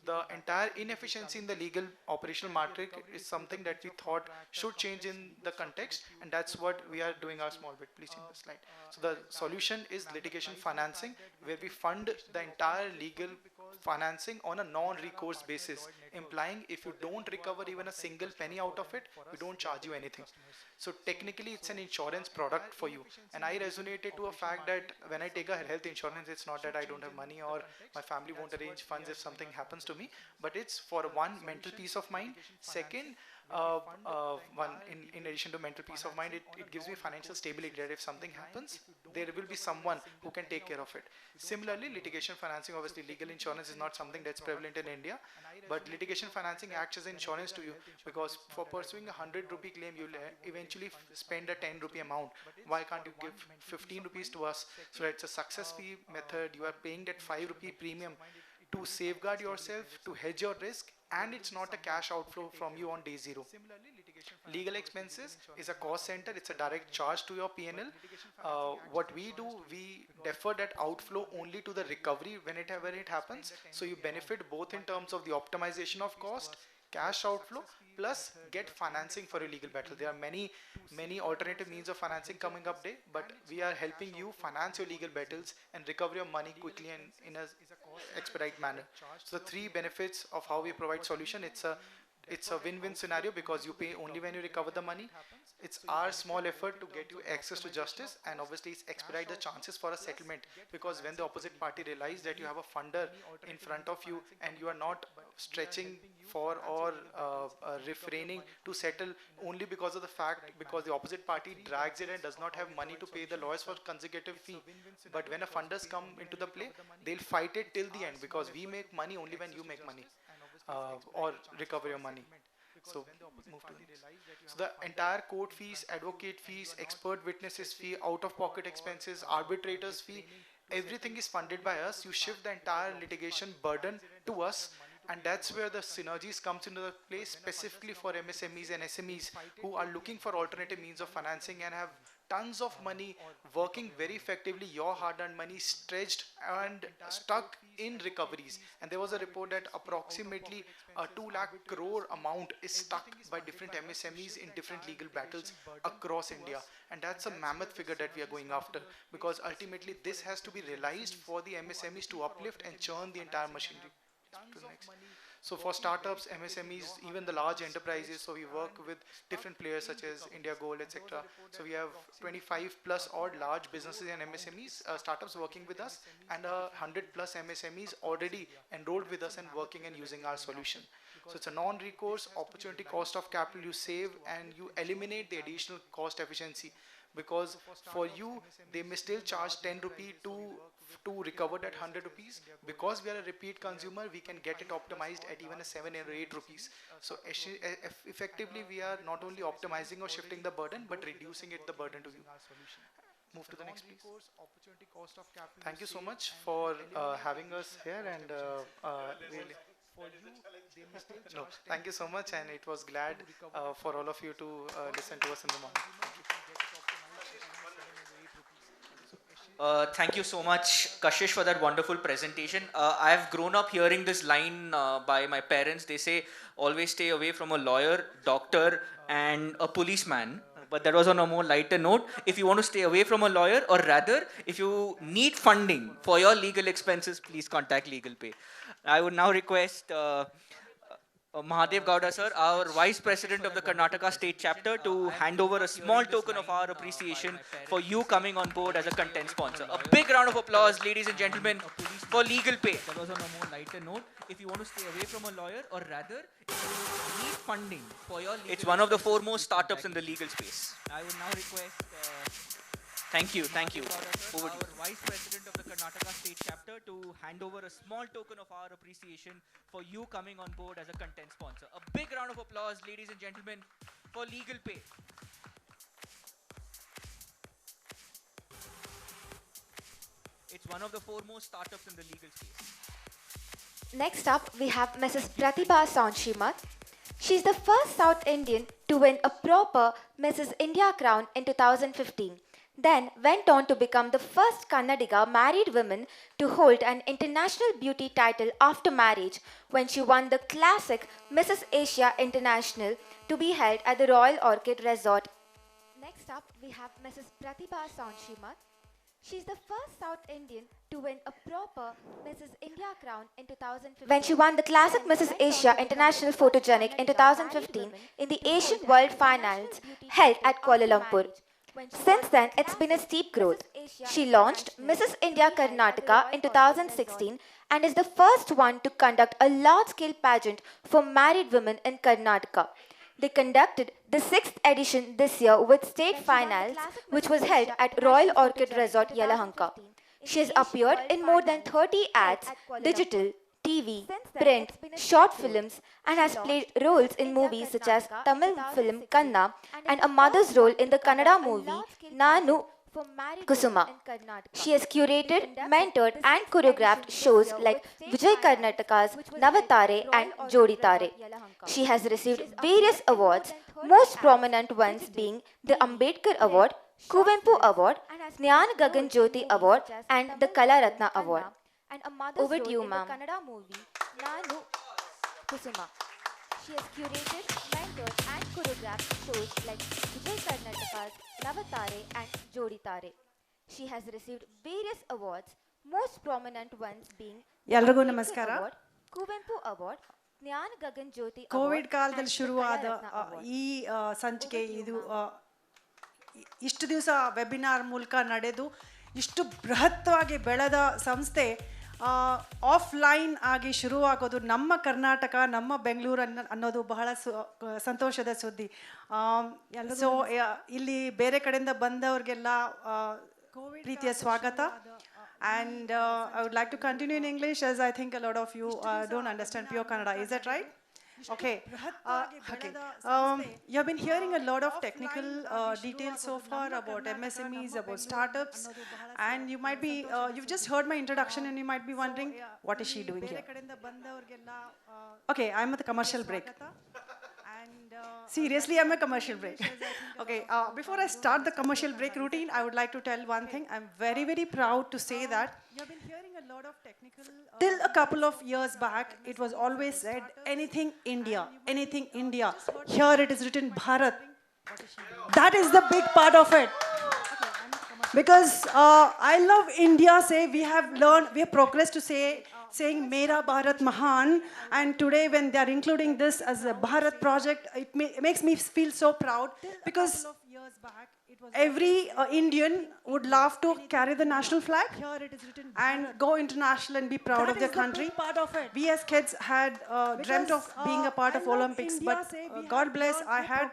the entire inefficiency in the legal operational matrix is something that we thought should change in the context, and that's what we are doing our small bit. Please see the slide. So the solution is litigation financing, where we fund the entire legal financing on a non-recourse basis, implying if you don't recover even a single penny out of it, we don't charge you anything. So technically it's an insurance product for you, and I resonated to a fact that when I take a health insurance, it's not that I don't have money or my family won't arrange funds if something happens to me, but it's for one, mental peace of mind. Second, in addition to mental peace of mind, it gives me financial stability that if something happens, there will be someone who can take care of it. Similarly, litigation financing, obviously legal insurance is not something that's prevalent in India, but litigation financing acts as insurance to you, because for pursuing a 100 rupee claim, you'll eventually spend a 10 rupee amount. Why can't you give 15 rupees to us? So it's a success fee method. You are paying that 5 rupee premium to safeguard yourself, to hedge your risk, and it's not a cash outflow from you on day zero. Legal expenses is a cost center, it's a direct charge to your P&L. What we do, we defer that outflow only to the recovery whenever it happens. So you benefit both in terms of the optimization of cost, cash outflow, plus get financing for a legal battle. There are many alternative means of financing coming up there, but we are helping you finance your legal battles and recover your money quickly and in a expedite manner. So the three benefits of how we provide solution, it's a it's a win-win scenario because you pay only when you recover the money. It's our small effort to get you access to justice, and obviously it's expedite the chances for a settlement, because when the opposite party realize that you have a funder in front of you and you are not stretching for or refraining to settle only because of the fact because the opposite party drags it and does not have money to pay the lawyers for consecutive fee. But when a funders come into the play, they'll fight it till the end because we make money only when you make money or recover your money. So move to the next. So the entire court fees, advocate fees, expert witnesses fee, out-of-pocket expenses, arbitrators fee, everything is funded by us. You shift the entire litigation burden to us, and that's where the synergies comes into the place, specifically for MSMEs and SMEs who are looking for alternative means of financing and have tons of money working very effectively, your hard-earned money stretched and stuck in recoveries. And there was a report that approximately a 2 lakh crore amount is stuck by different MSMEs in different legal battles across India. And that's a mammoth figure that we are going after, because ultimately this has to be realized for the MSMEs to uplift and churn the entire machinery. So for startups, MSMEs, even the large enterprises, so we work with different players such as India Gold, etc. So we have 25 plus odd large businesses and MSMEs, startups working with us, and 100 plus MSMEs already enrolled with us and working and using our solution. So it's a non-recourse opportunity cost of capital you save, and you eliminate the additional cost efficiency. Because for you, they may still charge 10 rupee to recover that 100 rupees. Because we are a repeat consumer, we can get it optimized at even a 7 or 8 rupees. So effectively, we are not only optimizing or shifting the burden, but reducing the burden to you. Move to the next, please. Thank you so much for having us here, and really. No, thank you so much, and it was glad for all of you to listen to us in the morning. Thank you so much, Kashish, for that wonderful presentation. I've grown up hearing this line by my parents. They say, always stay away from a lawyer, doctor, and a policeman. But that was on a more lighter note. If you want to stay away from a lawyer, or rather, if you need funding for your legal expenses, please contact Legal Pay. I would now request Mahadev Gowda sir, our Vice President of the Karnataka State Chapter, to hand over a small token of our appreciation for you coming on board as a content sponsor. A big round of applause, ladies and gentlemen, for Legal Pay. That was on a more lighter note. If you want to stay away from a lawyer, or rather, if you need funding for your legal, it's one of the foremost startups in the legal space. I would now request... Thank you. Over to you. Our Vice President of the Karnataka State Chapter to hand over a small token of our appreciation for you coming on board as a content sponsor. A big round of applause, ladies and gentlemen, for Legal Pay. It's one of the foremost startups in the legal space. Next up, we have Mrs. Pratibha Saunshima. She's the first South Indian to win a proper Mrs. India crown in 2015. Then went on to become the first Kannadiga married woman to hold an international beauty title after marriage when she won the classic Mrs. Asia International to be held at the Royal Orchid Resort. Next up, we have Mrs. Pratibha Saunshima. She's the first South Indian to win a proper Mrs. India crown in 2015. When she won the classic Mrs. Asia International Photogenic in 2015 in the Asian World Finals held at Kuala Lumpur. Since then, it's been a steep growth. She launched Mrs. India Karnataka in 2016 and is the first one to conduct a large-scale pageant for married women in Karnataka. They conducted the 6th edition this year with state finals, which was held at Royal Orchid Resort, Yelahanka. She has appeared in more than 30 ads, digital, TV, print, short films, and has played roles in movies such as Tamil film Kanna and a mother's role in the Kannada movie Nanu Kusuma. She has curated, mentored, and choreographed shows like Vijay Karnataka's Navatare and Jodi Tare. She has received various awards, most prominent ones being the Ambedkar Award, Kuvempu Award, Jnana 𝐿𝐿 Award, and the Kala Ratna Award. Over to you, ma'am. Kannada movie Nanu Kusuma. She has curated, mentored, and choreographed shows like Vijay Karnataka's Navatare and Jodi Tare. She has received various awards, most prominent ones being ಎಲ್ರಿಗೂ ನಮಸ್ಕಾರ. Award, Kuvempu Award, ಜ್ಞಾನ ಗಗನ್ ಜ್ಯೋತಿ Covid ಕಾಲದಲ್ಲಿ ಶುರುವಾದ ಈ ಸಂಚಿಕೆ ಇದು ಇಷ್ಟು ದಿವಸ ವೆಬಿನಾರ್ ಮೂಲಕ ನಡೆದು ಇಷ್ಟು ಬೃಹತ್ವಾಗಿ ಬೆಳೆದ ಸಂಸ್ಥೆ ಆಫ್ಲೈನ್ ಆಗಿ ಶುರುವಾಗೋದು ನಮ್ಮ ಕರ್ನಾಟಕ ನಮ್ಮ ಬೆಂಗಳೂರು ಅನ್ನೋದು ಬಹಳ ಸಂತೋಷದ ಸುದ್ದಿ. ಸೊ ಇಲ್ಲಿ ಬೇರೆ ಕಡೆಯಿಂದ ಬಂದವ್ರಿಗೆಲ್ಲ ಪ್ರೀತಿಯ ಸ್ವಾಗತ. And I would like to continue in English as I think a lot of you don't understand pure Kannada. Is that right? Okay. Okay. You have been hearing a lot of technical details so far about MSMEs, about startups, and you might be, you've just heard my introduction and you might be wondering, what is she doing here? Okay, I'm at the commercial break. Seriously, I'm a commercial break. Okay, before I start the commercial break routine, I would like to tell one thing. I'm very, very proud to say that till a couple of years back, it was always said, anything India, anything India. Here it is written Bharat. That is the big part of it. Because I love India, say we have progressed to saying Mera Bharat Mahan, and today when they are including this as a Bharat project, it makes me feel so proud, because every Indian would love to carry the national flag and go international and be proud of their country. We as kids had dreamt of being a part of Olympics, but God bless, I had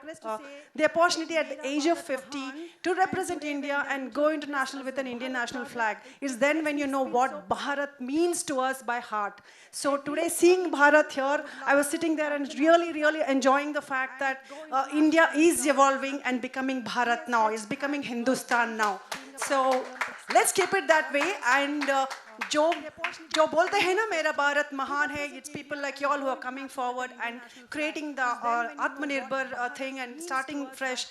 the opportunity at the age of 50 to represent India and go international with an Indian national flag. It's then when you know what Bharat means to us by heart. So today, seeing Bharat here, I was sitting there and really, really enjoying the fact that India is evolving and becoming Bharat now, is becoming Hindustan now. So let's keep it that way. And जो बोलते हैं ना मेरा भारत महान है, it's people like you all who are coming forward and creating the Atmanirbhar thing and starting fresh.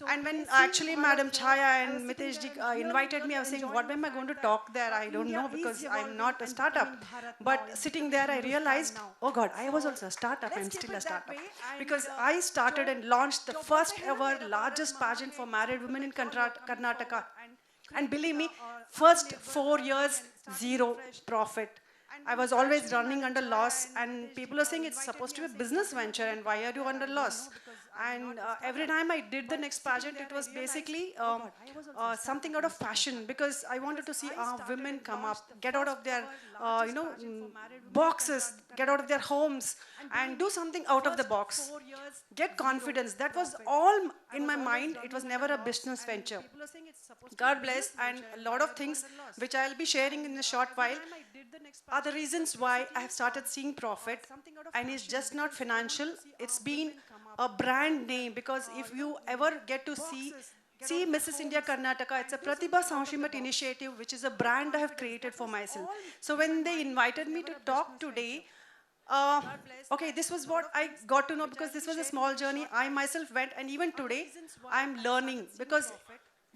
And when actually Madam Chaya and Mitesh ji invited me, I was saying, what am I going to talk there? I don't know, because I'm not a startup. But sitting there, I realized, oh God, I was also a startup. I'm still a startup. Because I started and launched the first ever largest pageant for married women in Karnataka. And believe me, first 4 years, zero profit. I was always running under loss, and people are saying it's supposed to be a business venture, and why are you under loss? And every time I did the next pageant, it was basically something out of passion, because I wanted to see our women come up, get out of their boxes, get out of their homes, and do something out of the box. Get confidence. That was all in my mind. It was never a business venture. God bless, and a lot of things which I'll be sharing in a short while are the reasons why I have started seeing profit. And it's just not financial. It's been a brand name, because if you ever get to see Mrs. India Karnataka, it's a Pratibha Sanshimat initiative, which is a brand I have created for myself. So when they invited me to talk today, okay, this was what I got to know, because this was a small journey. I myself went, and even today, I'm learning, because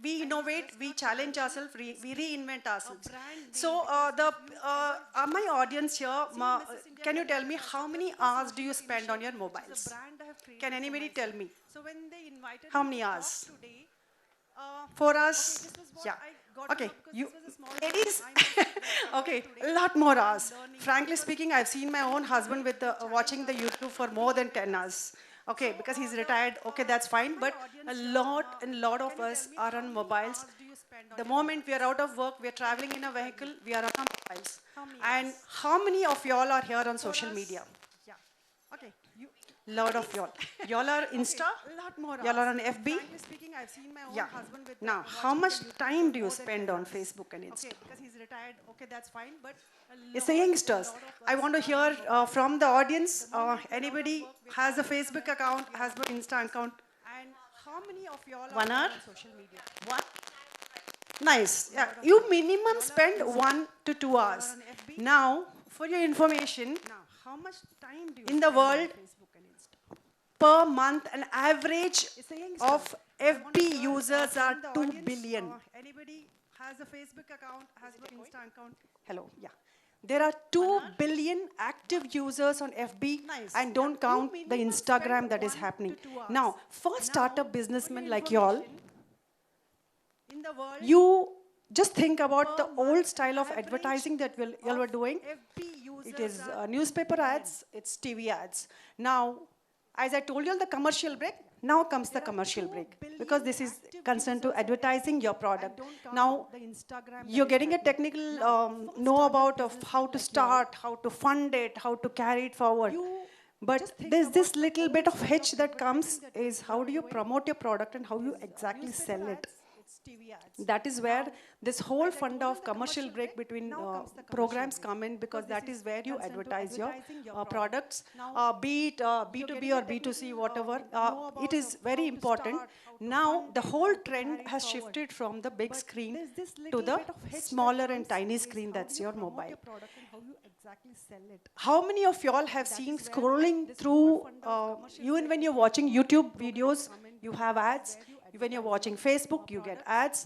we innovate, we challenge ourselves, we reinvent ourselves. So my audience here, can you tell me how many hours do you spend on your mobiles? Can anybody tell me? How many hours? 4 hours? Yeah. Okay, you ladies, okay, a lot more hours. Frankly speaking, I've seen my own husband with watching the YouTube for more than 10 hours. Okay, because he's retired, okay, that's fine, but a lot of us are on mobiles. The moment we are out of work, we are traveling in a vehicle, we are on our mobiles. And how many of y'all are here on social media? Okay, lot of y'all. Y'all are Insta? Y'all are on FB? Yeah. Now, how much time do you spend on Facebook and Insta? Okay, because he's retired, okay, that's fine, but it's the youngsters. I want to hear from the audience, anybody has a Facebook account, has an Insta account? And how many of y'all are on social media? One? Nice. Yeah. You minimum spend 1 to 2 hours. Now, for your information, how much time do you in the world, per month, an average of FB users are 2 billion. Anybody has a Facebook account, has an Insta account? Hello, yeah. There are 2 billion active users on FB, and don't count the Instagram that is happening. Now, for startup businessmen like y'all, you just think about the old style of advertising that y'all were doing. it is newspaper ads, it's TV ads. Now, as I told you on the commercial break, now comes the commercial break, because this is concerned to advertising your product. Now, you're getting a technical know about of how to start, how to fund it, how to carry it forward. But there's this little bit of hitch that comes is how do you promote your product and how you exactly sell it. That is where this whole fund of commercial break between programs come in, because that is where you advertise your products, be it B2B or B2C, whatever. It is very important. Now, the whole trend has shifted from the big screen to the smaller and tiny screen, that's your mobile. How many of y'all have seen scrolling through, even when you're watching YouTube videos, you have ads? When you're watching Facebook, you get ads.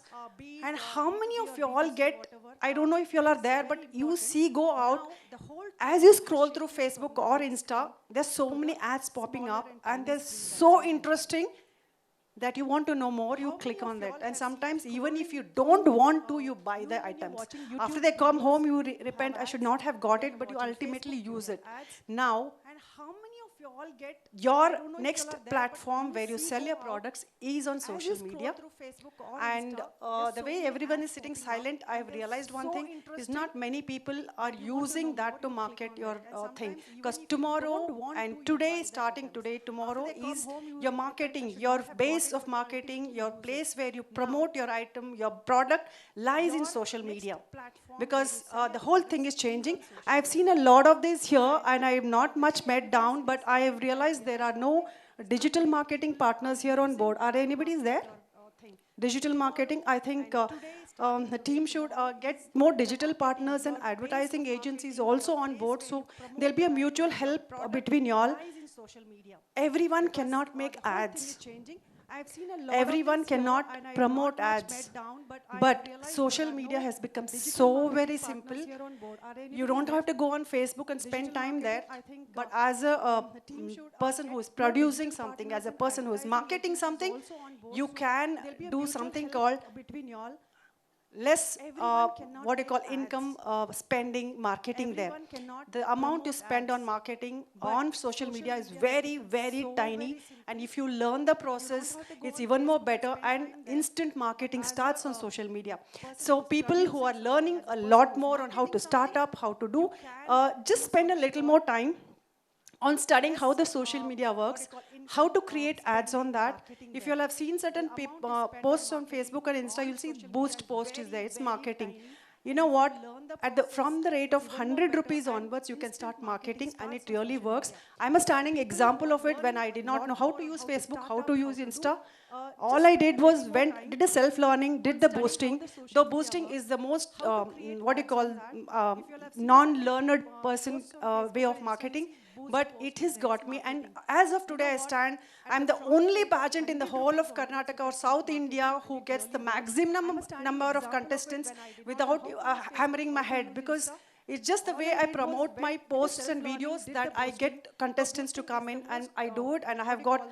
And how many of you all get, I don't know if you all are there, but you see go out, as you scroll through Facebook or Insta, there's so many ads popping up, and they're so interesting that you want to know more, you click on that. And sometimes, even if you don't want to, you buy the items. After they come home, you repent, I should not have got it, but you ultimately use it. Now, you all get your next platform where you sell your products is on social media. And the way everyone is sitting silent, I have realized one thing is not many people are using that to market your thing. Because tomorrow and today, starting today, tomorrow is your marketing, your base of marketing, your place where you promote your item, your product lies in social media. Because the whole thing is changing. I have seen a lot of this here, and I am not much met down, but I have realized there are no digital marketing partners here on board. Are anybody there? Digital marketing, I think the team should get more digital partners and advertising agencies also on board, so there'll be a mutual help between y'all. Everyone cannot make ads. Everyone cannot promote ads, but social media has become so very simple. You don't have to go on Facebook and spend time there, but as a person who is producing something, as a person who is marketing something, you can do something called less what you call income spending marketing there. The amount you spend on marketing on social media is very, very tiny, and if you learn the process, it's even more better, and instant marketing starts on social media. So people who are learning a lot more on how to start up, how to do, just spend a little more time on studying how the social media works, how to create ads on that. If you all have seen certain posts on Facebook and Insta, you'll see boost post is there, it's marketing. You know what, from the rate of 100 rupees onwards, you can start marketing, and it really works. I'm a standing example of it. When I did not know how to use Facebook, how to use Insta, all I did was did a self-learning, did the boosting. Though boosting is the most, what you call, non-learned person way of marketing, but it has got me, and as of today I stand, I'm the only pageant in the whole of Karnataka or South India who gets the maximum number of contestants without hammering my head, because it's just the way I promote my posts and videos that I get contestants to come in, and I do it, and I have got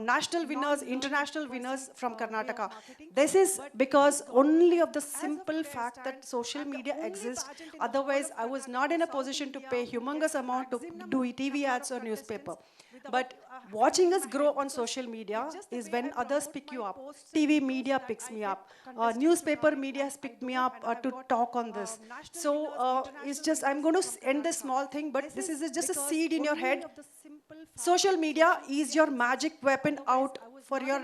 national winners, international winners from Karnataka. This is because only of the simple fact that social media exists. Otherwise, I was not in a position to pay humongous amount to do TV ads or newspaper. But watching us grow on social media is when others pick you up. TV media picks me up. Newspaper media has picked me up to talk on this. So it's just, I'm going to end this small thing, but this is just a seed in your head. Social media is your magic weapon out for your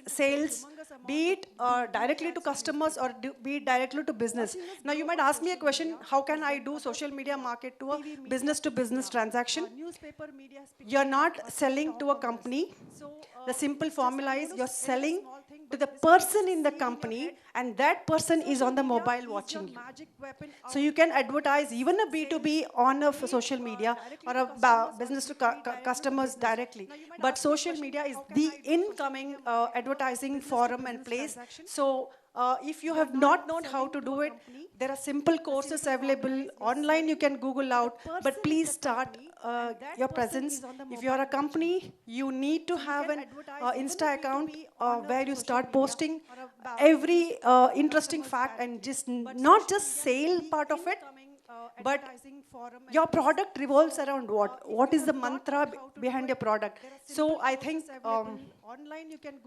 sales, be it directly to customers or be it directly to business. Now you might ask me a question, how can I do social media market to a business transaction? You're not selling to a company. The simple formula is you're selling to the person in the company, and that person is on the mobile watching you. So you can advertise even a B2B on a social media or a business to customers directly. But social media is the incoming advertising forum and place. So if you have not known how to do it, there are simple courses available online. You can Google out, but please start your presence. If you are a company, you need to have an Insta account where you start posting every interesting fact, and just not just sale part of it, but your product revolves around what? What is the mantra behind your product? So I think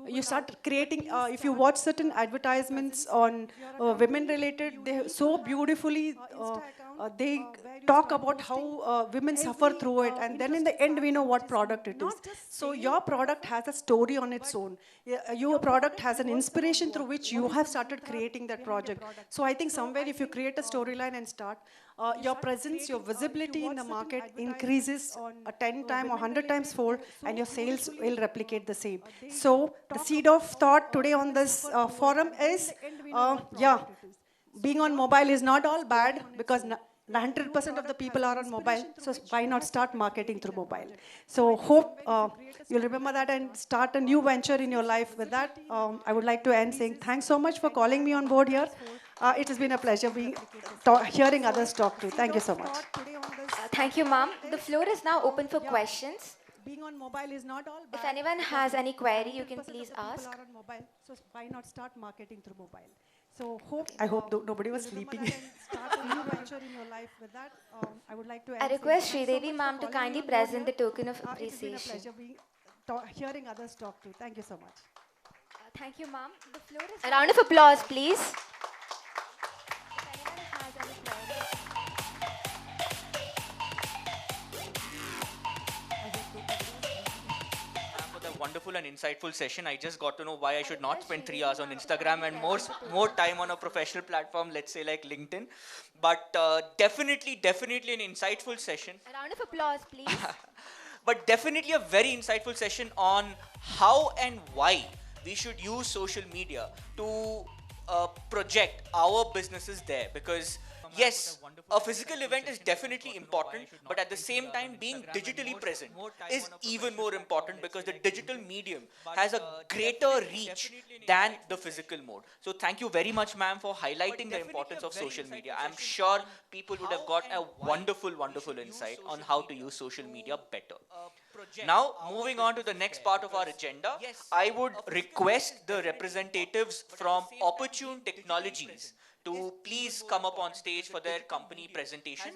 you start creating, if you watch certain advertisements on women related, they so beautifully, they talk about how women suffer through it, and then in the end we know what product it is. So your product has a story on its own. Your product has an inspiration through which you have started creating that project. So I think somewhere if you create a storyline and start, your presence, your visibility in the market increases 10 times or 100 times fold, and your sales will replicate the same. So the seed of thought today on this forum is, being on mobile is not all bad, because 100% of the people are on mobile, so why not start marketing through mobile? So hope you'll remember that and start a new venture in your life. With that, I would like to end saying thanks so much for calling me on board here. It has been a pleasure hearing others talk too. Thank you so much. Thank you, ma'am. The floor is now open for questions. Being on mobile is not all bad. If anyone has any query, you can please ask. Are on mobile, so why not start marketing through mobile? So I hope nobody was sleeping. Start a new venture in your life. With that, I would like to I request Sridevi ma'am to kindly present the token of appreciation. It's been a pleasure hearing others talk too. Thank you so much. Thank you, ma'am. The floor is a round of applause, please. Wonderful and insightful session. I just got to know why I should not spend 3 hours on Instagram and more time on a professional platform, let's say like LinkedIn. But definitely an insightful session. A round of applause, please. But definitely a very insightful session on how and why we should use social media to project our businesses there. Because yes, a physical event is definitely important, but at the same time, being digitally present is even more important, because the digital medium has a greater reach than the physical mode. So thank you very much, ma'am, for highlighting the importance of social media. I'm sure people would have got a wonderful insight on how to use social media better. Now, moving on to the next part of our agenda, I would request the representatives from Opportune Technologies to please come up on stage for their company presentation.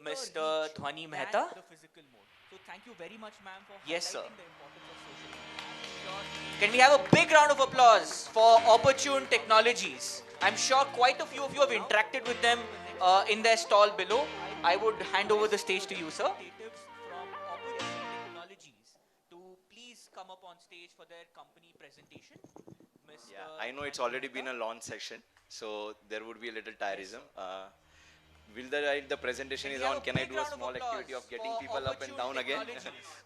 Mr. Dhwani Mehta. So thank you very much, ma'am, for highlighting the importance of social media. Can we have a big round of applause for Opportune Technologies? I'm sure quite a few of you have interacted with them in their stall below. I would hand over the stage to you, sir. From Opportune Technologies to please come up on stage for their company presentation. Yeah, I know it's already been a long session, so there would be a little tiresome. The presentation is on, can I do a small activity of getting people up and down again?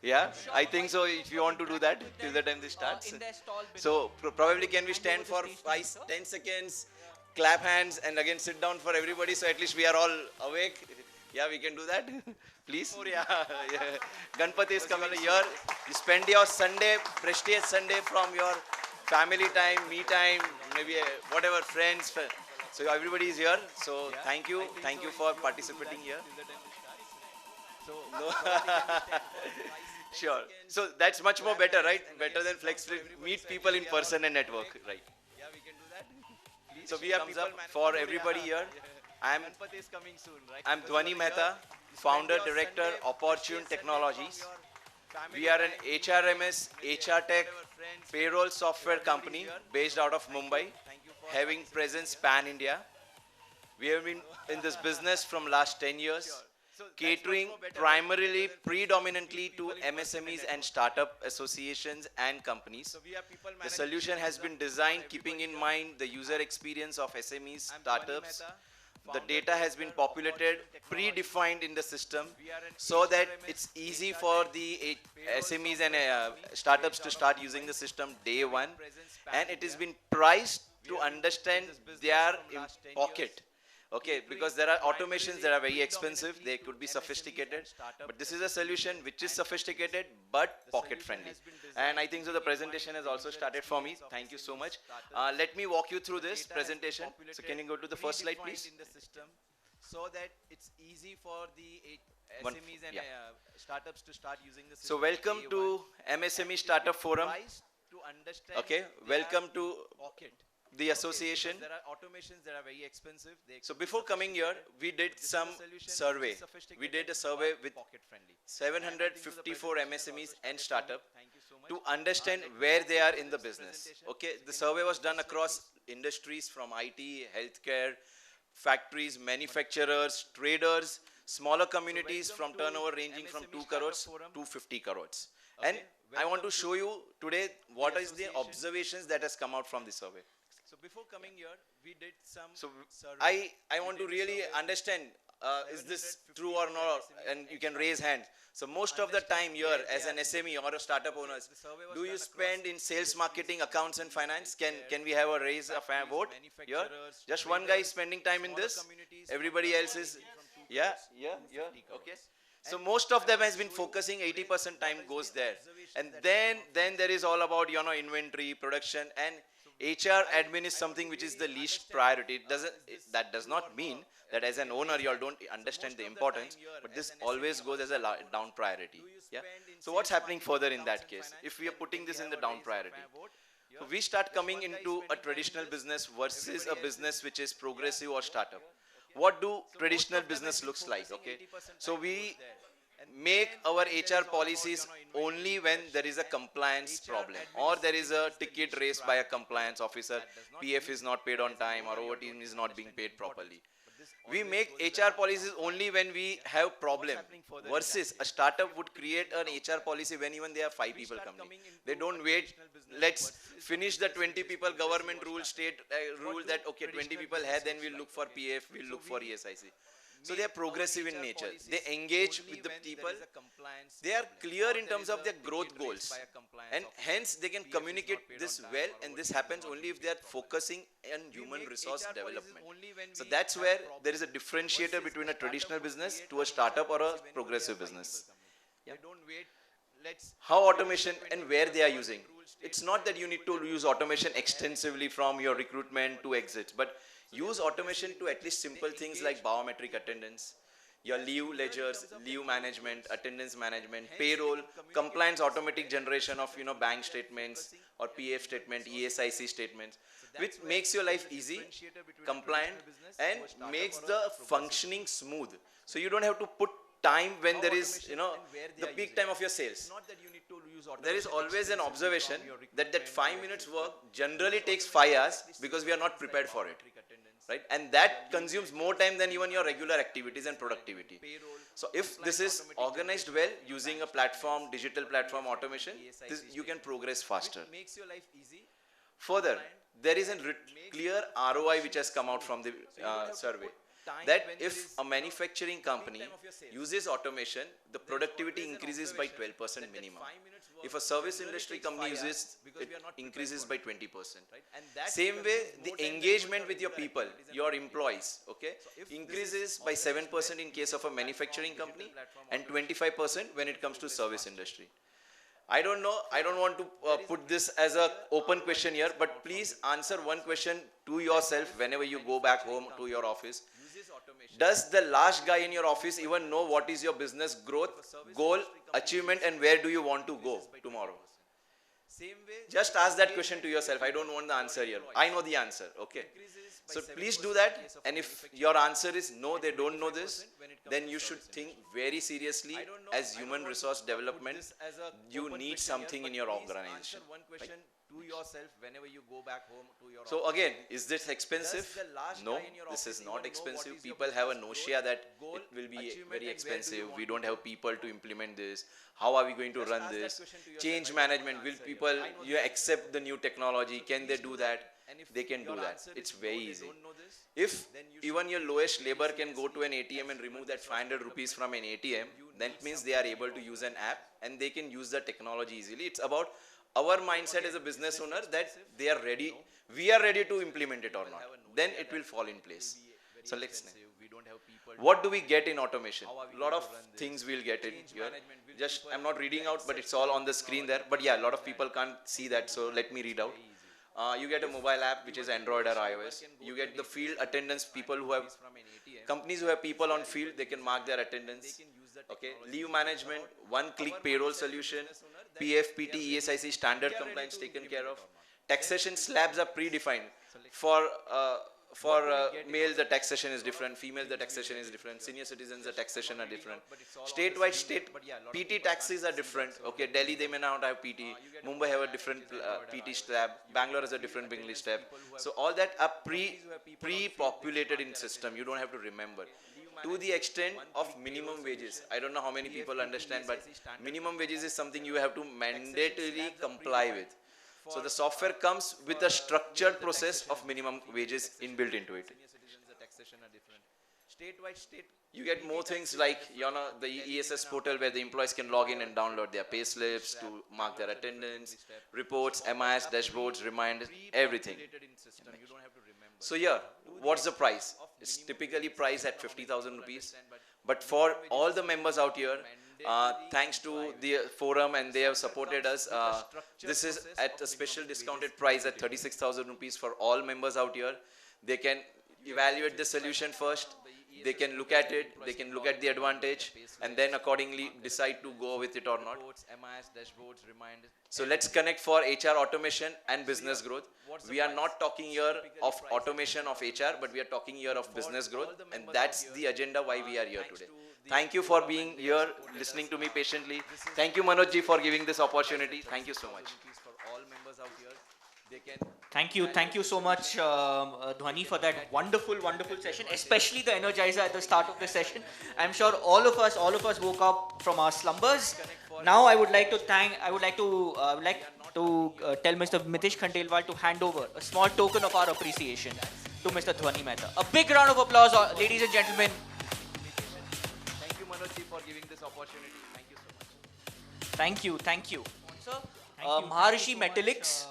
Yeah, I think so, if you want to do that till the time this starts. So probably can we stand for 5-10 seconds, clap hands, and again sit down for everybody, so at least we are all awake. Yeah, we can do that. Please. Oh, yeah. Ganpati is coming here. You spend your Sunday, prestigious Sunday from your family time, me time, maybe whatever, friends. So everybody is here. So thank you for participating here. Sure. So that's much more better, right? Better than flex. Meet people in person and network, right? Yeah, we can do that. So we have thumbs up for everybody here. I'm Dhwani Mehta, founder, director, Opportune Technologies. We are an HRMS, HR Tech, payroll software company based out of Mumbai, having presence pan-India. We have been in this business from last 10 years, catering primarily, predominantly to MSMEs and startup associations and companies. The solution has been designed keeping in mind the user experience of SMEs, startups. The data has been populated, predefined in the system, so that it's easy for the SMEs and startups to start using the system day one. And it has been priced to understand their pocket. Okay, because there are automations that are very expensive, they could be sophisticated, but this is a solution which is sophisticated but pocket friendly. And I think so the presentation has also started for me. Thank you so much. Let me walk you through this presentation. So can you go to the first slide, please? So that it's easy for the SMEs and startups to start using the system. So welcome to MSME Startup Forum. Okay, welcome to the association. There are automations that are very expensive. So before coming here, we did some survey. We did a survey with 754 MSMEs and startup to understand where they are in the business. Okay, the survey was done across industries from IT, healthcare, factories, manufacturers, traders, smaller communities from turnover ranging from 2 crores to 50 crores. And I want to show you today what is the observations that has come out from the survey. So before coming here, we did some survey. I want to really understand, is this true or not? And you can raise hand. So most of the time here as an SME or a startup owners, do you spend in sales, marketing, accounts and finance? Can we have a raise of a vote here? Just one guy is spending time in this. Everybody else is, yeah, okay. So most of them has been focusing, 80% time goes there. And then there is all about, inventory, production, and HR admin is something which is the least priority. That does not mean that as an owner you all don't understand the importance, but this always goes as a down priority. Yeah. So what's happening further in that case? If we are putting this in the down priority, so we start coming into a traditional business versus a business which is progressive or startup. What do traditional business looks like? Okay. So we make our HR policies only when there is a compliance problem or there is a ticket raised by a compliance officer, PF is not paid on time or overtime is not being paid properly. We make HR policies only when we have problem versus a startup would create an HR policy when even they have 5 people coming. They don't wait, let's finish the 20 people government rule, state rule that okay 20 people have, then we'll look for PF, we'll look for ESIC. So they are progressive in nature. They engage with the people. They are clear in terms of their growth goals. And hence they can communicate this well, and this happens only if they are focusing on human resource development. So that's where there is a differentiator between a traditional business to a startup or a progressive business. Yeah. How automation and where they are using. It's not that you need to use automation extensively from your recruitment to exits, but use automation to at least simple things like biometric attendance, your leave ledgers, leave management, attendance management, payroll, compliance automatic generation of bank statements or PF statement, ESIC statements, which makes your life easy, compliant, and makes the functioning smooth. So you don't have to put time when there is, the peak time of your sales. There is always an observation that 5 minutes work generally takes 5 hours because we are not prepared for it. Right? And that consumes more time than even your regular activities and productivity. So if this is organized well using a platform, digital platform automation, you can progress faster. Further, there is a clear ROI which has come out from the survey. That if a manufacturing company uses automation, the productivity increases by 12% minimum. If a service industry company uses, it increases by 20%. Same way, the engagement with your people, your employees, okay, increases by 7% in case of a manufacturing company and 25% when it comes to service industry. I don't know, I don't want to put this as an open question here, but please answer one question to yourself whenever you go back home to your office. Does the last guy in your office even know what is your business growth, goal, achievement, and where do you want to go tomorrow? Just ask that question to yourself. I don't want the answer here. I know the answer, okay? So please do that, and if your answer is no, they don't know this, then you should think very seriously as human resource development, you need something in your organization. Right? To yourself whenever you go back home to your So again, is this expensive? No, this is not expensive. People have a notion that it will be very expensive. We don't have people to implement this. How are we going to run this? Change management. Will people accept the new technology? Can they do that? They can do that. It's very easy. If even your lowest labor can go to an ATM and remove that 500 rupees from an ATM, that means they are able to use an app and they can use the technology easily. It's about our mindset as a business owner that they are ready, we are ready to implement it or not. Then it will fall in place. So let's see. What do we get in automation? A lot of things we'll get in here. Just, I'm not reading out, but it's all on the screen there. But yeah, a lot of people can't see that, so let me read out. You get a mobile app which is Android or iOS. You get the field attendance, people who have, companies who have people on field, they can mark their attendance. Okay, leave management, one-click payroll solution, PF, PT, ESIC, standard compliance taken care of. taxation slabs are predefined. For males, the taxation is different. Females, the taxation is different. Senior citizens, the taxation are different. Statewide, PT taxes are different. Okay, Delhi, they may not have PT. Mumbai have a different PT slab. Bangalore has a different Bengali slab. So all that are pre-populated in system. You don't have to remember. To the extent of minimum wages. I don't know how many people understand, but minimum wages is something you have to mandatorily comply with. So the software comes with a structured process of minimum wages inbuilt into it. You get more things like, the ESS portal where the employees can log in and download their pay slips to mark their attendance, reports, MIS, dashboards, reminders, everything. So here, what's the price? It's typically priced at 50,000 rupees. But for all the members out here, thanks to the forum and they have supported us, this is at a special discounted price at 36,000 rupees for all members out here. They can evaluate the solution first. They can look at it, they can look at the advantage, and then accordingly decide to go with it or not. So let's connect for HR automation and business growth. We are not talking here of automation of HR, but we are talking here of business growth, and that's the agenda why we are here today. Thank you for being here, listening to me patiently. Thank you, Manoj ji, for giving this opportunity. Thank you so much. Thank you so much, Dhwani, for that wonderful session, especially the energizer at the start of the session. I'm sure all of us woke up from our slumbers. Now I would like to tell Mr. Mitesh Khandelwal to hand over a small token of our appreciation to Mr. Dhwani Mehta. A big round of applause, ladies and gentlemen. Thank you, Manoj ji, for giving this opportunity. Thank you so much. Thank you. Maharishi Metallics,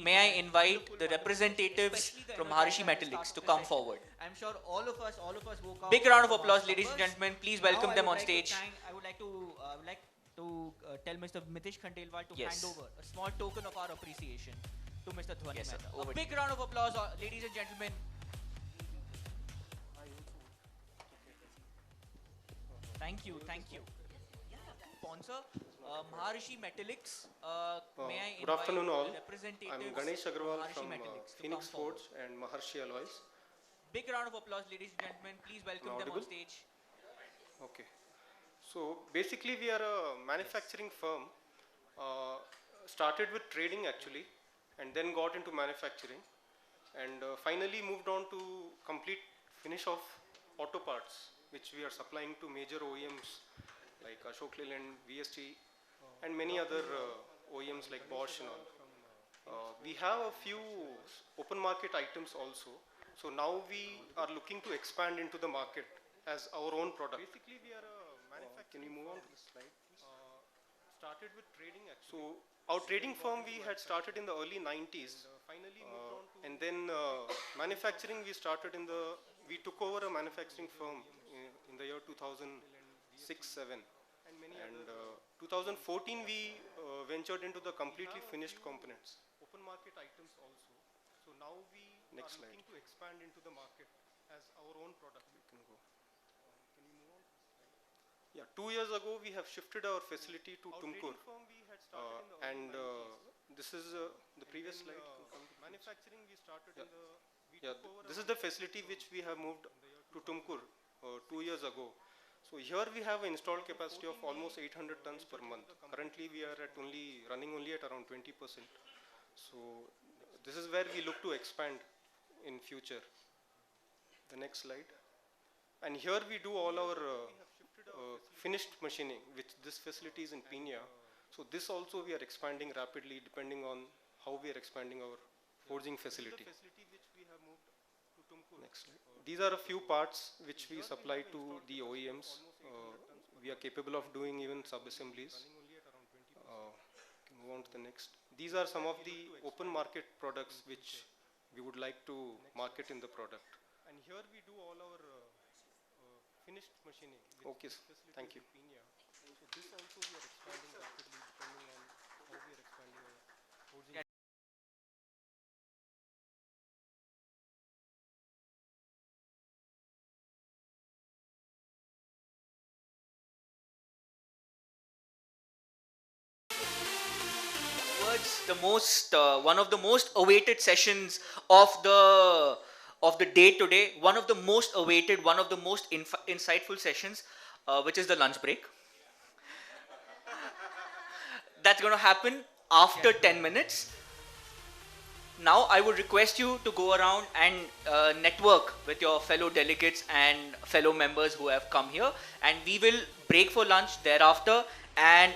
may I invite the representatives from Maharishi Metallics to come forward. I'm sure all of us woke up. Big round of applause, ladies and gentlemen. Please welcome them on stage. I would like to tell Mr. Mitesh Khandelwal to hand over a small token of our appreciation to Mr. Dhwani Mehta. A big round of applause, ladies and gentlemen. Thank you. Sponsor, Maharishi Metallics. May I Good afternoon all. representatives I'm Ganesh Agarwal from Metallics Phoenix Forge and Maharshi Alloys. Big round of applause, ladies and gentlemen. Please welcome them on stage. Okay. So basically we are a manufacturing firm. Started with trading actually and then got into manufacturing and finally moved on to complete finish of auto parts which we are supplying to major OEMs like Ashok Leyland, VST and many other OEMs like Bosch and all. We have a few open market items also. So now we are looking to expand into the market as our own product. Basically we are a manufacturer. Can you move on to the slide? Started with trading actually. So our trading firm we had started in the early 90s. And then manufacturing we started we took over a manufacturing firm in the year 2006-07. And 2014 we ventured into the completely finished components. Open market items also. So now we are looking to expand into the market as our own product. You can go. Can you move on? Yeah, 2 years ago we have shifted our facility to Tumkur. And this is the previous slide. Manufacturing we started this is the facility which we have moved to Tumkur 2 years ago. So here we have an installed capacity of almost 800 tons per month. Currently we are running only at around 20%. So this is where we look to expand in future. The next slide. And here we do all our finished machining, which this facility is in Pina. So this also we are expanding rapidly depending on how we are expanding our forging facility. Next slide. These are a few parts which we supply to the OEMs. We are capable of doing even sub-assemblies. Move on to the next. These are some of the open market products which we would like to market in the product. And here we do all our finished machining. Okay, thank you. So this also we are expanding rapidly depending on how we are expanding our forging. Words one of the most awaited sessions of the day today. One of the most awaited, one of the most insightful sessions, which is the lunch break. That's going to happen after 10 minutes. Now I would request you to go around and network with your fellow delegates and fellow members who have come here, and we will break for lunch thereafter and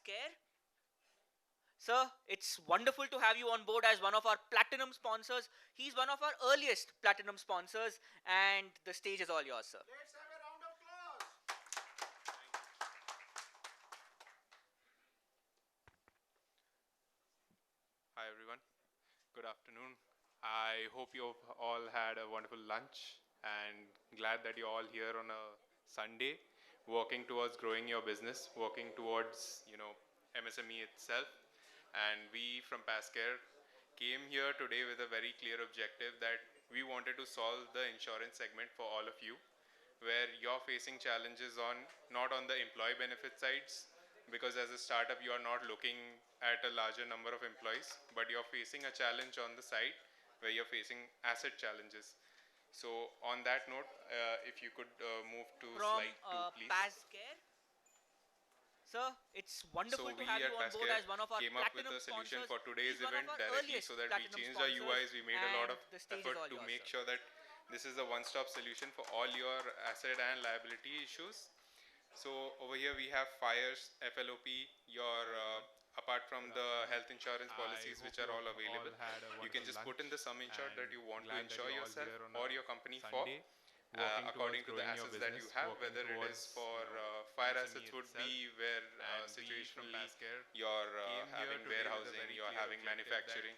Care. Sir, it's wonderful to have you on board as one of our platinum sponsors. He's one of our earliest platinum sponsors, and the stage is all yours, sir. Let's have a round of applause. Hi everyone, good afternoon. I hope you all had a wonderful lunch and glad that you're all here on a Sunday working towards growing your business, working towards, MSME itself. And we from Pascare came here today with a very clear objective that we wanted to solve the insurance segment for all of you, where you're facing challenges not on the employee benefit sides, because as a startup you are not looking at a larger number of employees, but you're facing a challenge on the side where you're facing asset challenges. So on that note, if you could move to slide 2, please. Pascare. Sir, it's wonderful to have you on board as one of our came up with platinum a solution sponsors. for today's He's one event of our directly, earliest so that we platinum changed our sponsors, UIs. We made a lot of and the stage is all effort to yours, make sir. sure that this is a one-stop solution for all your asset and liability issues. So over here we have fires, FLOP, your apart from the health insurance policies which are all available. You can just put in the sum insured that you want to insure yourself or your company for. According to the assets that you have, whether it is for fire assets would be where situationally you're having warehousing, you're having manufacturing,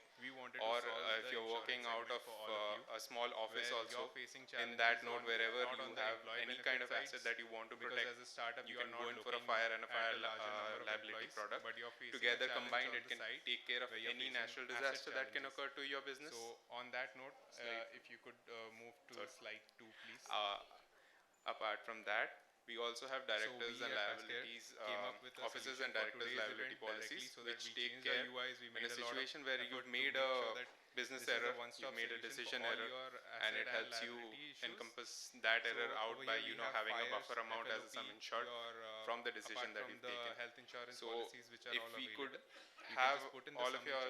or if you're working out of a small office also, in that note wherever you have any kind of asset that you want to protect, you can go in for a fire and a fire liability product. Together combined, it can take care of any natural disaster that can occur to your business. So on that note, if you could move to slide 2, please. Apart from that, we also have directors and liabilities, officers and directors liability policies, which take care in a situation where you've made a business error, you've made a decision error, and it helps you encompass that error out by having a buffer amount as a sum insured from the decision that you've taken. So if we could have all of your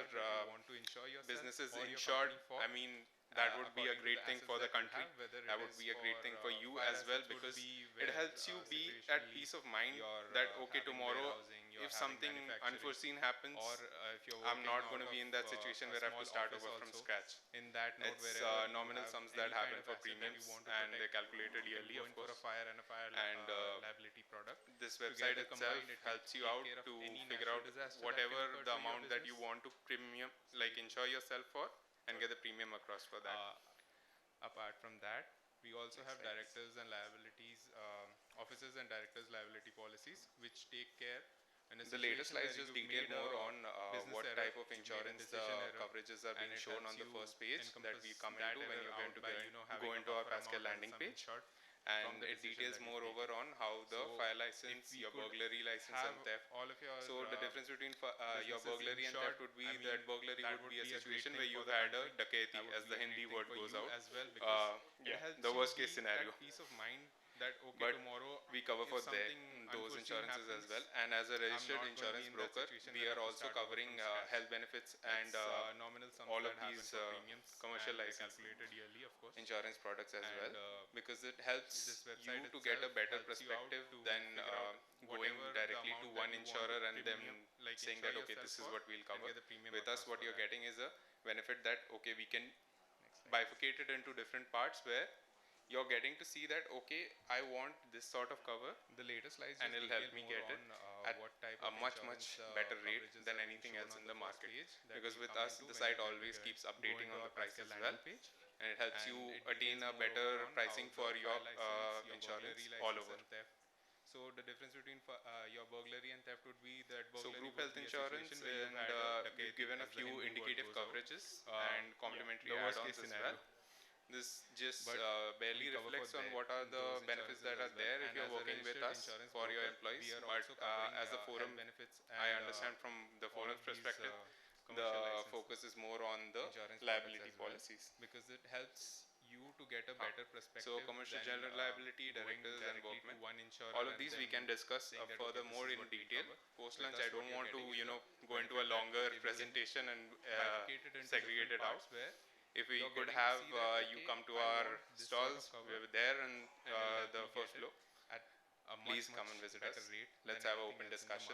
businesses insured, I mean, that would be a great thing for the country. That would be a great thing for you as well, because it helps you be at peace of mind that okay, tomorrow if something unforeseen happens, I'm not going to be in that situation where I have to start over from scratch. It's nominal sums that happen for premiums, and they're calculated yearly, of course. And this website itself helps you out to figure out whatever the amount that you want to premium, like insure yourself for, and get the premium across for that. Apart from that, we also have directors and liabilities, officers and directors liability policies, which take care. And the later slides just detail more on what type of insurance coverages are being shown on the first page that we come into when you're going to go into our Pascale landing page. And it details more over on how the fire license, your burglary license and theft. So the difference between your burglary and theft would be that burglary would be a situation where you've had a dakati, as the Hindi word goes out. The worst case scenario. But we cover for those insurances as well. And as a registered insurance broker, we are also covering health benefits and all of these commercial license insurance products as well, because it helps you to get a better perspective than going directly to one insurer and them saying that okay, this is what we'll cover. With us, what you're getting is a benefit that okay, we can bifurcate it into different parts where you're getting to see that okay, I want this sort of cover, the latest slides, and it'll help me get it at a much better rate than anything else in the market, because with us the site always keeps updating on the price as well, and it helps you attain a better pricing for your insurance all over. So the difference between your burglary and theft would be that group health insurance, and we've given a few indicative coverages and complementary add-ons as well. This just barely reflects on what are the benefits that are there if you're working with us for your employees. But as a forum, I understand from the forum's perspective, the focus is more on the liability policies, because it helps you to get a better perspective. So commercial general liability, directors and workmen, all of these we can discuss further more in detail. Post lunch, I don't want to go into a longer presentation and segregate it out. If we could have you come to our stalls, we're there in the first floor. Please come and visit us. Let's have an open discussion.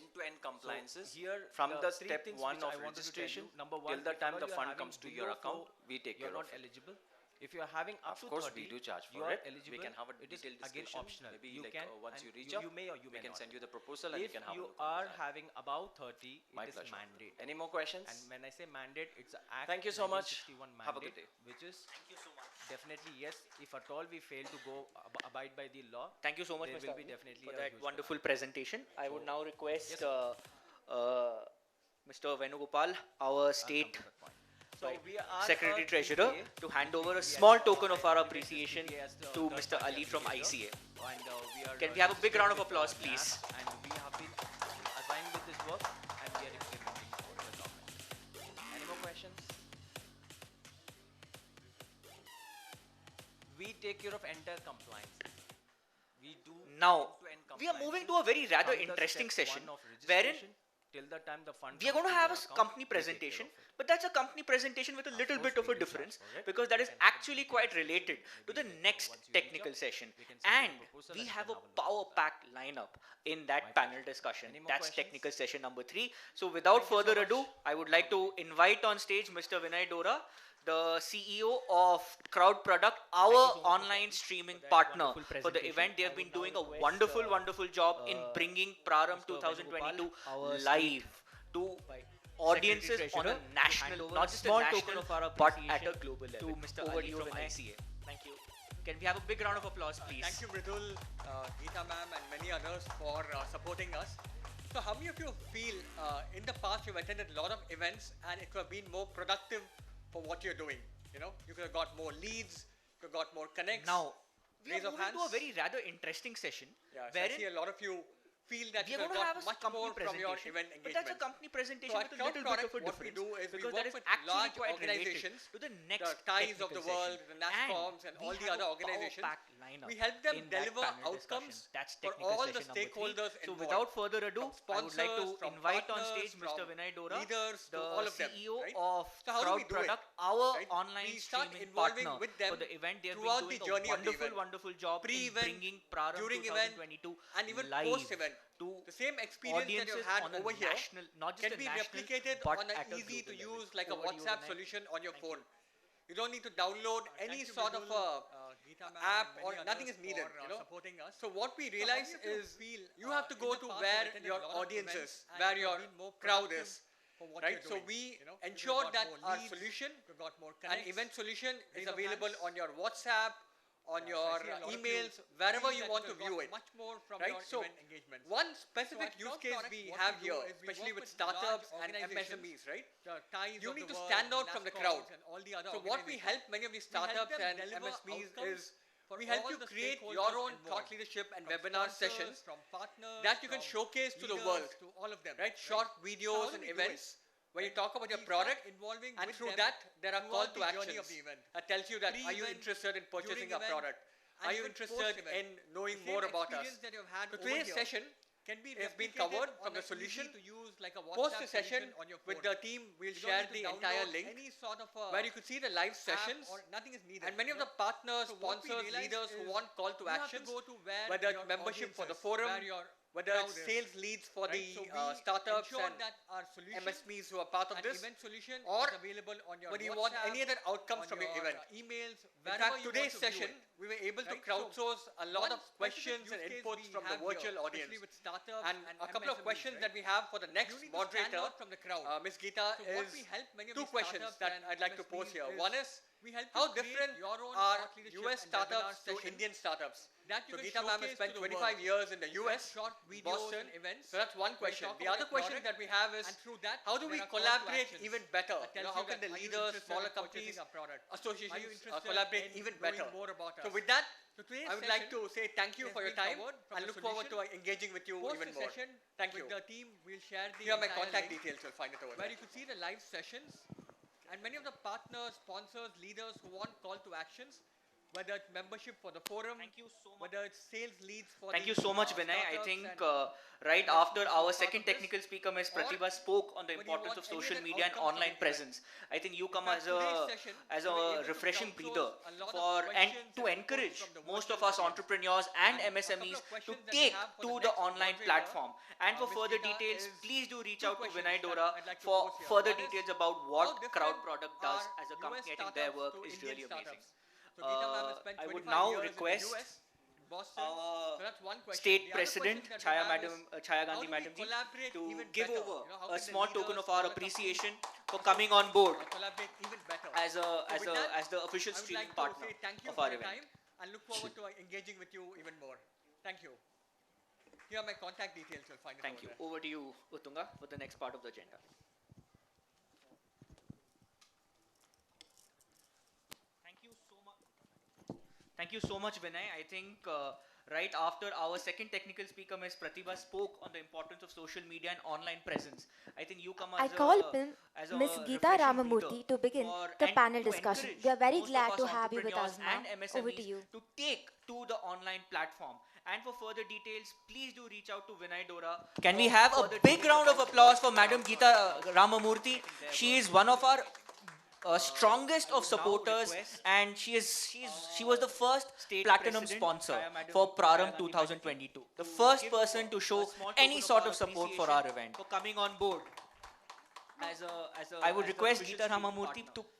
end-to-end compliances. Here, from the three step things 1 which I of wanted to tell registration you. Number one, till the if time at the all you are fund having comes to below your account, 4, we take you are care not of it. eligible. If you are having up Of to course, 30, we do charge you for are it. eligible. We can have a It is detailed again discussion. optional. Maybe You like can once and you reach you, out, you may or you we may can not. send you the proposal and If you can have a you look into are that. having above 30, My it is pleasure. mandate. Any more questions? And when I say mandate, it's an Act Thank you so much. 1961 mandate, Have a good day. which is definitely yes. If at all we fail to go abide by the law, Thank you so much, there Mr. will be Abhi, definitely for a that huge wonderful presentation. I would now request Yes, Mr. Venugopal, our state So we are Secretary a Treasurer, TPA, to hand over a we small are token of our assigned appreciation TPA as the to Mr. third-party Ali from aggregator. ICA. And we are Can we have a big registered round of with, applause, NAP, please? And we have been assigned with this work, and we are implementing the document. Any more questions? We take care of entire compliance. We do Now, end-to-end we are moving to a very rather from the interesting step session, 1 of wherein registration till the time the fund we are comes going to to have your a account, company we take care presentation, of it. but that's a company presentation with a little bit of a difference, because that is actually quite related to the next technical session. And we have a power-packed lineup in that panel discussion. That's technical session number 3. So without further ado, I would like to invite on stage Mr. Vinay Dora the CEO of Crowd Product, our online streaming partner for the event. They have been doing a wonderful job in bringing Prarambh 2022 live to audiences on a national, not just a national, but at a global level. To Mr. Ali from ICA. Thank you. Can we have a big round of applause, please? Thank you, Mridul, Geeta ma'am, and many others for supporting us. So how many of you feel in the past you've attended a lot of events and it could have been more productive for what you're doing? You know, you could have got more leads, you could have got more connects. Now, we are raise of moving to a hands. very rather interesting session. Yeah, so I wherein see a lot of you feel that we you are could going to have have got a much company more from your presentation, event but engagement. that's a company presentation So with a at little Crowd bit of a Product, what we difference, do is we because work that is with actually large quite organizations, related to the the next TIEs of the technical world, session. the NASSCOMs, and all we the have other a organizations. power-packed lineup We help them in that deliver panel outcomes discussion. That's for technical all the session number 3. stakeholders So involved. without further ado, From I would like to sponsors, from invite on partners, stage Mr. from Vinay Dora, leaders to the all of them, CEO right? of So how do we Crowd do it? Product, our Right? online We start streaming involving partner with them for the event. They have throughout been the doing journey a of the event. wonderful job in Pre-event, bringing Prarambh during event, 2022 and even live post-event. to The same experience that audiences you've had on a over here national, not just can a be national, replicated but on an at a easy to global use level. like a Over to you, WhatsApp Vinay. solution on your phone. You don't need to download any sort of app or nothing is needed. You know? So what we realize is you have to go to where your audience is, where your crowd is. Right, so we ensure that our solution, an event solution, is available on your WhatsApp, on your emails, wherever you want to view it. Right, so one specific use case we have here, especially with startups and MSMEs, right? You need to stand out from the crowd. So what we help many of these startups and MSMEs is we help you create your own thought leadership and webinar sessions that you can showcase to the world, right? Short videos and events where you talk about your product, and through that there are call to actions that tells you that are you interested in purchasing our product? Are you interested in knowing more about us? So today's session has been covered from the solution. Post the session with the team, we'll share the entire link where you could see the live sessions and many of the partners, sponsors, leaders who want call to actions, whether it's membership for the forum, whether it's sales leads for the startups and MSMEs who are part of this, or whether you want any other outcomes from your event. In fact, today's session, we were able to crowdsource a lot of questions and inputs from the virtual audience. And a couple of questions that we have for the next moderator, Ms. Geeta, is 2 questions that I'd like to pose here. One is, how different are US startups to Indian startups? So Geeta ma'am has spent 25 years in the US, Boston, so that's one question. The other question that we have is, how do we collaborate even better? You know, how can the leaders, smaller companies, associations collaborate even better? So with that, I would like to say thank you for your time and look forward to engaging with you even more. Thank you. Here are my contact details, you'll find it over there. Where you could see the live sessions and many of the partners, sponsors, leaders who want call to actions, whether it's membership for the forum, whether it's sales leads for Thank you so much, Vinay. I think right after our second technical speaker, Ms. Pratibha, spoke on the importance of social media and online presence. I think you come as a refreshing breather for and to encourage most of us entrepreneurs and MSMEs to take to the online platform. And for further details, please do reach out to Vinay Dora for further details about what Crowd Product does as a company. I think their work is really amazing. I would now request our State President, Chaya Gandhi Madam ji, to give over a small token of our appreciation for coming on board as the official streaming partner of our event. And look forward to engaging with you even more. Thank you. Here are my contact details, you'll find it Thank you. Over to you, Uttunga, for the next part of the agenda. Thank you so much, Vinay. I think right after our second technical speaker, Ms. Pratibha, spoke on the importance of social media and online presence. I think you come I as call a Ms. Geeta refreshing Ramamurthy breather to begin for- the and panel to discussion. encourage We are very most of glad us to have you with us, entrepreneurs ma'am. and MSMEs Over to you. to take to the online platform. And for further details, please do reach out to Vinay Dora. Can we have a big round of applause for Madam Geeta Ramamurthy? She is one of our strongest of supporters, and she was the first platinum sponsor for Prarambh 2022. The first person to show any sort of support for our event. For coming on board. I would request Geeta Ramamurthy to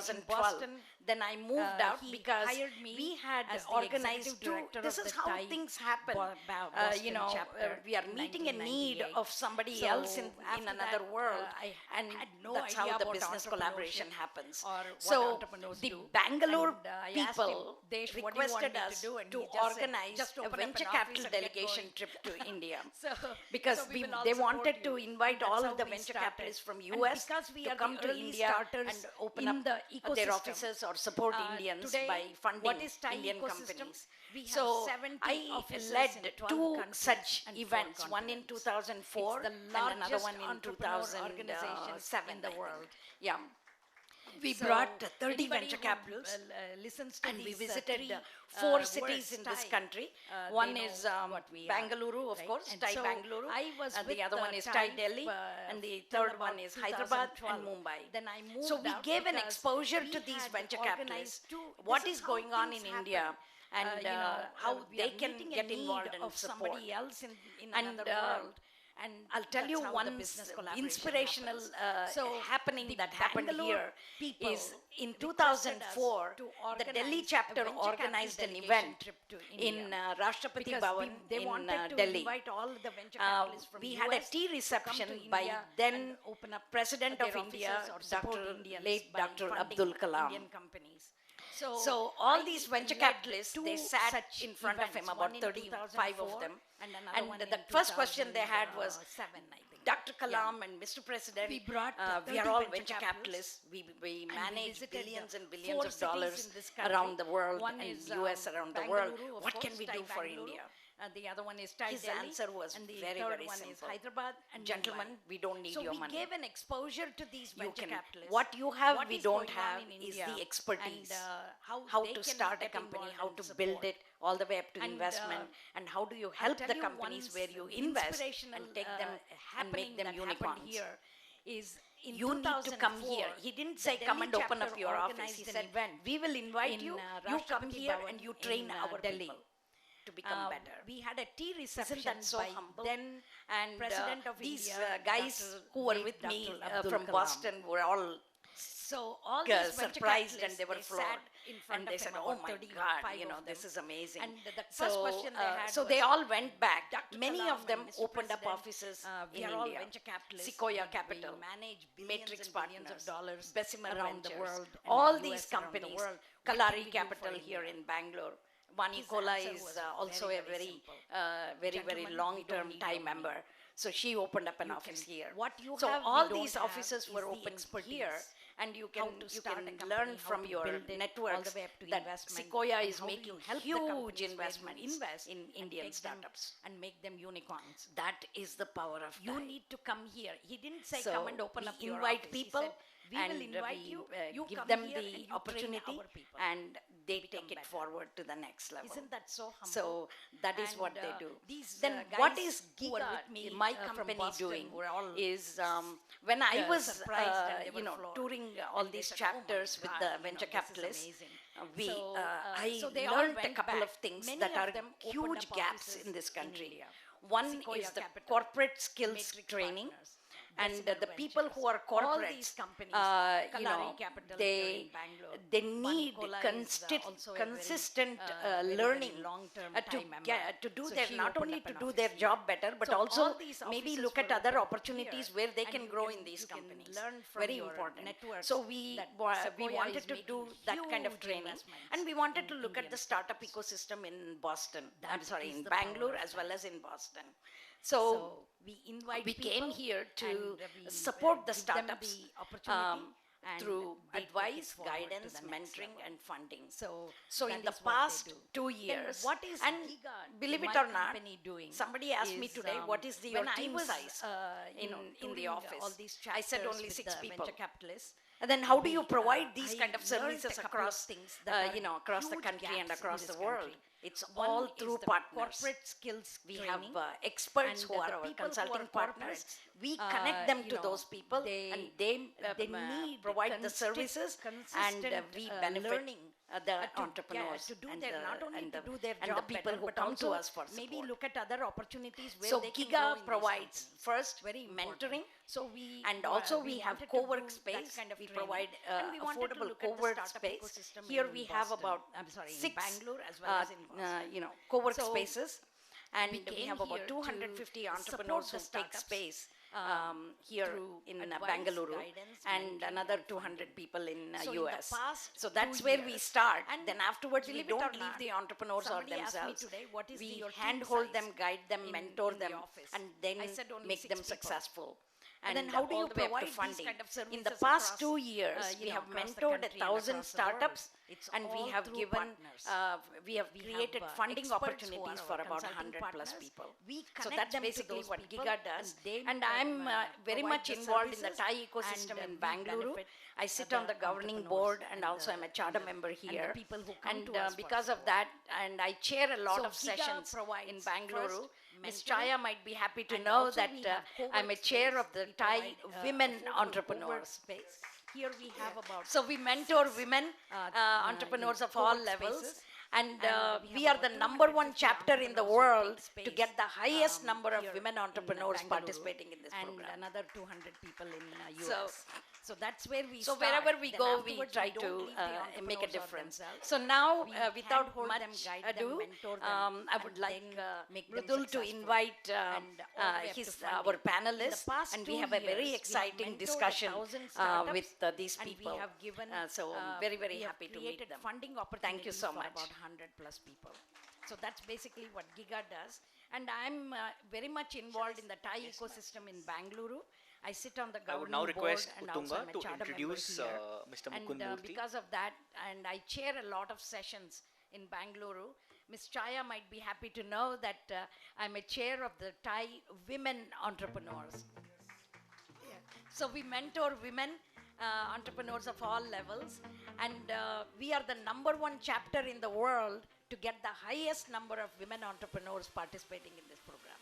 2012. Then I moved out because we had organized this is how things happen. We are meeting a need of somebody else in another world, and that's how the business collaboration happens. So the Bangalore people requested us to organize a venture capital delegation trip to India because they wanted to invite all of the venture capitalists from US to come to India and open up their offices or support Indians by funding Indian companies. So I led two such events, one in 2004 and another one in 2007 in the world. Yeah. We brought 30 venture capitals and we visited 4 cities in this country. One is Bangalore, of course, TiE Bangalore, and the other one is TiE Delhi, and the third one is Hyderabad and Mumbai. So we gave an exposure to these venture capitalists, what is going on in India, and how they can get involved and support. And And I'll tell you one inspirational happening that happened here is in 2004, the Delhi chapter organized an event in Rashtrapati Bhavan in Delhi. We had a tea reception by then President of India, late Dr. Abdul Kalam. So all these venture capitalists, they sat in front of him, about 35 of them. And the first question they had was, Dr. Kalam and Mr. President, we are all venture capitalists. We manage billions and billions of dollars around the world and US around the world. What can we do for India? The other one is TiE His Delhi, answer was very, very simple. Is Hyderabad. And gentlemen, we don't need your money. So we gave an exposure to these venture capitalists. What you have, we don't have, is the expertise. And, how to start a company, how to build it, all the way up to investment, and how do you help the companies where you invest and take them and make them unicorns. You need to come here. He didn't say come and open up your office. He said, we will invite you, you come here and you train our people to become better. We had a tea reception. Isn't that so humble? Then, and President of these guys who were with me from Boston were all surprised and they were floored. And they said, oh my God, this is amazing. And the first question they had so they all went back. Many of them opened up offices in India. Sequoia Capital, Matrix Partners, Bessemer around the world. All these companies, Kalari Capital here in Bangalore. 𝐌𝐒𝐿𝐿 is also a very long-term TiE member. So she opened up an office here. So all these offices were opened here, and you can learn from your networks that Sequoia is making huge investments in Indian startups and make them unicorns. That is the power of TiE. You need to come here. He didn't say come and open up your invite people. We will invite you. You give them the opportunity, and they take it forward to the next level. Isn't that so humble? So that is what they do. Then what is my company doing is when I was touring all these chapters with the venture capitalists, I learned a couple of things that are huge gaps in this country. One is the corporate skills training. And the people who are corporates, they need consistent learning to do their, not only to do their job better, but also maybe look at other opportunities where they can grow in these companies. Very important. So we wanted to do that kind of training, and we wanted to look at the startup ecosystem in Boston. I'm sorry, in Bangalore as well as in Boston. So we came here to support the startups through advice, guidance, mentoring, and funding. So in the past 2 years, and believe it or not, somebody asked me today, what is your team size in the office? I said only 6 people. And then how do you provide these kind of services across the country and across the world? It's all through partners. Corporate skills we have experts who are our consulting partners. We connect them to those people, and they provide the services, and we benefit the entrepreneurs to do and their, the, not only and to the, do their and job the people better, who but come to also us for support. maybe look at other opportunities where So they can GIGA grow in these provides companies. first Very important. mentoring, So we and also we have wanted to co-work do that space. kind of We training. provide And we wanted to affordable look at the co-work startup space. ecosystem Here in we have Boston. about I'm sorry, in 6 Bangalore as well as in Boston. co-work So spaces, and we we came have here about to 250 support entrepreneurs the who take startups, space here through in advice, Bangalore, guidance, and mentoring, another and 200 people in So in the US. past So that's 2 where we years, start. and Then afterwards we believe it or don't leave not, the entrepreneurs or somebody asked me themselves. today, what is We your team handhold size them, guide them, mentor in the them, office? and then I said only make 6 them people. successful. And then how do all you the way up to provide these funding? kind of In the services past across, 2 years, you we know, have across the mentored country and 1,000 across the world? startups, It's and we all have through given, partners. we have We created have, funding experts who are opportunities our for about consulting 100 plus partners. people. We So connect that's them to basically those what people, GIGA does. and they, And I'm very provide much the involved in the services, Thai ecosystem and in we Bangalore. benefit I sit on the governing entrepreneurs board, and and also the- I'm a charter and the- member and the here. people who come And to us for because of support. that, and I chair a lot So of GIGA sessions in provides Bangalore. first Ms. mentoring, Chaya might be happy to and know also that we have I'm a co-work chair space. of the We Thai provide, women affordable co-work entrepreneurs. space. Here we have about So we mentor women entrepreneurs of all co-work levels. spaces. And we we have are the about number one 250 chapter in the entrepreneurs who world take to space, get the highest number of here women in entrepreneurs Bangalore, participating in this and program. another 200 people in So- US. So that's where we So start. wherever we Then go, we afterwards try don't to leave the make a entrepreneurs or difference. themselves. So now, We without handhold much them, guide them, ado, mentor them, I would and like then make them Mridul to successful. invite And all the way up to his funding. our In the panelists, past and we 2 have a very years, we have exciting mentored discussion 1,000 startups, with these and we people. have given, So I'm very, very we have happy to meet created them. funding Thank you opportunities so for much. about 100 plus people. So that's basically what GIGA does. And I'm very much involved in the Thai ecosystem in Bangalore. I sit on the I governing would now request board, and also I'm Uttunga a to charter introduce member here. Mr. And Mukund Murthy. because of that, and I chair a lot of sessions in Bangalore. Ms. Chaya might be happy to know that I'm a chair of the Thai women entrepreneurs. Yeah. So we mentor women entrepreneurs of all levels, and we are the number one chapter in the world to get the highest number of women entrepreneurs participating in this program.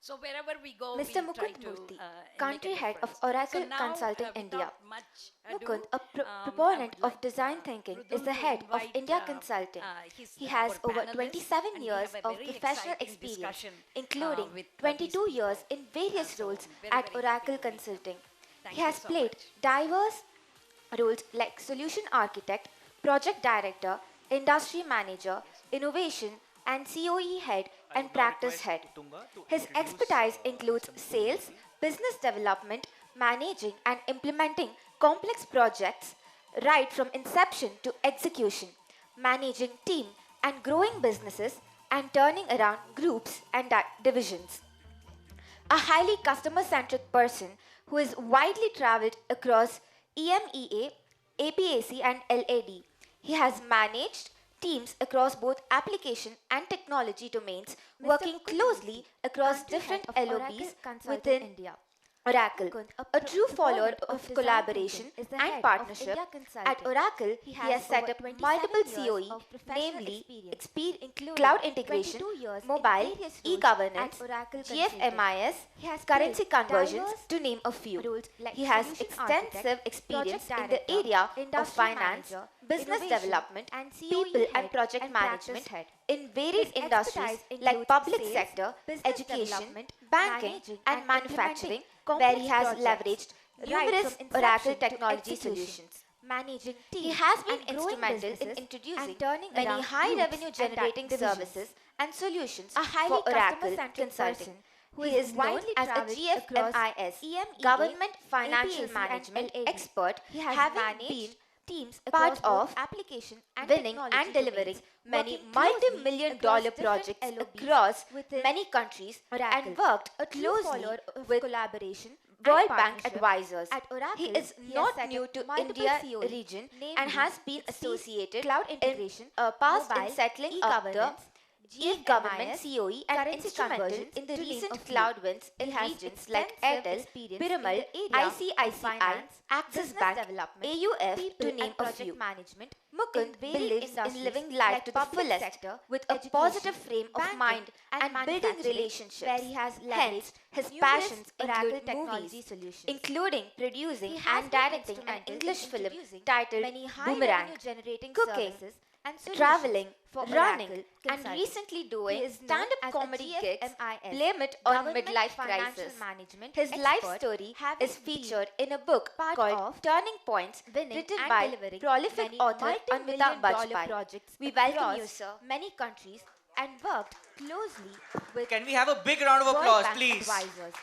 So wherever we go, Mr. we try Mukund to Murthy, make a Country Head of difference. Oracle So now, Consulting without India. much Mukund, ado, a I proponent would of like, design thinking, is Mridul the to head of invite, India Consulting. He has our over panelists, 27 and we years have a of very professional exciting experience, discussion, including with, 22 these years people. in various So roles very, at very Oracle happy to meet Consulting. Thank He you has so played diverse roles like solution architect, project director, industry manager, innovation, and COE head and practice head. His expertise includes sales, business development, managing and implementing complex projects right from inception to execution, managing team and growing businesses, and turning around groups and divisions. A highly customer-centric person who is widely traveled across EMEA, APAC, and LAD. He has managed teams across both application and technology domains, working closely across different LOBs within India. Oracle, a true follower of collaboration and partnership. At Oracle, he has set up multiple COE, namely cloud integration, mobile, e-governance, GFMIS, currency conversions, to name a few. He has extensive experience in the area of finance, business development, people and project management in varied industries like public sector, education, banking, and manufacturing, where he has leveraged numerous Oracle technology solutions. He has been instrumental in introducing many high revenue generating services and solutions for Oracle Consulting. He is known as a GFMIS, Government Financial Management expert, having been part of winning and delivering many multi-million-dollar projects across many countries and worked closely with World Bank advisors. He is not new to India region and has been associated in past in settling up the e-government COE and instrumental in the recent cloud wins in regions like Airtel, Piramal, ICICI, Axis Bank, AUF to name a few. Mukund believes in living life to the fullest with a positive frame of mind and building relationships. Hence, his passions include movies, including producing and directing an English film titled Boomerang, cooking, traveling, running, and recently doing stand-up comedy gigs, blame it on midlife crisis. His life story is featured in a book called Turning Points, written by prolific author Amitabh Bachchan. We welcome you, sir, many countries and worked closely with Can we have a big round of World applause, Bank please? advisors.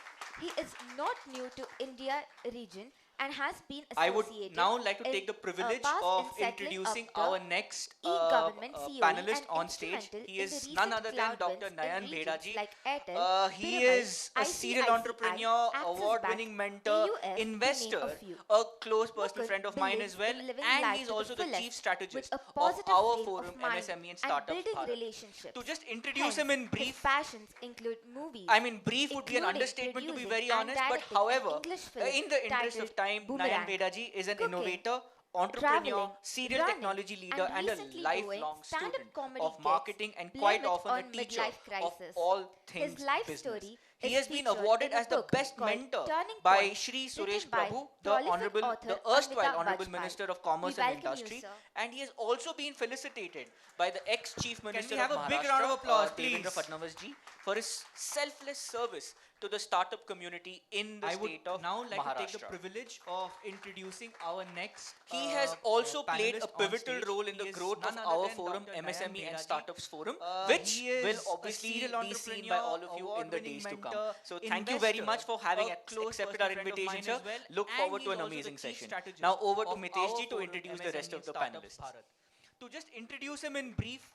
He is not new to India region and has been I would associated now like to in, take the privilege past of in settling introducing up our the next e-government COE panelist and on stage. instrumental He in the is none recent other than cloud Dr. wins in Nayan regions Bhedaji. like Airtel, He Piramal, is a serial ICICI, entrepreneur, Axis award-winning Bank, mentor, AUF, to name investor, a few. a close personal Mukund friend of mine as believes well, in living and life he's to the also the fullest chief strategist with a of positive our frame forum, of mind MSME and and Startups building Bharat. relationships. To just introduce Hence, him in his brief, passions include movies. I mean, brief would be an including understatement to be producing very and honest, but directing an however, English film in the interest titled of time, Nayan Boomerang, Bhedaji is an cooking, innovator, entrepreneur, traveling, serial running, technology leader, and a recently lifelong doing stand-up student comedy of gigs, marketing and blame quite it often a on teacher midlife of crisis. all things His life business. story He is has been featured awarded in a as the book best called mentor Turning by Points, Shri written Suresh by Prabhu, the prolific honorable, author the erstwhile Amitabh honorable Bachchan. Minister of We Commerce and welcome you, Industry, sir. and he has also been felicitated by the ex-chief minister we have of a big Maharashtra, round of applause, Devendra please? Fadnavis ji, for his selfless service to the startup community in the I would state of now like to take the Maharashtra. privilege of introducing our next. He has also played a panelist on pivotal stage. role in He the is growth of none other our than forum, Dr. Nayan MSME and Bhedaji. Startups Forum, He which is will a obviously serial be seen by all of you in the award-winning days to come. mentor, So thank you very much for having investor, a close accepted our personal friend of invitation, mine sir. as well, Look and forward he's to an also the amazing chief session. strategist Now over to of Mitesh our ji to forum, introduce the rest MSME of the Startups panelists. Bharat. To just introduce him in brief,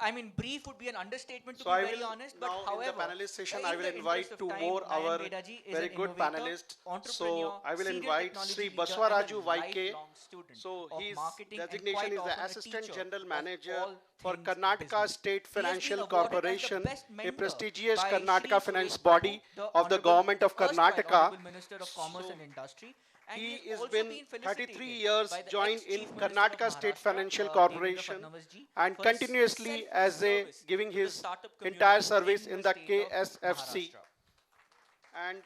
I mean, brief would be an understatement to So be I very will honest, but now however, in the panelist session, in I will the invite interest of two time, more Nayan our Bhedaji is very an good innovator, panelists. entrepreneur, So I will serial invite technology Sri leader, and a Baswaraju 𝐌𝐿𝐄. lifelong student So of his marketing and designation quite is the often a Assistant teacher General of Manager all for things Karnataka business. State He has been Financial awarded as the Corporation, best a mentor prestigious by Karnataka Shri finance Suresh body Prabhu, the of the honorable government of erstwhile Karnataka. honorable Minister of Commerce and Industry. And He has has also been been 33 felicitated years by the joined in ex-Chief Minister of Karnataka State Maharashtra, Financial Devendra Corporation Fadnavis ji, and for his continuously as selfless a service giving to the his startup entire community service in in the the state of KSFC. Maharashtra. And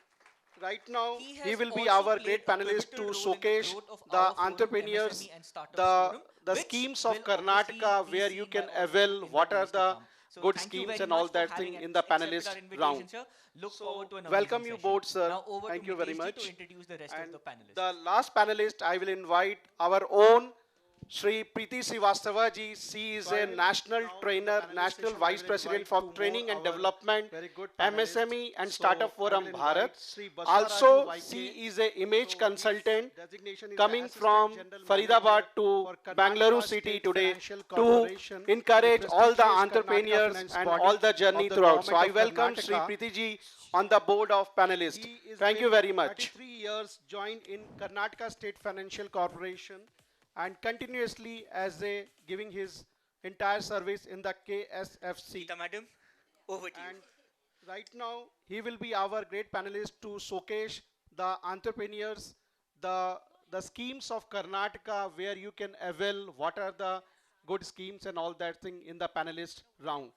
right now He he has will be also our played great a panelist pivotal to role in the showcase growth of the our forum, entrepreneurs, MSME and Startups the Forum, the which schemes will of obviously Karnataka be where seen you by can all of avail you in what the are days to the come. So good thank you schemes very and all much for that having thing in the accepted panelist our invitation, round. sir. Look forward to an Welcome amazing you session. both, sir. Now over Thank to you very Mitesh ji much. to introduce the rest And of the panelists. the last panelist, I will invite our own Shri Preeti Srivastava ji. She is a national trainer, national vice president for training and development, MSME and Startup Forum Bharat. Also, she is a image consultant coming from Faridabad to Bangalore city today to encourage all the entrepreneurs and all the journey throughout. So I welcome Shri Preeti ji on the board of panelists. Thank you very much. 33 years joined in Karnataka State Financial Corporation and continuously as a giving his entire service in the KSFC. Madam, over to and right now he will be our great panelist to showcase the entrepreneurs, the schemes of Karnataka where you can avail what are the good schemes and all that thing in the panelist round.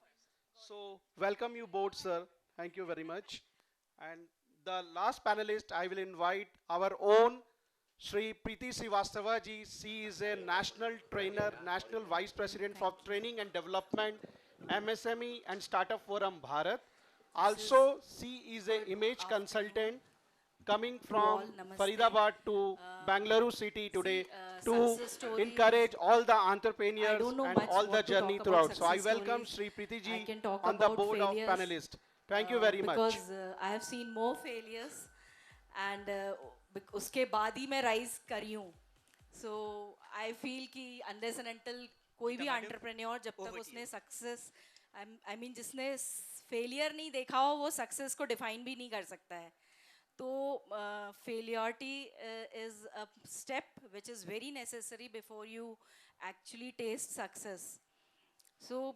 So welcome you both, sir. Thank you very much. And the last panelist I will invite our own Shri Preeti Srivastava ji. She is a national trainer, national vice president for training and development, MSME and Startup Forum Bharat. Also, she is an image consultant coming from Faridabad to Bangalore city today to encourage all the entrepreneurs and all the journey throughout. So I welcome Shri Preeti ji on the board of panelists. Thank you very much. Because I have seen more failures and उसके बाद ही मैं rise करी हूँ. So I feel कि unless and until कोई भी entrepreneur जब तक उसने success, I mean जिसने failure नहीं देखा हो वो success को define भी नहीं कर सकता है. तो failurity is a step which is very necessary before you actually taste success. So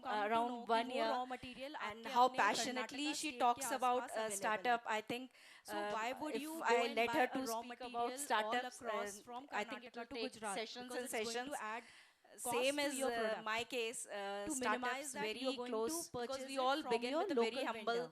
around 1 year raw material and how passionately she talks about startup. I think why would if you I go and let buy her a to raw speak material about all startups, across from I think it Karnataka will to take Gujarat sessions because and it's going sessions. to add Same cost as to your product. my case, To startups minimize that, very you're going to close because purchase we it all from begin your with a very local humble vendor.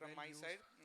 from my side.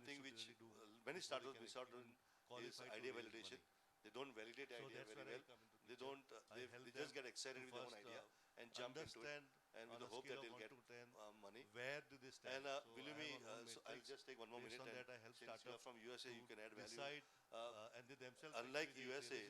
one thing which many startups miss out on is idea validation. They don't validate idea very well. They don't. They just get excited with their own idea and jump into it, and with the hope that they'll get money. Where do they stand? And believe me, so I'll just take one more minute. And since you are from USA, you can add value. And they themselves Unlike actually, USA,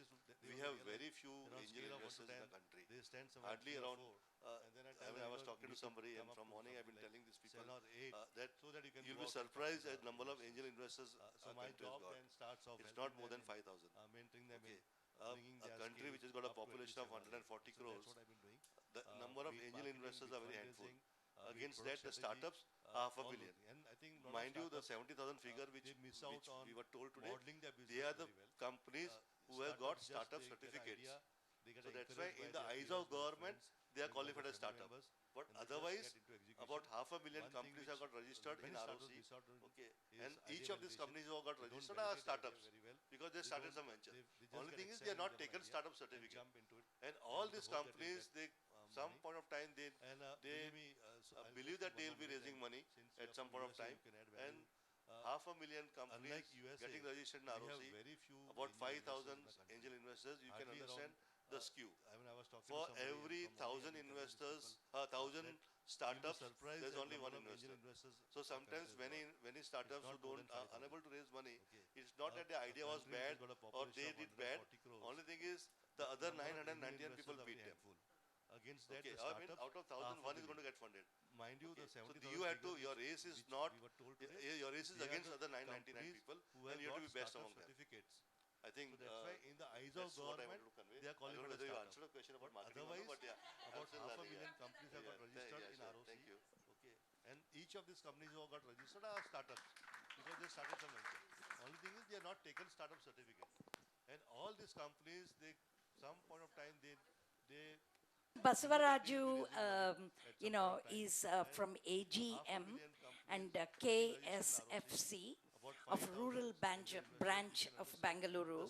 we have realize very few on angel scale of 1 investors to in the 10, country. they stand somewhere Hardly 3 or around. 4. And then I mean, I was talking to somebody and from morning I've been telling these people that so that you can you'll go be out and surprised talk at number of angel investors so our my country has job got. then starts off It's helping not more than them 5,000. Mentoring them Okay. in a country which has got a population of 140 crores, the number of angel investors are very handful. Against that, the startups are half a billion. Mind you, the 70,000 figure which we were told today, they are the companies who have got startup certificates. So that's why in the eyes of government, they are qualified as startup. But otherwise, about half a million companies have got registered in ROC. Okay, and each of these companies who have got registered are startups because they started some venture. Only thing is they are not taken startup certificate. And all these companies, they some point of time they believe that they will be raising money at some point of time. And half a million companies getting registered in ROC, about 5,000 angel investors, you can understand the skew. For every 1,000 investors, 1,000 startups, there's only one investor. So sometimes many startups who are unable to raise money, it's not that the idea was bad or they did bad. Only thing is the other 999 people beat them. Okay, I mean out of 1,000, one is going to get funded. Mind you, the 70,000 so you have to, your race is not, your race is against other 999 people and you have to be best among them. I think so that's why in the eyes of government, they are calling. I don't know whether you answered a question about marketing, but yeah, about half a million companies have got registered in ROC. Thank you. Okay, and each of these companies who have got registered are startups because they started some venture. Only thing is they are not taken startup certificate, and all these companies, they some point of time they Basavaraju, is from AGM and KSFC of Rural Branch of Bangalore,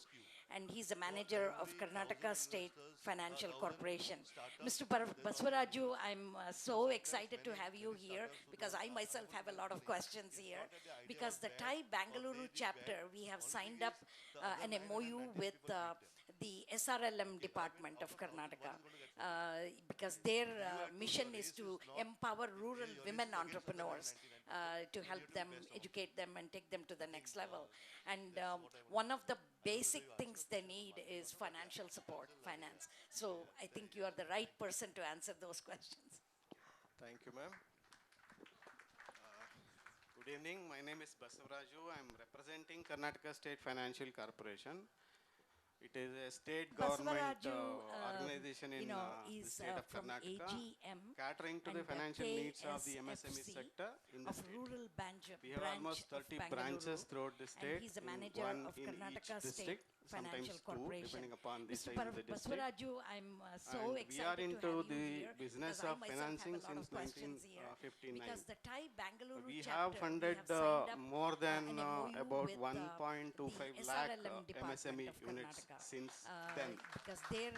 and he's a manager of Karnataka State Financial Corporation. Mr. Basavaraju, I'm so excited to have you here because I myself have a lot of questions here. Because the Thai Bangalore chapter, we have signed up an MOU with the SRLM department of Karnataka because their mission is to empower rural women entrepreneurs to help them, educate them and take them to the next level. And one of the basic things they need is financial support, finance. So I think you are the right person to answer those questions. Thank you, ma'am. Good evening. My name is Basavaraju. I'm representing Karnataka State Financial Corporation. It is a state government organization in the state of Karnataka, catering to the financial needs of the MSME sector in the state. We have almost 30 branches throughout the state, one in each district, sometimes two, depending upon the size of the district. I'm so excited we are into to have the you here business of financing since 1959. Because the Thai Bangalore We chapter, have funded more than about 1.25 lakh MSME units since then. Because their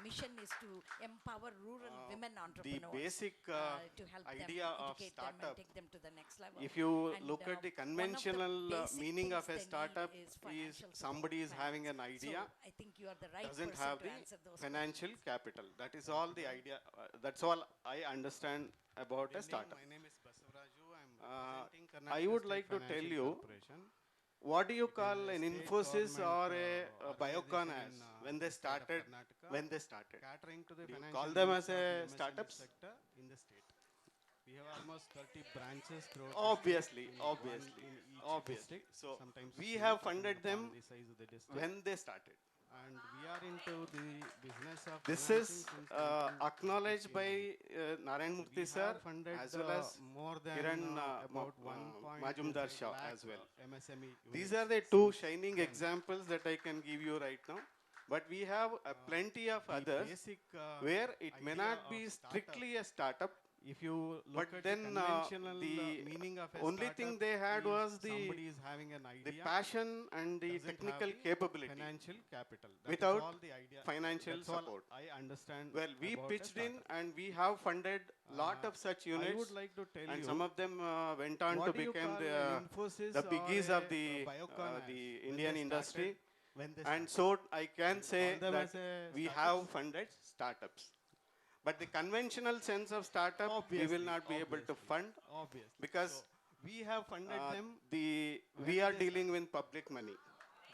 mission is to empower rural women entrepreneurs. The basic to help idea them, of educate startup, them and take them to the next level. if you And, look at the one of conventional basic meaning of things a they startup need is financial somebody is support, having an finance. idea, So I think you are the right doesn't person have to the answer those financial capital. That is all the idea. That's all I understand about a startup. My name is Basavaraju. I'm representing Karnataka I would like to tell you, what do you call an Infosys or a Biocon as when they started? Catering to the Do you financial call them needs as of the a MSME startups? sector in the state. We have almost 30 branches throughout Obviously, the state, obviously, one in each obviously. district, So sometimes we two, have depending funded them upon the size of the district. when they started. And we are into the business of This financing is since acknowledged by Narayan Murthy sir as well as more than Kiran about Majumdar 1.25 Shah lakh as well. MSME These units are the two since shining then. examples that I can give you right now. But we have plenty of the others basic, where it may idea not of be startup, strictly a startup. If you look But at then the conventional the meaning of a only startup thing they had is was somebody is having an the idea, passion and the doesn't have technical the capability financial capital. That is without all the idea. financial That's all support. I understand. Well, we about a pitched in startup. and we have funded lot of such units. I would like to tell and you, some of them went on to what do you become call the, an Infosys the biggies or of the, Biocon as the when Indian they industry. started- when they And started? so I can say them that as a we startups? have funded startups. But the conventional sense of startup, we will not be able to fund Obviously. because So we have funded them we when are they dealing with public money.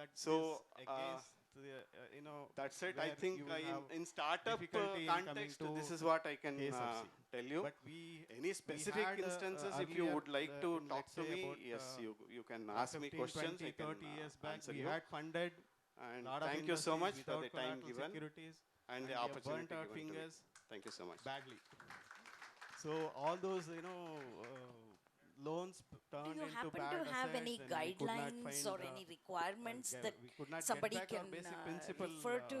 that So, is against the, that's it. I where think you will have in startup difficulty in coming context, to this is what I can KSFC. tell you. But Any specific had, instances, if you earlier, would like to in, talk let's to say me, about, yes, you can 15, ask me questions. 20, I can 30 years back, answer we you. had funded And lot of thank you so much industries for the without time collateral given securities, and the we have opportunity burnt our given to me. fingers Thank you so much. badly. So all those, loans Do turned you into happen bad to have assets any and we could not guidelines find, or any requirements that we could not get somebody back our can basic principle, refer to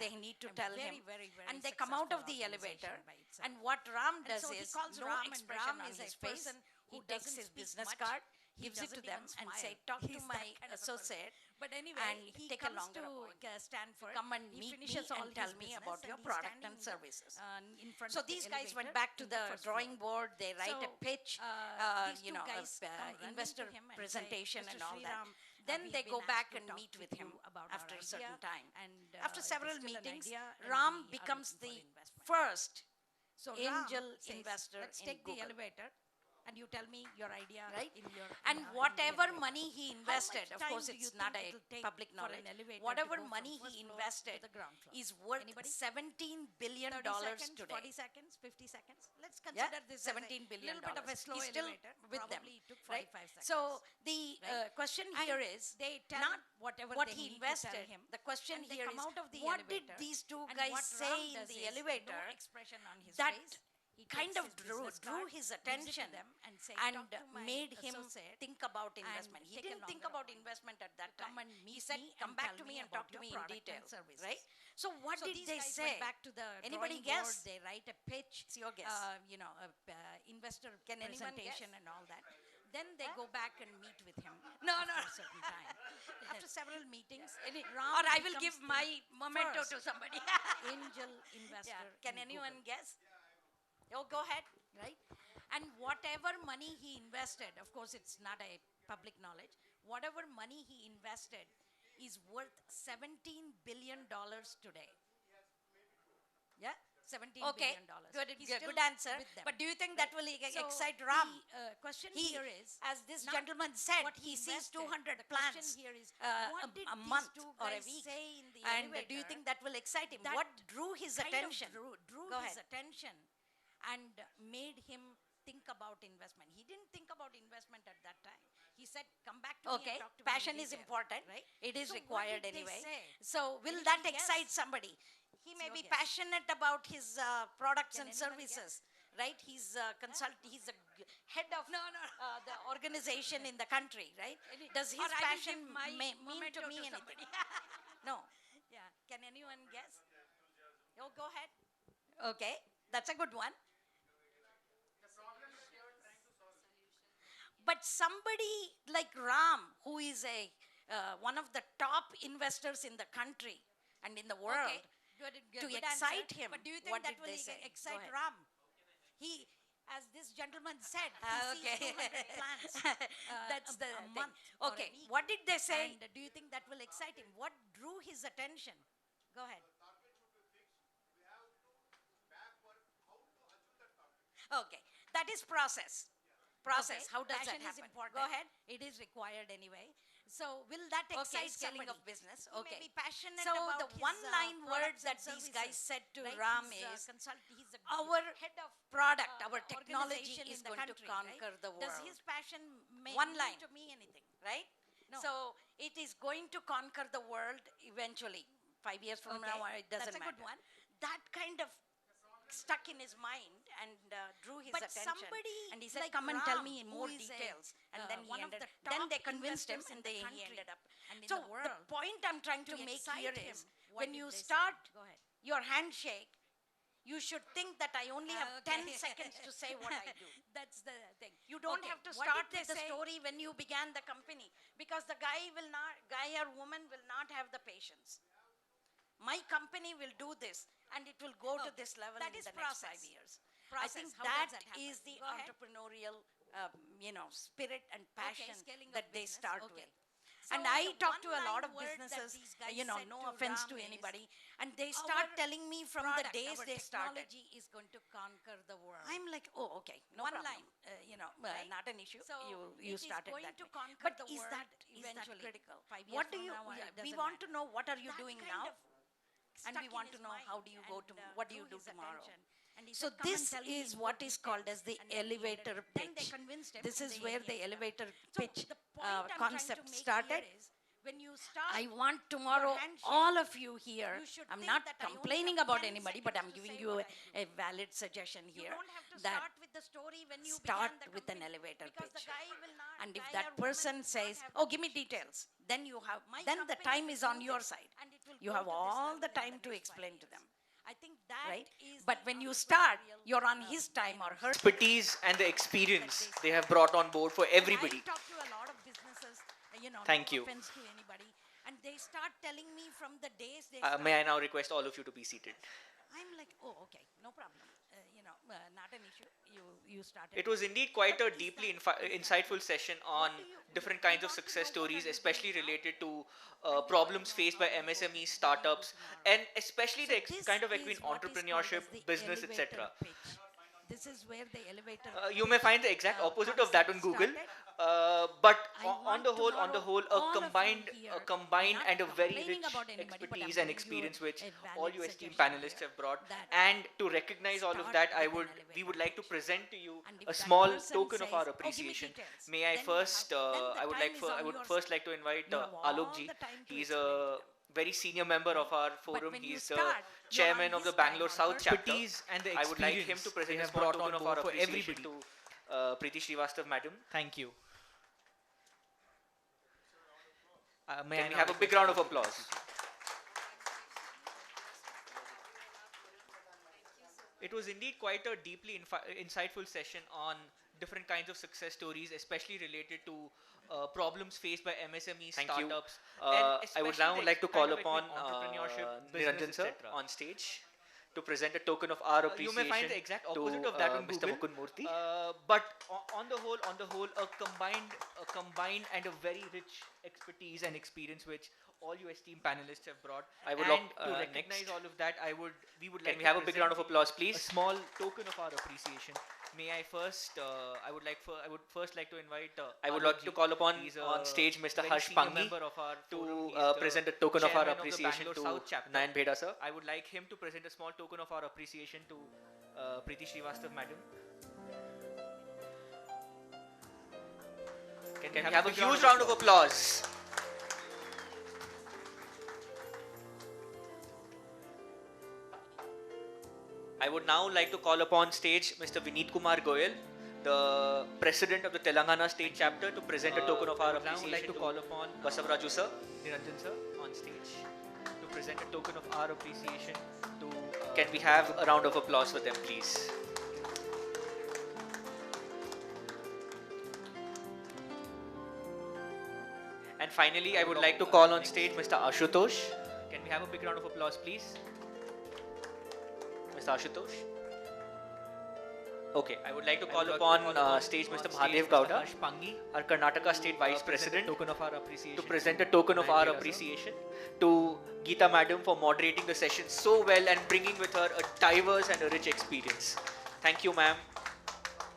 they need to tell him. And they come out of the elevator, and what Ram does is, no expression on his face. He takes his business card, gives it to them, and say, talk to my associate, But anyway, and he take a comes longer to appointment. Stanford. Come and He meet me finishes all and tell his me business about and your he's product and standing, services. in front So of the these guys went elevator back to in the the first drawing floor. board. They write a So, pitch, these you two know, guys come running to investor him and say, presentation "Mr. and all that. Sriram, Then we've they been go asked back to and talk meet with with him you about after our a certain idea, time. and, After it's several still an meetings, idea and Ram we are becomes looking for the investment." first So angel Ram says, investor let's in take the Google. elevator. and you tell me your idea, right? And whatever money he invested, of course, it's not a public knowledge. Whatever money he invested is worth $17 billion today. 40 seconds, 50 seconds. Let's consider this $17 billion. Little bit of a slow He's still with them, right? So the question here is not what he invested. The question here is what did these two guys say in the elevator that kind of drew his attention and made him think about investment. He didn't think about investment at that time. He said, come back to me and talk to me in detail, right? So what did they say? Anybody guess? They write a pitch, it's your guess. Investor presentation and all that. Then they go back and meet with him after a certain time. After several meetings, or I will give my memento to somebody. Angel investor. Can anyone guess? Oh, go ahead, right? And whatever money he invested, of course, it's not a public knowledge. Whatever money he invested is worth $17 billion today. Yeah, $17 billion. Good answer. But do you think that will excite Ram? The question here is, as this gentleman said, he sees 200 plants a month or a week. And do you think that will excite him? What drew his attention? Drew his attention and made him think about investment. He didn't think about investment at that time. He said, come back to me and talk to me. Passion is important, right? It is required anyway. So will that excite somebody? He may be passionate about his products and services, right? He's a he's a head of the organization in the country, right? Does his passion mean to me anything? No. Yeah. Can anyone guess? Oh, go ahead. Okay, that's a good one. But somebody like Ram, who is one of the top investors in the country and in the world, to excite him, but do you think that will excite Ram? He, as this gentleman said, he sees 200 plants. That's the month. Okay, what did they say? And do you think that will excite him? What drew his attention? Go ahead. Okay, that is process. Process. How does that happen? Go ahead. It is required anyway. So will that excite scaling of business? Okay. May be passionate so about the one-line word that these guys said to Ram is, our head of product, our technology is going to conquer the world. Does his passion mean to me anything, right? No. So it is going to conquer the world eventually. 5 years from now, it doesn't matter. That's a good one. That kind of stuck in his mind and drew his attention. And he said, come and tell me in more details. And then they convinced him and he ended up. So the point I'm trying to make here is, when you start your handshake, you should think that I only have 10 seconds to say what I do. That's the thing. You don't have to start with the story when you began the company, because the guy or woman will not have the patience. My company will do this, and it will go to this level in the next 5 years. I think that is the entrepreneurial, spirit and passion that they start with. And I talk to a lot of businesses, no offense to anybody, and they start telling me from the days they started. Technology is going to conquer the world. I'm like, oh, okay, no problem. Not an issue. So you started that way. But is that critical? What do you? We want to know, what are you doing now? And we want to know, how do you go to, what do you do tomorrow? So this is what is called as the elevator pitch. This is where the elevator pitch concept started. I want tomorrow all of you here, I'm not complaining about anybody, but I'm giving you a valid suggestion here, that start with an elevator pitch. And if that person says, oh, give me details, then the time is on your side. You have all the time to explain to them. I think that right? But when you start, you're on his time or her expertise and the experience they have brought on board for everybody. I talk to a lot of businesses, Thank no you. offense to anybody, and they start telling me from the days they May I now request all of you to be seated? I'm like, oh, okay, no problem. Not an issue. You started. It was indeed quite a deeply insightful session on different kinds of success stories, especially related to problems faced by MSME startups, and especially the kind of between entrepreneurship, business, etc. this is where the elevator. You may find the exact opposite of that on Google, but on the whole, a combined and a very rich expertise and experience which all you esteemed panelists have brought. And to recognize all of that, we would like to present to you a small token of our appreciation. May I first, I would first like to invite Alok ji. He's a very senior member of our forum. He's the chairman of the Bangalore South chapter. And the I would like him to present a small token of our appreciation to Preeti Srivastava madam. Thank you. Can we have a big round of applause? It was indeed quite a deeply insightful session on different kinds of success stories, especially related to problems faced by MSME startups. I would now like to call upon Niranjan sir on stage to present a token of our appreciation. You may find the exact opposite of that on Mr. Google. Mukund Murthy. But on the whole, a combined and a very rich expertise and experience which all you esteemed panelists have brought. I would to recognize all of that, we would like. Can we have a big round of applause, please? A small token of our appreciation. May I first? I would first like to invite. I would like to call upon on stage Mr. Harsh Pangi to present a token of our appreciation to Nayan Bheda sir. I would like him to present a small token of our appreciation to Preeti Srivastava madam. Can we have a huge round of applause? I would now like to call upon stage Mr. Vineet Kumar Goyal, the president of the Telangana State Chapter, to present a token of our appreciation. I would like to call upon Basavaraju sir, Niranjan sir, on stage to present a token of our appreciation to. Can we have a round of applause for them, please? And finally, I would like to call on stage Mr. Ashutosh. Can we have a big round of applause, please? Mr. Ashutosh. Okay, I would like to call upon stage Mr. Mahadev Gowda, our Karnataka State Vice President, to present a token of our appreciation to Geeta Madam for moderating the session so well and bringing with her a diverse and a rich experience. Thank you, ma'am.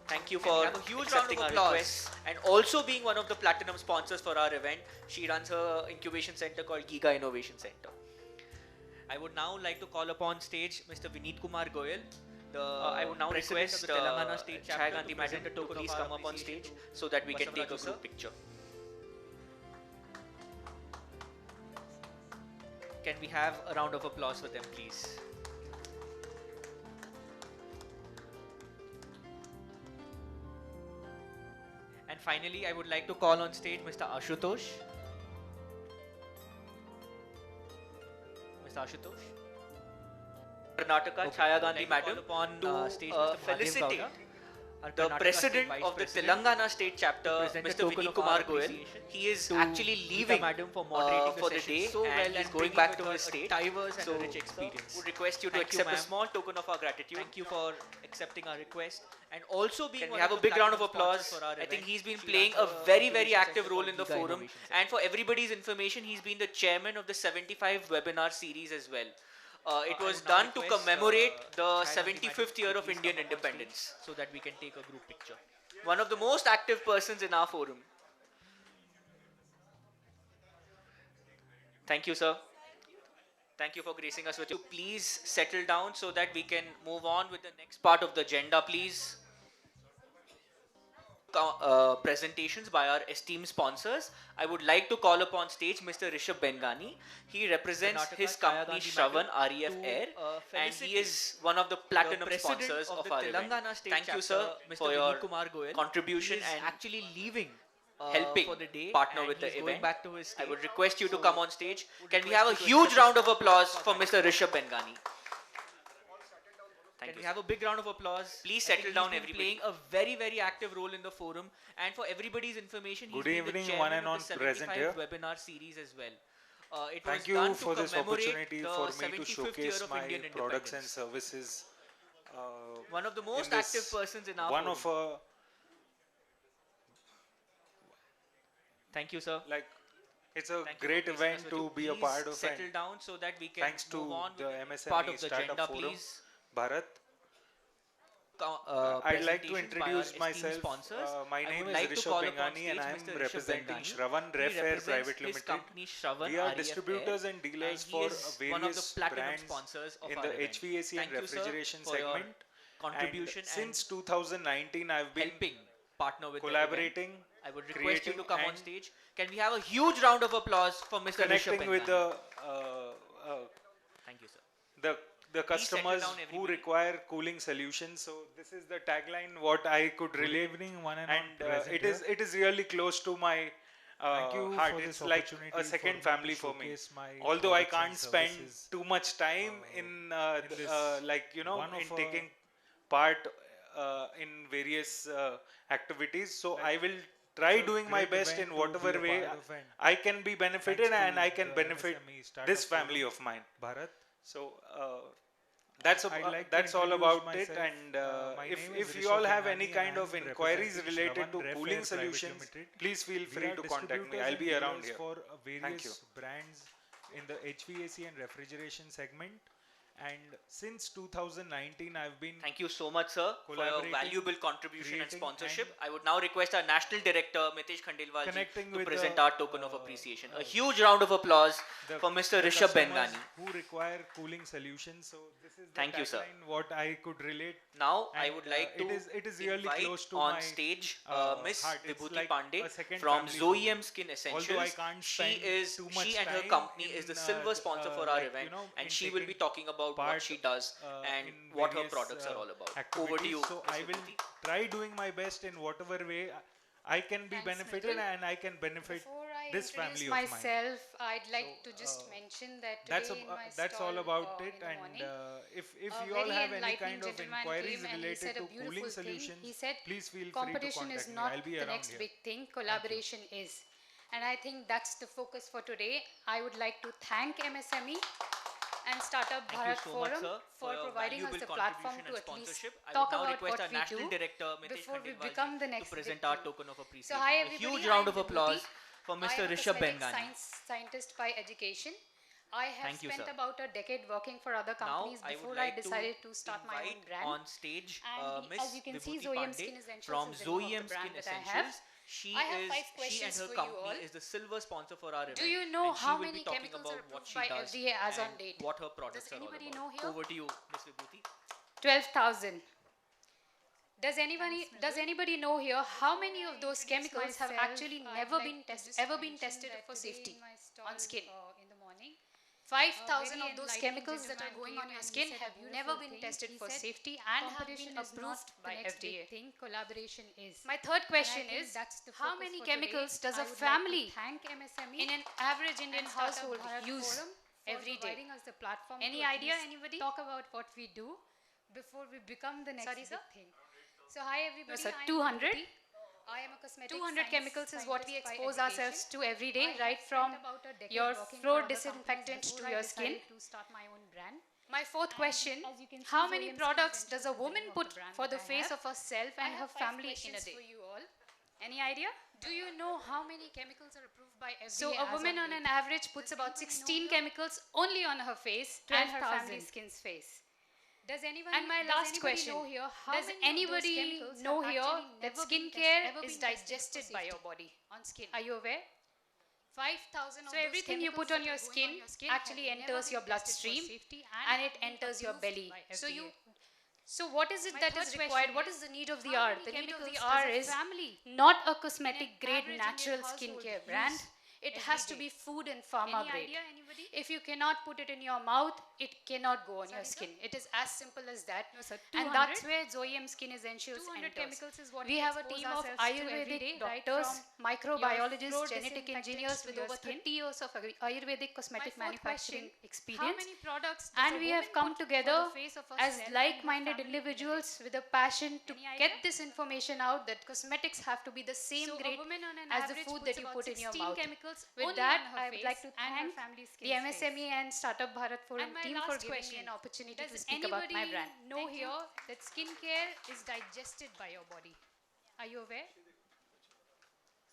Thank you for accepting our request and also being one of the platinum sponsors for our event. She runs her incubation center called Giga Innovation Center. I would now like to call upon stage Mr. Vineet Kumar Goyal. I would now request the Telangana State Chapter Gandhi Madam to please come up on stage so that we can take a group picture. Can we have a round of applause for them, please? And finally, I would like to call on stage Mr. Ashutosh. Mr. Ashutosh. Karnataka Chaya Gandhi Madam to felicitate the president of the Telangana State Chapter, Mr. Vineet Kumar Goyal. He is actually leaving for the day so and is going back to his state. So, would request you to accept a small token of our gratitude. Thank you for accepting our request and also being. Can we have a big round of applause? I think he's been playing a very, very active role in the forum. And for everybody's information, he's been the chairman of the 75 webinar series as well. It was done to commemorate the 75th year of Indian independence so that we can take a group picture. One of the most active persons in our forum. Thank you, sir. Thank you for gracing us with you. Please settle down so that we can move on with the next part of the agenda, please. Presentations by our esteemed sponsors. I would like to call upon stage Mr. Rishabh Bengani. He represents his company Shravan REF Air and he is one of the platinum sponsors of our event. Thank you, sir, for your contribution and actually leaving, helping for the day, partner with the event. I would request you to come on stage. Can we have a huge round of applause for Mr. Rishabh Bengani? Can we have a big round of applause? Please settle down, everybody. Playing a very, very active role in the forum, and for everybody's information, he's been the chairman of the 75 webinar series as well. Thank you for this opportunity for me to showcase my products and services. One of the most active persons in our forum. Thank you, sir. It's a great event to be a part of. Settle down so that we can thanks to move on the with MSME part of the Startup agenda, Forum, please. Bharat. I'd like to presentations by our introduce esteemed myself. sponsors. My I name would is like to Rishabh call upon Benghani stage and I'm Mr. Rishabh representing Benghani. Shravan He Ref Air represents Private his Limited. company Shravan We are REF distributors Air, and dealers he for is various one of the platinum brands sponsors of in our the event. HVAC and Thank you, sir, refrigeration for your segment. contribution And since and 2019, I've been helping partner with collaborating, the event. I would request you to creating come on and stage. Can we have a huge round of applause for Mr. Rishabh connecting with Benghani? the Thank you, sir. the Please settle customers down, who everybody. require cooling solutions. So this is the tagline what I could relate. Good evening, one and And all present it is really close to my Thank you heart. for It's this like opportunity a for second me family to for me. showcase my Although I products and can't spend services, too much time in this like in one-off, taking part in various activities, so I will try it's a doing my great best event in to whatever be a way part of, and I can be benefited thanks and to I can the benefit MSME Startup this family Forum, of mine. Bharat. So I'd like to that's all introduce about it. myself. And My if name is you all Rishabh have any Benghani kind and of I'm inquiries representing related to Shravan Ref cooling Air Private solutions, Limited. please feel We free are to contact me. distributors I'll and be around dealers here. for Thank you. various brands in the HVAC and refrigeration segment. And since 2019, I've been Thank you so much, sir, for your collaborating, valuable contribution and creating sponsorship. and I would now request our National Director, Mitesh Khandelwal ji, connecting to with present the, our token of appreciation. A huge round of applause for Mr. Rishabh customers Benghani. who require cooling solutions. So this is the Thank you, sir. tagline what I could relate. Now, I And, would like to it is really invite close to on my stage Miss heart. It's Vibhuti like Pandey a second from family for me. _𝐒𝐿 Skin Essentials. Although I can't spend too much She and her time company is the in, silver sponsor for our like, event, and in she will be taking talking about what part, she does and in what her various, products are all about. Over to activities. you, So Miss I will Vibhuti. try doing my best in whatever way I can be benefited and I can benefit Before I this introduce family of mine. myself, I'd like to just mention that That's today in my that's stall, all about in it. the And morning, if a you all very have any enlightening kind of gentleman inquiries came and he related said a to beautiful cooling thing. solutions, He said, please feel free to competition contact is me. not I'll be the around next here. big thing, collaboration is. And I think that's the focus for today. I would like to thank MSME and Startup Thank you Bharat so Forum much, sir, for your providing us valuable the platform contribution to and at least sponsorship. I talk would now about request what our we National do Director, Mitesh before we Khandelwal become ji, the to next present big our thing. token of So appreciation. hi A everybody, huge I round am of applause Vibhuti. for I Mr. am a Rishabh cosmetic Benghani. scientist by education. I have Thank you, spent sir. about a decade working for other Now, companies I would before like I decided to start my own invite brand. on stage And Miss as you can see, Vibhuti 𝐒𝐿 Pandey Skin Essentials from is the name of 𝐒𝐿 the brand Skin that I have. Essentials. She I have 5 and questions her for you company all. is the silver sponsor for our event. Do you know and she how will many be talking chemicals about are what approved she by does FDA as on and date? what her products Does are all anybody about. know here? Over to you, Miss Vibhuti. 12,000. Does anybody know here how many of those chemicals have actually ever been tested for safety on skin? In the morning, 5,000 of those chemicals that are going on your skin have never been tested for safety and have been approved by FDA. Collaboration is. My third question is, how many chemicals does a family in an average Indian household use every day? Any idea, anybody? Talk about what we do before we become the next big thing. So hi everybody. No, sir, 200. I am a cosmetic 200 chemicals is what we expose ourselves to every day, right from your floor disinfectant to your skin. My fourth question, how many products does a woman put for the face of herself and her family in a day? Any idea? Do you know how many chemicals are approved by FDA? So a woman on an average puts about 16 chemicals only on her face and her family skin's face. And my last question, does anybody know here that skincare is digested by your body on skin? Are you aware? 5,000 of so everything you put on your skin actually enters your bloodstream and it enters your belly. So what is it that is required? What is the need of the hour? The need of the hour is not a cosmetic grade natural skincare brand. It has to be food and pharma grade. If you cannot put it in your mouth, it cannot go on your skin. It is as simple as that. And that's where 𝐒𝐿 Skin Essentials enters. We have a team of Ayurvedic doctors, microbiologists, genetic engineers with over 30 years of Ayurvedic cosmetic manufacturing experience. And we have come together as like-minded individuals with a passion to get this information out that cosmetics have to be the same grade as the food that you put in your mouth. With that, I would like to thank the MSME and Startup Bharat Forum team for giving me an opportunity to speak about my brand. Know here that skincare is digested by your body. Are you aware?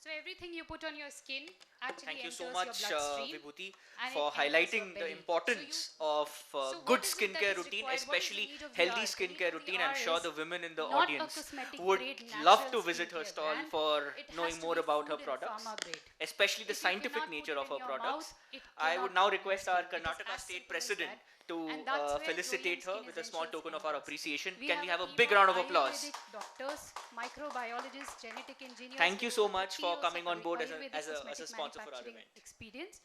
So everything you put on your skin actually Thank you so enters much, your bloodstream Vibhuti, and for it enters your highlighting the belly. importance of So good what is it that skincare is routine, required? What is the especially need of the healthy hour? The need skincare of the routine. I'm hour sure is the women in the not a audience cosmetic would grade love natural to visit her skincare stall brand. for It has knowing to more be about her food and products, pharma grade. especially the If you scientific cannot nature put of it in her your products. mouth, it I would cannot now go on your request our skin. It is Karnataka as State simple as President that. to And that's where felicitate her Zoe with a and small Essentials token of our enters. appreciation. We Can we have a team big of round of applause? Ayurvedic doctors, microbiologists, genetic engineers. Thank you with so over much 50 for years coming of on board as Ayurvedic a cosmetic sponsor for our manufacturing event. experience.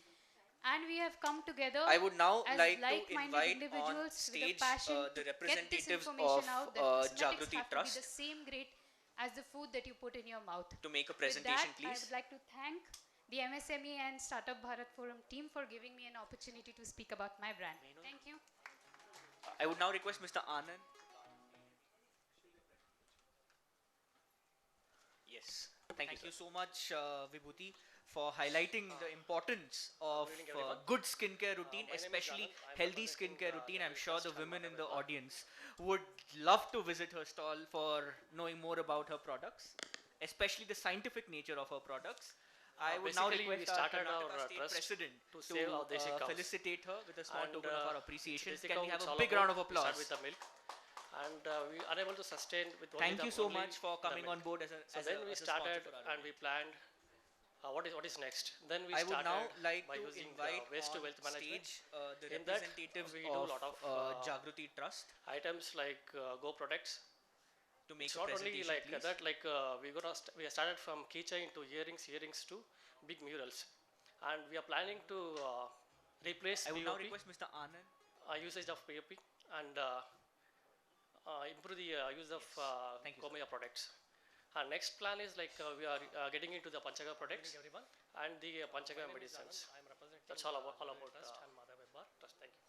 And we have come together I would now as like to like-minded invite on individuals stage with a passion the to get this representatives information of out that cosmetics Jagruti have to Trust be the same grade as the food that you put in your mouth. to make a With presentation, that, I please. would like to thank the MSME and Startup Bharat Forum team for giving me an opportunity to speak about my brand. Thank you. I would now request Mr. Anand. Yes. Thank you so much, Vibhuti, for highlighting the importance of good skincare routine, especially healthy skincare routine. I'm sure the women in the audience would love to visit her stall for knowing more about her products, especially the scientific nature of her products. I would now Basically, we request our started our Karnataka State trust President to save our desi cows. felicitate her with a small And, token of our appreciation. desi Can cow we have it's a all big about round of we start applause? with the milk, and we are able to sustain with only Thank the, you so only much for the coming milk. on board as So then we a sponsor started for our and we planned what is next. Then we I would started now like by to using invite waste to on wealth management. stage the In that, representatives we do a of lot of Jagruti Trust items like Go products. to make It's a not only presentation, like please. that. Like we started from keychain to earrings to big murals, and we are planning to replace I would now POP, request Mr. Anand. usage of POP, and improve the use of 𝐭𝐭�0 products. Our next plan is like we are getting into the Panchaga products and the Panchaga medicines. That's all about Trust and Mother Webbar Trust. Thank you.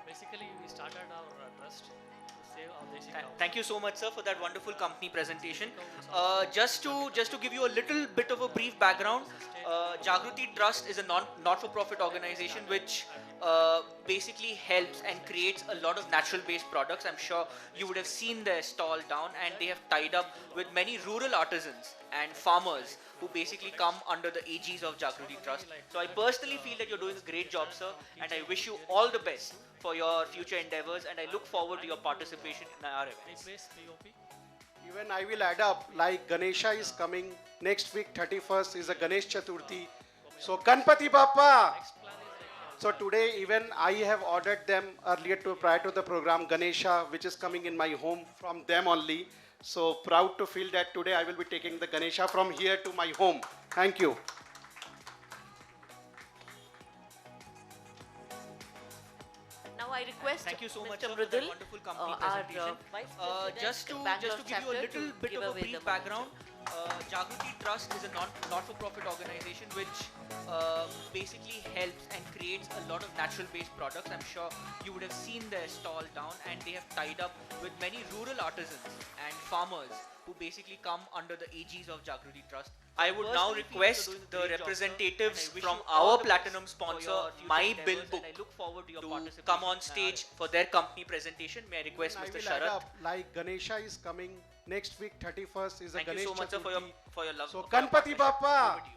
Basically, we started our trust to save our desi cows. Thank you so much, sir, for that wonderful company presentation. Just to give you a little bit of a brief background, Jagruti Trust is a not-for-profit organization which basically helps and creates a lot of natural-based products. I'm sure you would have seen their stall down, and they have tied up with many rural artisans and farmers who basically come under the aegis of Jagruti Trust. So I personally feel that you're doing a great job, sir, and I wish you all the best for your future endeavors, and I look forward to your participation in our events. Replace POP. Even I will add up, like Ganesha is coming next week, 31st is a Ganesh Chaturthi. So Ganpati Bappa. So today even I have ordered them earlier prior to the program Ganesha, which is coming in my home from them only. So proud to feel that today I will be taking the Ganesha from here to my home. Thank you. Now I request Thank you so much, Mr. sir, for that Mridul, wonderful company our presentation. Vice President, Just to Bangalore give you a chapter, little to bit give of a away brief the background, Jagruti Trust is a not-for-profit organization which basically helps and creates a lot of natural-based products. I'm sure you would have seen their stall down, and they have tied up with many rural artisans and farmers who basically come under the aegis of Jagruti Trust. I would now request the representatives from our platinum sponsor, My Bill Book, to come on stage for their company presentation. May I request I Mr. will add Sharath? up, like Ganesha is coming next week, 31st is a Thank you Ganesh so much, sir, Chaturthi. for your love. So for your Ganpati partnership. Bappa. Over to you.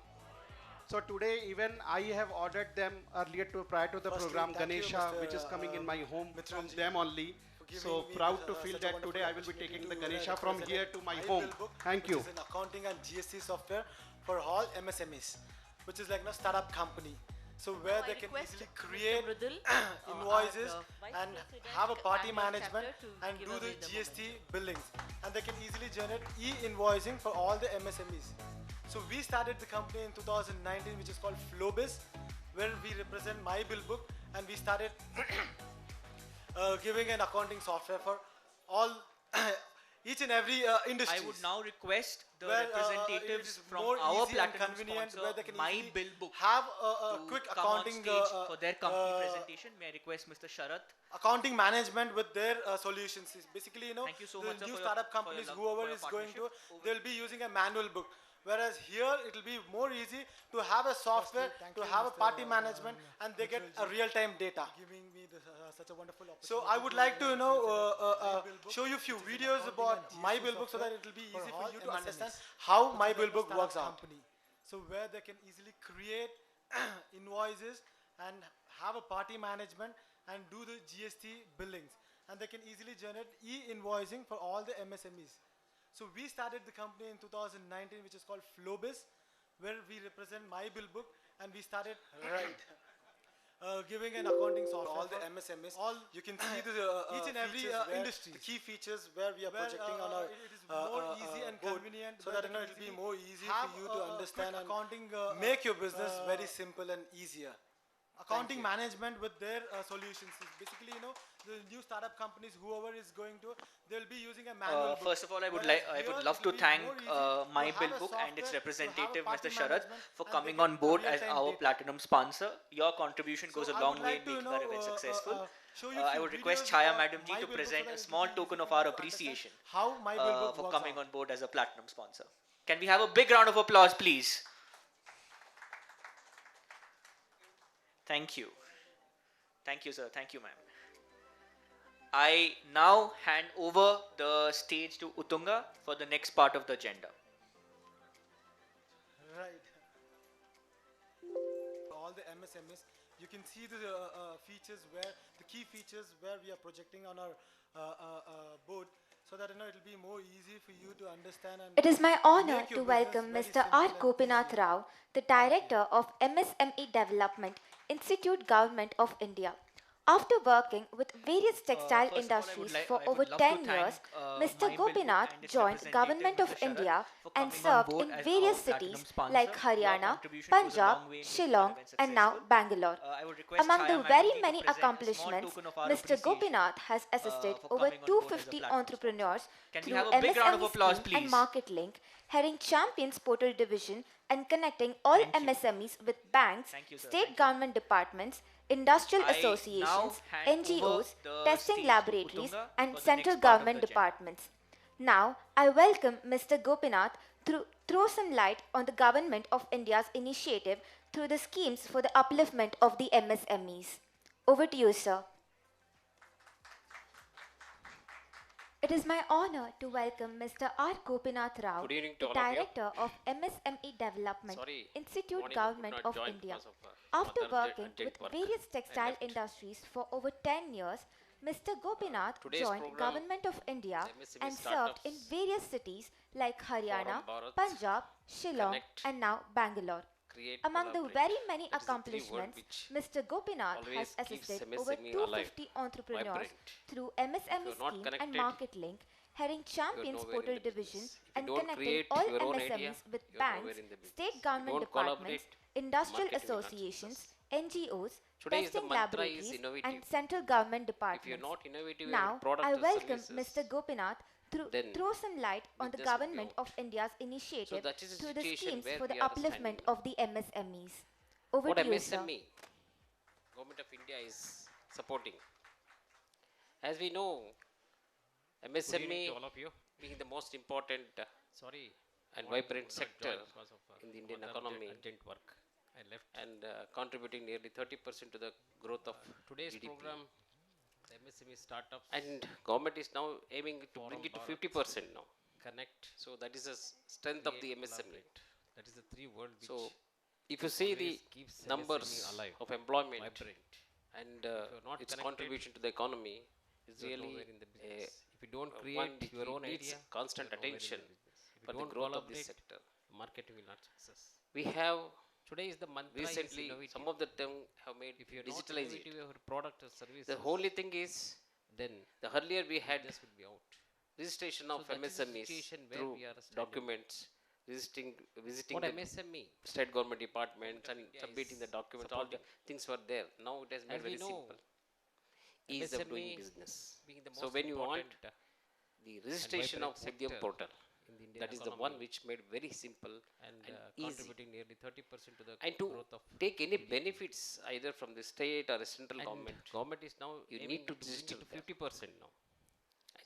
So today even I have ordered them earlier prior to the Firstly, program thank you, Ganesha, Mr. which is coming in my home from Mithralji, them only. So giving me proud this, to feel such a that wonderful today I will be opportunity taking the to Ganesha from represent here to my My home. Bill Book, Thank which you. is an accounting and GST software for all MSMEs, which is like a startup company. So where they can easily create invoices and have a party management and do the GST billings, and they can easily generate e-invoicing for all the MSMEs. So we started the company in 2019, which is called Flowbiz, where we represent My Bill Book, and we started giving an accounting software for all each and every industry. I would now request the where, representatives it is from more our easy and platinum convenient, sponsor, where they can My easily Bill Book, have a to quick come on accounting stage for their company presentation. May I request Mr. Sharath? accounting management with their solutions. Is basically, Thank you so the much, sir, new for your- startup for your companies, love- whoever for your is going to, partnership. they'll be using a manual book. Whereas here it will be more easy to have a software, to have a party management, and they get a real-time data. Giving me such a wonderful opportunity. So I would like to show you a few videos about My Billbook so that it will be easy for you to understand how My Billbook works out. So where they can easily create invoices and have a party management and do the GST billings, and they can easily generate e-invoicing for all the MSMEs. So we started the company in 2019, which is called Flowbiz, where we represent My Billbook, and we started giving an accounting software all the MSMEs. You can see the each and every industry, the key features where we are projecting on our it is more easy and convenient, so that it will be more easy for you to understand and make your business very simple and easier. Accounting management with their solutions is basically, the new startup companies, whoever is going to, they'll be using a manual book. First of all, I would love to thank My Billbook and its representative, Mr. Sharad, for coming on board as our platinum sponsor. Your contribution goes a long way in making our event successful. I would request Chaya Madam Ji to present a small token of our appreciation for coming on board as a platinum sponsor. Can we have a big round of applause, please? Thank you. Thank you, sir. Thank you, ma'am. I now hand over the stage to Utunga for the next part of the agenda. Right. All the MSMEs, you can see the key features where we are projecting on our board, so that it will be more easy for you to understand. And it is my honor to welcome Mr. 𝐼𝐶 the Director of MSME Development, Institute Government of India. After working with various textile industries for over 10 years, Mr. Gopinath joined Government of India and served in various cities like Haryana, Punjab, Shillong and now Bangalore. Among the very many accomplishments, Mr. Gopinath has assisted over 250 entrepreneurs through MSME scheme and Market Link, heading Champions Portal Division and connecting all MSMEs with banks, state government departments, industrial associations, NGOs, testing laboratories and central government departments. Now, I welcome Mr. Gopinath to throw some light on the Government of India's initiative through the schemes for the upliftment of the MSMEs. Over to you, sir. It is my honor to welcome Mr. 𝐼𝐶 the Director of MSME Development, Institute Government of India. After working with various textile industries for over 10 years, Mr. Gopinath joined Government of India and served in various cities like Haryana, Punjab, Shillong and now Bangalore. Among the very many accomplishments, Mr. Gopinath has assisted over 250 entrepreneurs through MSME scheme and Market Link, heading Champions Portal Division and connecting all MSMEs with banks, state government departments, industrial associations, NGOs, testing laboratories and central government departments. Now, I welcome Mr. Gopinath to throw some light on the Government of India's initiative through the schemes for the upliftment of the MSMEs. Over to you, sir. Government of India is supporting. As we know, MSME being the most important and vibrant sector in the Indian economy and contributing nearly 30% to the growth of today's GDP. Program. The MSME startups and government is now aiming to bring it to 50% now. So that is the strength of the MSME. That is the three words. So if you see the numbers of employment and its contribution to the economy is really if you don't create your own idea, constant attention for the growth of this sector. Marketing will not success. We have today is the mantra recently some of the term have made digitalize it. Product or service. The only thing is then the earlier we had this would be out. Registration of MSMEs through documents, visiting what the MSME state government departments and submitting the documents. All the things were there. Now it has made very simple. Ease of doing business. So when you want the registration of Udyam portal, that is the one which made very simple and easy. Contributing nearly 30% to the growth of take any benefits either from the state or the central government. Government is now you need to register to 50% now.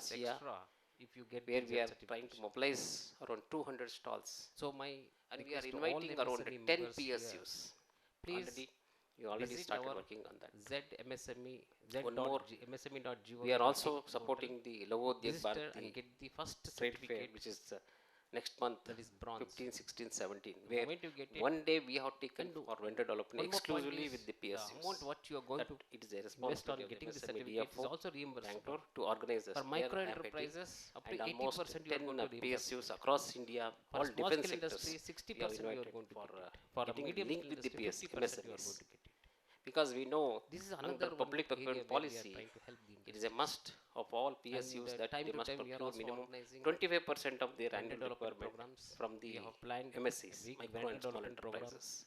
ASEA, extra if you get where the we Z are trying to certification. mobilize around 200 stalls. So my And we are request to all inviting around MSME 10 members here, PSUs. please You already visit started our working on that. ZMSME, One more, MSME.gov. we are also supporting the Lohot Register Bharati and get the first trade fair, certificate, which is next month, that is bronze. 15, 16, 17, The where moment you get it, one day we have taken and for vendor development one more point exclusively is with the the PSUs. amount what you are going That to it is a invest on responsibility of getting the MSME certificate is DFO, also reimbursable. Bangalore, to organize this. For We are micro happy. enterprises, up to And almost 80% you are 10 going to reimburse. PSUs across India, For all small defense scale sectors, industry, we have 60% you are invited going to for get it. For a getting medium linked scale with the industry, PS, 50% you are MSMEs. going to get it. Because we know This is under another public one area procurement where we are policy, trying to help the it is a must of all PSUs that time they to must time we are procure also minimum organizing 25% of their vendor annual development requirement programs. from We the have planned MSCs, big micro vendor and small development program enterprises.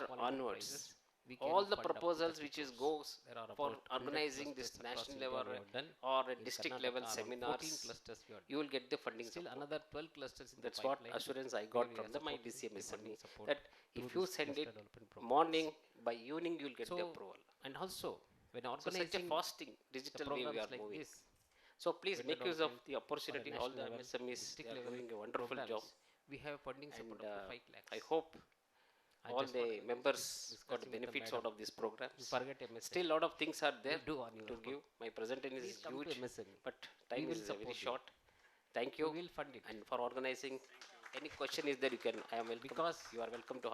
November onwards, all the proposals which is goes for organizing this national level or a district level seminars, you will get the funding. Still another 12 clusters. That's what assurance I got from the my DCMSME, that if you send it morning, by evening you will get the approval. And also when organizing such a fasting digital way we are moving. So please make use of the opportunity. All the MSMEs, they are doing a wonderful job. We have funding support of 5 lakhs. I hope all the members got the benefits out of this program. Still, lot of things are there to give. My presentation is huge, but time is very short. Thank you. We will fund it. And for organizing, any question is there, you can. I am welcome. Because you are welcome to.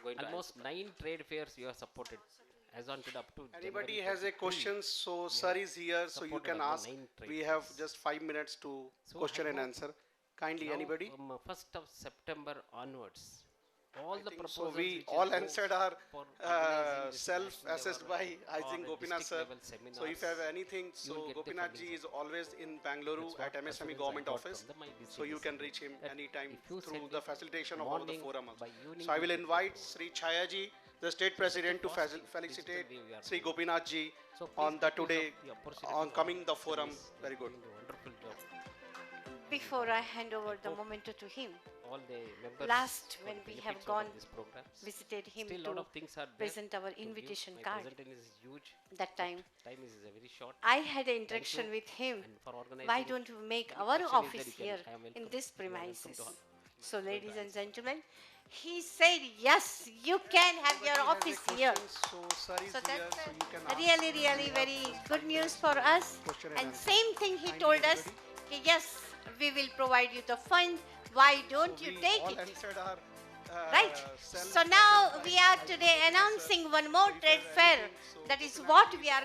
Going almost to 9 trade fairs you have supported. As on to up to anybody has a question, so sir is here, so you can ask. We have just 5 minutes to question and answer. Kindly, now anybody? from 1st of September onwards, all the proposals So we which all will go answered are for organizing this self-assessed national by, level I or think, a Gopinath district sir. level So if seminars, you have anything, you will so get the Gopinath funding ji is support. always in Bangalore That's at what MSME assurance I government got office. from my So you can DCDC, reach him that anytime if you through send the it facilitation of all the morning, forum. by evening So I you will get the invite approval. Sri Chaya ji, the state president, to positive felicitate digital way we are Sri doing. Gopinath ji So on please the make use today of the opportunity on for coming the forum. service. They Very are good. doing a wonderful job. Before I hand over the memento to him, All the members last for when the we benefits have out gone, of these programs. visited him Still, to lot of things are there present our to give. invitation My card, presentation is huge. that time Time is very short. I had an Thank interaction you with him. and for organizing Why it. don't you make Any our question is office there, you here can- I am in welcome. this You are welcome premises? to all. So, ladies and gentlemen, he said, yes, you can have your office here. So sir is So here, that's so you can ask. really, really very good news for us. Question and And answer. same thing he told us, कि yes, we will provide you the fund. Why don't you We take all it? answered our Right. So now we are today announcing one more trade fair. That is what we are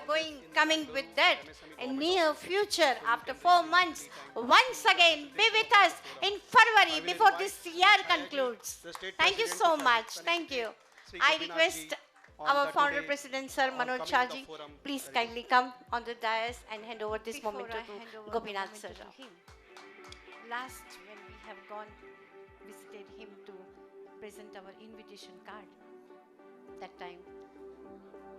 coming with that in near future after 4 months. Once again, be with us in February before this year concludes. Thank you so much. Thank you. I request our founder president, Sir Manoj Jha, please kindly come on the dais and hand over this memento to Gopinath sir. Last when we have gone, visited him to present our invitation card, that time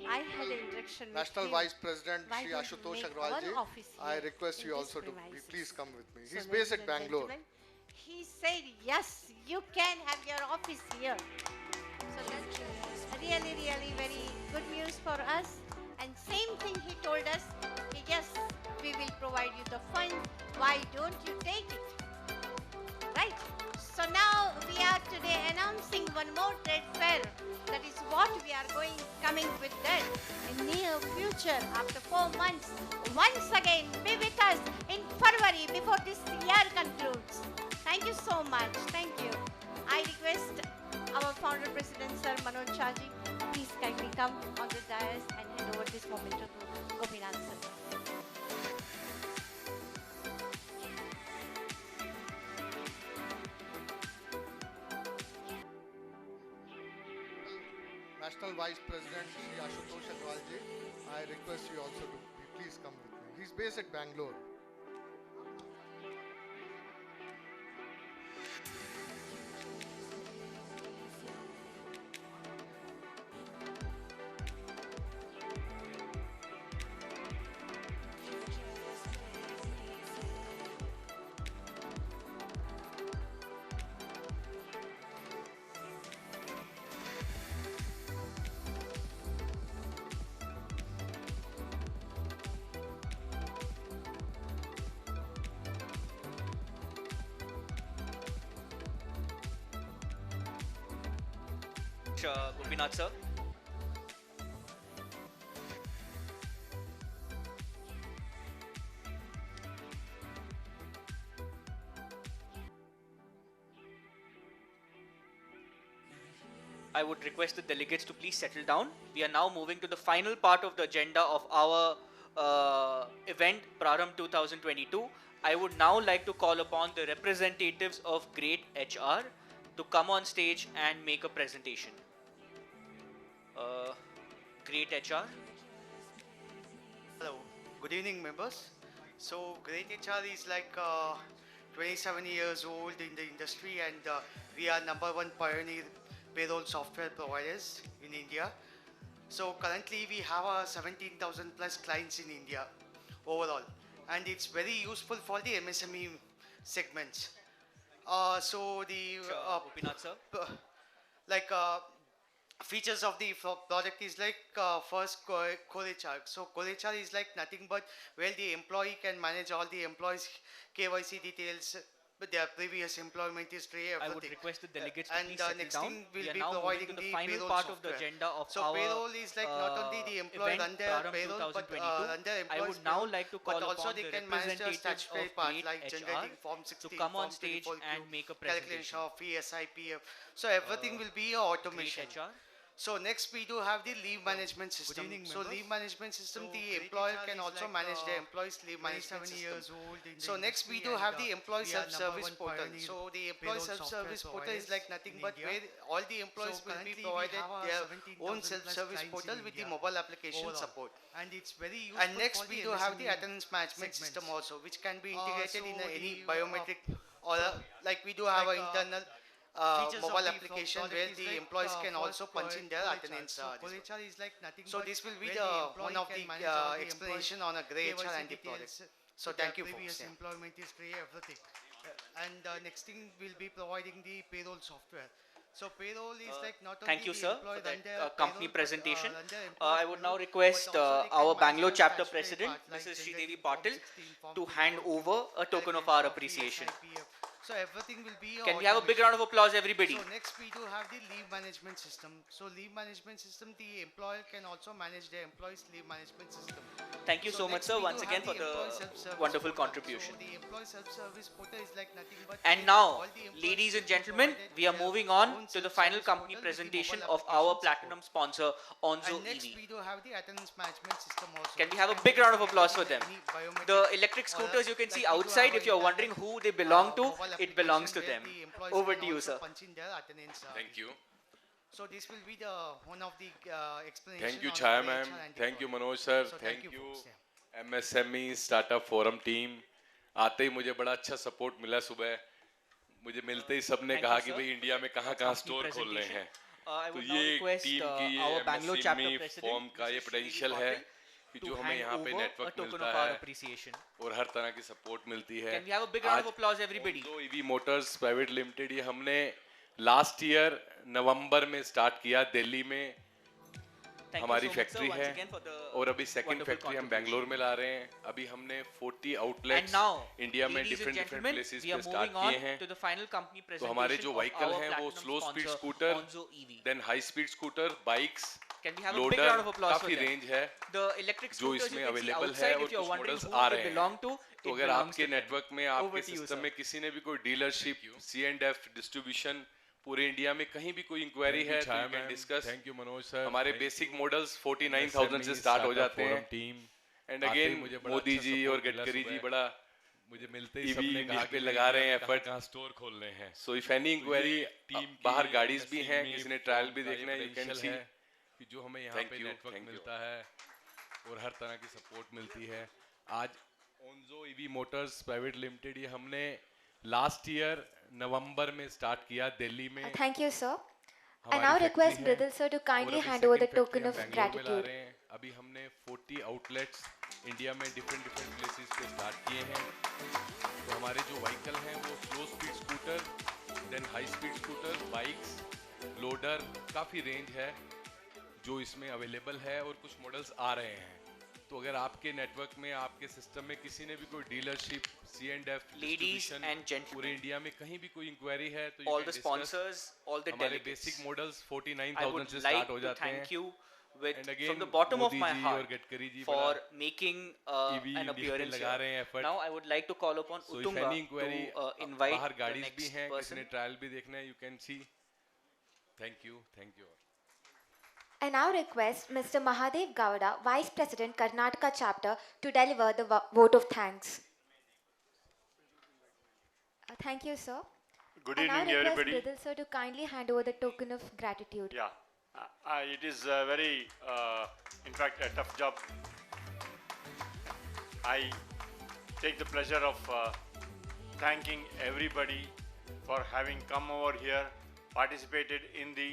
I had an interaction with National him. Vice President Why Shri don't you Ashutosh make Agrawal ji, our office I here request in you this also to premises? please come with me. So He's based ladies at and Bangalore. gentlemen, he said, yes, you can have your office here. So that's really, really very good news for us. And same thing he told us, yes, we will provide you the fund. Why don't you take it? Right? So now we are today announcing one more trade fair. That is what we are coming with that in near future after 4 months. Once again, be with us in February before this year concludes. Thank you so much. Thank you. I request our founder president, Sir Manoj Jha, please kindly come on the dais and hand over this memento to Gopinath sir. National Vice President Shri Ashutosh Agrawal ji, I request you also to please come with me. He's based at Bangalore. Gopinath sir. I would request the delegates to please settle down. We are now moving to the final part of the agenda of our event, Prarambh 2022. I would now like to call upon the representatives of Great HR to come on stage and make a presentation. Great HR. Hello, good evening members. So Great HR is like 27 years old in the industry, and we are #1 pioneer payroll software providers in India. So currently we have 17,000 plus clients in India overall, and it's very useful for the MSME segments. So the Gopinath sir. Features of the product is like first core HR. So core HR is like nothing but where the employee can manage all the employees' KYC details, but their previous employment history, everything. I would request the delegates to And please settle next down. thing We we'll are be now moving providing to the the final payroll part software. of the agenda of so our payroll is like not only the employee event, run their Prarambh payroll, but 2022. run their I employees' would now payroll, like to call but also upon they the can manage the representatives statutory of part Great like HR generating Form to 16, come on Form stage 24Q, and make a calculation presentation. of fee, SIPF. So everything will be automation. Great HR. So next we do have the leave management system. So leave management system, the employer can also manage their employees' leave management system. So next we do have the employee self-service portal. So the employee self-service portal is like nothing but where all the employees will be provided their own self-service portal with the mobile application support. And it's very useful. And next we do have the MSME attendance management system segments. also, which can be integrated in So any the, biometric or like we do have an internal features of mobile the application project where is the like, employees can for also punch in their HR. attendance. So HR is like nothing So but this will be where the employee one of can the manage all the explanation employees' on a grey HR KYC and the details, product. So their thank you previous folks. Yeah. employment history, everything. And next thing we'll be providing the payroll software. So payroll is like not only Thank you, the sir, employee for run their that company payroll, presentation. run their I employees' would now payroll, request but also they can our manage Bangalore the chapter statutory president, part like Mrs. generating Sridevi Form Patil, 16, Form to 24, hand over a token of our appreciation. So everything will be Can we have a big round of applause, everybody? So next we do have the leave management system. So leave management system, the employer can also manage their employees' leave management system. Thank you so much, next sir, we once do again have for the employee self-service wonderful portal. contribution. So the employee self-service portal is like nothing but And where now, all the employees ladies and will be gentlemen, provided we are their moving on own to the final self-service company portal with the presentation mobile of our application platinum sponsor, support. 𝐿𝐨𝐫 And next EV. we do have the attendance management system also. Can we which have a can big be round of integrated applause for in them? any biometric The electric or scooters you can like see we do outside. have If you're an wondering internal, who they belong to, mobile it belongs to application them. where the employees Over can to you, also sir. punch in their attendance. Thank you. So this will be the one of the explanation. Thank you, on the Chaya grey ma'am. HR and the Thank you, product. Manoj sir. So Thank you, folks. Yeah. MSME Startup Forum team. आते ही मुझे बड़ा अच्छा support मिला सुबह. मुझे मिलते ही सबने Thank कहा you, कि sir. भाई इंडिया में कहाँ-कहाँ Company स्टोर खोलने presentation. हैं. I तो would now ये request टीम की ये our Bangalore chapter MSME president, form का ये Mrs. Sridevi पोटेंशियल है Patil, कि to जो हमें hand यहाँ पे over a नेटवर्क token मिलता of our है appreciation. और हर तरह की सपोर्ट मिलती है. Can we have a big round of applause, everybody? 𝐿𝐨𝐫 EV Motors Private Limited ये हमने लास्ट ईयर नवंबर में स्टार्ट किया दिल्ली में. Thank you हमारी so much, sir, factory once है again for the और अभी सेकंड wonderful फैक्ट्री हम contribution. बेंगलोर में ला रहे हैं. अभी हमने 40 And आउटलेट्स now, इंडिया में ladies and different gentlemen, places we पे are स्टार्ट moving किए on हैं. to the final company तो हमारे presentation जो of व्हीकल our हैं वो platinum slow speed sponsor, scooter, 𝐿𝐨𝐫 EV. Then high speed scooter, bikes, Can we have a big loader, round of applause for काफी them? Range है The electric जो scooters इसमें you can see available है outside. और If you're कुछ wondering models who आ they रहे belong हैं. to, तो it अगर belongs आपके to them. नेटवर्क में Over आपके to you, सिस्टम sir. में किसी ने भी कोई डीलरशिप C&F डिस्ट्रीब्यूशन पूरे इंडिया में कहीं भी कोई इंक्वायरी है तो you can discuss. Thank you Manoj sir. हमारे बेसिक मॉडल्स 49,000 से स्टार्ट हो जाते हैं. Team and again Modi ji और गडकरी जी बड़ा मुझे मिलते ही EV सबने कहा पे कि लगा रहे हैं एफर्ट एफर्ट. कहाँ स्टोर खोलने हैं. So if any inquiry team बाहर गाड़ीज भी हैं, किसी ने ट्रायल भी देखना है, यू कैन सी. कि जो हमें यहाँ पे नेटवर्क मिलता है और हर तरह की सपोर्ट मिलती है. आज 𝐿𝐨𝐫 EV Motors Private Limited ये हमने लास्ट ईयर नवंबर में स्टार्ट किया दिल्ली में. Thank you, sir. I हमारी now फैक्ट्री request है Bridal sir to और kindly अभी hand over the second token factory of हम बेंगलोर में ला gratitude. रहे हैं. अभी हमने 40 आउटलेट्स इंडिया में डिफरेंट प्लेसेस पे स्टार्ट किए हैं. तो हमारे जो व्हीकल हैं वो slow speed scooter, then high speed scooter, bikes, loader, काफ़ी रेंज है जो इसमें अवेलेबल है और कुछ मॉडल्स आ रहे हैं. तो अगर आपके नेटवर्क में आपके सिस्टम में किसी ने भी कोई dealership C&F distribution and gentlemen, पूरे इंडिया में कहीं भी कोई इंक्वायरी है तो all the sponsors, all the हमारे delegates. Basic models I 49,000 would से like स्टार्ट हो to जाते हैं. thank you with, And again, from the bottom of Modi my जी और heart गडकरी जी for बड़ा making EV an इंडिया पे appearance लगा रहे हैं here. Effort. Now I would like to call upon So if Utunga any inquiry to invite बाहर the गाड़ीज भी next हैं, किसी person. ने ट्रायल भी देखना है, you can see. Thank you. I now request Mr. Mahadev Gowda, Vice President, Karnataka Chapter, to deliver the vote of thanks. Thank you, sir. Good I now evening, request everybody. Bridal sir to kindly hand over the token of gratitude. Yeah, it is very, in fact, a tough job. I take the pleasure of thanking everybody for having come over here, participated in the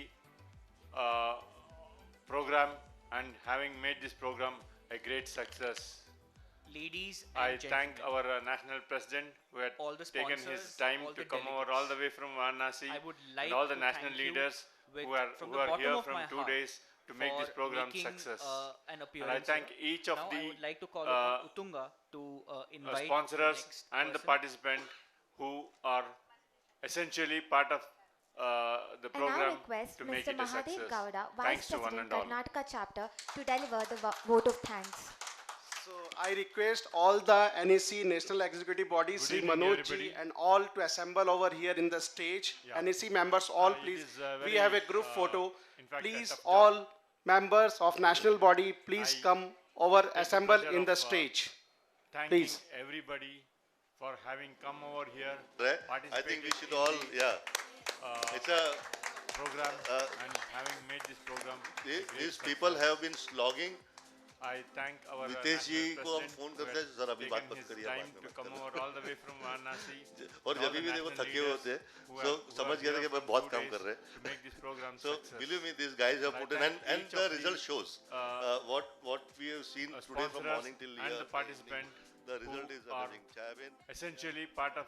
program and having made this program a great success. Ladies and I gentlemen, thank our national president who had all the taken his sponsors, time all to the come over all the way from Varanasi, I would like and all the to national thank you leaders with, who from the are bottom here of from my 2 heart days to make this for program making, success. an And I appearance thank here. each of Now the I would like to call upon Utunga to invite the sponsors next and the person. participant who are essentially part of the I now program request to make Mr. it a Mahadev success. Gowda, Vice Thanks to one President, and all. Karnataka Chapter, to deliver the vote of thanks. So I request all the NAC National Executive Body, Sri evening, Manoj everybody. ji, and all to assemble over here in the stage. Yeah. NAC members, all It please. is, We very, have a group photo. in fact, a Please, tough all members of national body, please come over, take the assemble pleasure in the of, stage. Thanking Please. everybody for having come over here. I think we should all, it's a program and having made this program. these people have been slogging. I thank our Nitesh ji national को हम president phone who करते has हैं sir अभी बात taken मत his करिए time बाद में to बात come करना। over all the way from Varanasi. और and जब all the भी देखो national थके हुए होते हैं leaders who so are- who समझ are गए थे here कि मैं for बहुत 2 काम days कर रहे to make this program so success. believe me these guys have And I put in thank and each the of result the, shows what we have seen today from sponsors morning till and here the participant the result is who are amazing Chairman essentially part of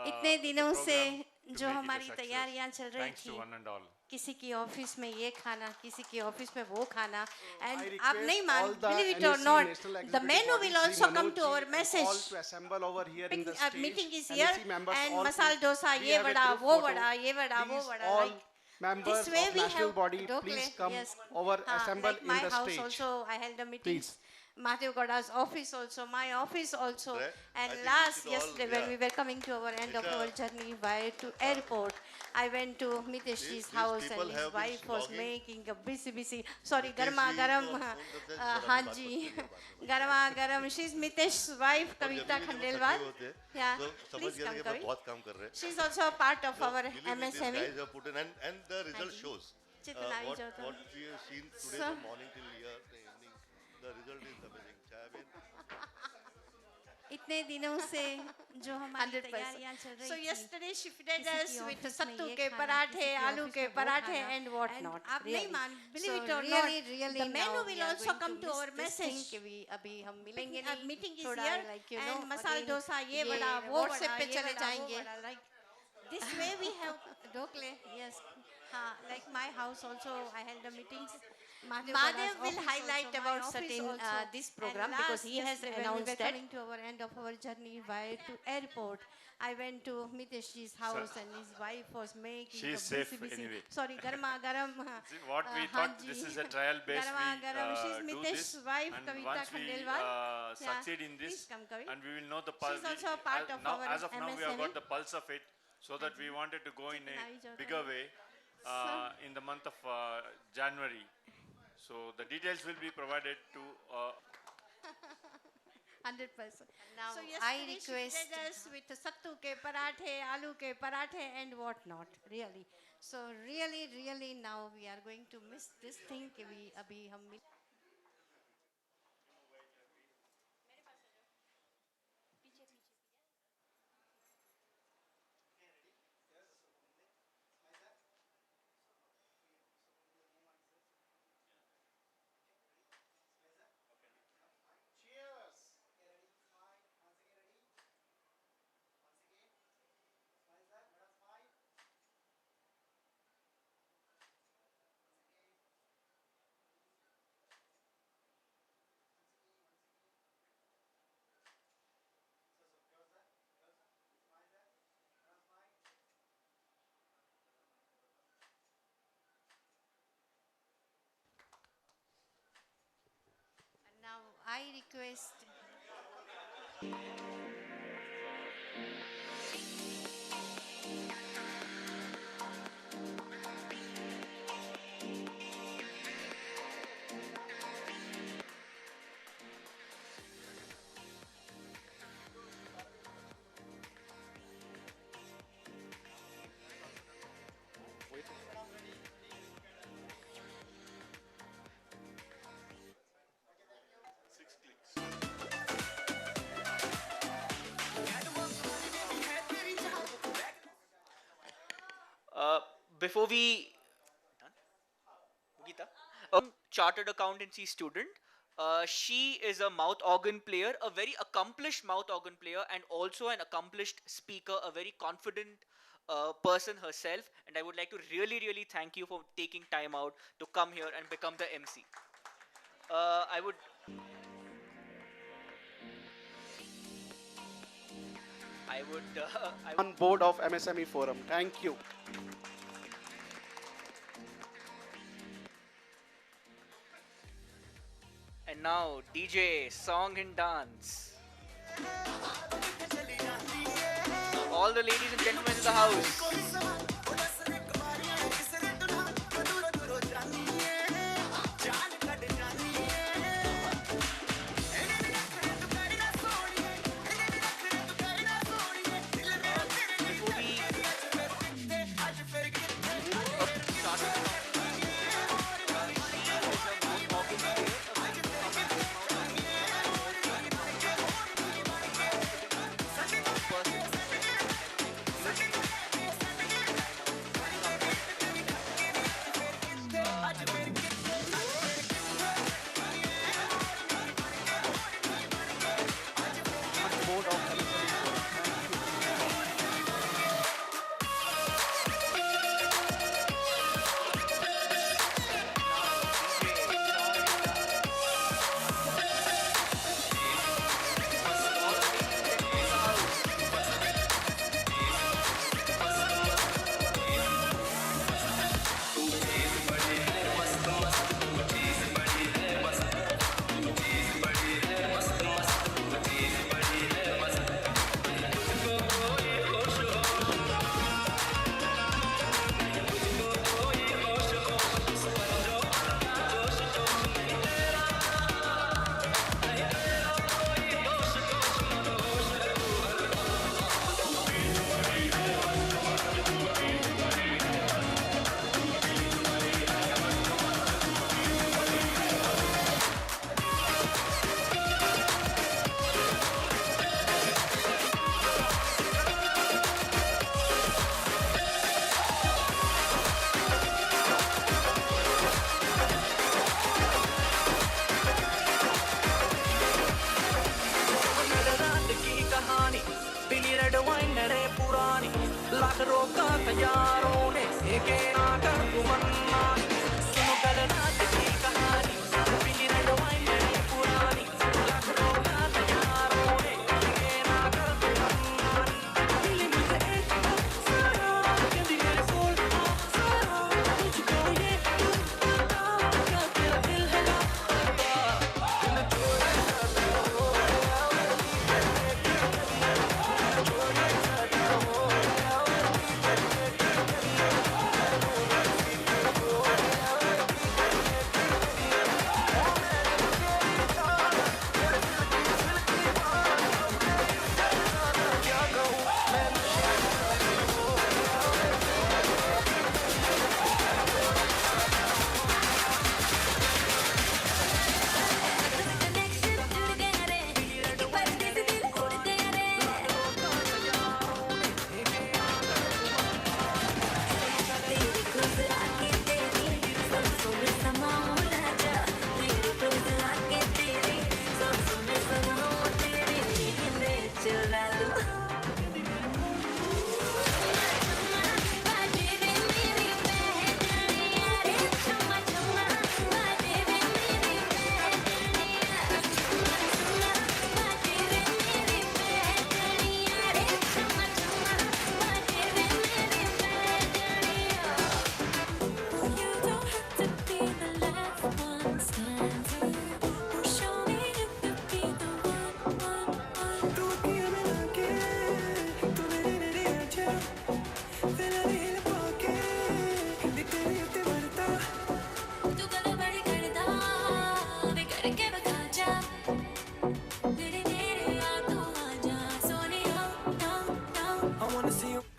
इतने the दिनों से program to जो make it a हमारी success. तैयारियां चल रही Thanks to थी one and all. किसी की ऑफिस में ये खाना किसी की ऑफिस में वो खाना एंड आप request नहीं मान all the believe it or NAC not National the Executive menu Body, will Sri also come Manoj to ji, our and message all to assemble over here in the stage. meeting is NAC here members, and all masala please. dosa We ये have a vada group वो photo. Vada ये वड़ा वो Please, vada all like members this way of we national have body, Dokle, please come yes. over, assemble like my in the house stage. also I held a meeting Please. Mahadev Gowda's office also, my office also, Right. I and think we last should all- yesterday when we were coming to our end It's of our journey by to airport, I went to Miteshji's these house people and his have been wife was slogging. making a busy. Sorry, Nitesh garma ji garam, को हम phone करते हैं, जरा हाँ अभी बात जी, मत करिए, बात में। garma garam. She's Mitesh's wife, और जब भी Kavita देखो थके Khandelwal. हुए होते हैं Yeah, so समझ please गए थे come, कि मैं Kavi. बहुत काम कर रहे हैं She's also a part of So, our believe me, these MSME. guys have put in and the result shows Chitna hi what jota. we have seen today So- from morning till here the evening the result is amazing Chairman इतने दिनों से जो हमारी तैयारियां चल रही थी. So yesterday she fed us with sattu के पराठे, आलू के पराठे and what not. आप नहीं मान believe it or not. The menu will also come to our message. कि भी अभी हम मिलेंगे नहीं. Meeting is here and masala dosa ये बड़ा वो WhatsApp पे चले जाएंगे. Like this way we have dokle. Yes. Like my house also I held the meetings. Madhav will highlight about certain this program because he has announced that. Coming to our end of our journey by to airport, I went to Miteshji's house and his wife was making. She is safe anyway. Sorry, garma garam. See, what we thought this is a trial base. Garma garam. She's We do Mitesh's this, wife, and Kavita once we Khandelwal. succeed in Please this, come, Kavi. and we will know the pulse. She's also a part of now, our as of now, we have MSME. got the pulse of it, so that we wanted to go in a bigger way in the month of January. So the details will be provided to. 100%. Now so I yesterday she request- fed us with sattu ke parathe, aloo ke parathe and what not. Really. So really now we are going to miss this thing कि we अभी हम Now I request Before we Gita, chartered accountancy student. She is a mouth organ player, a very accomplished mouth organ player, and also an accomplished speaker, a very confident person herself. And I would like to really thank you for taking time out to come here and become the MC. I would. On board of MSME Forum. Thank you. And now DJ, song and dance. All the ladies and gentlemen in the house. I wanna see you.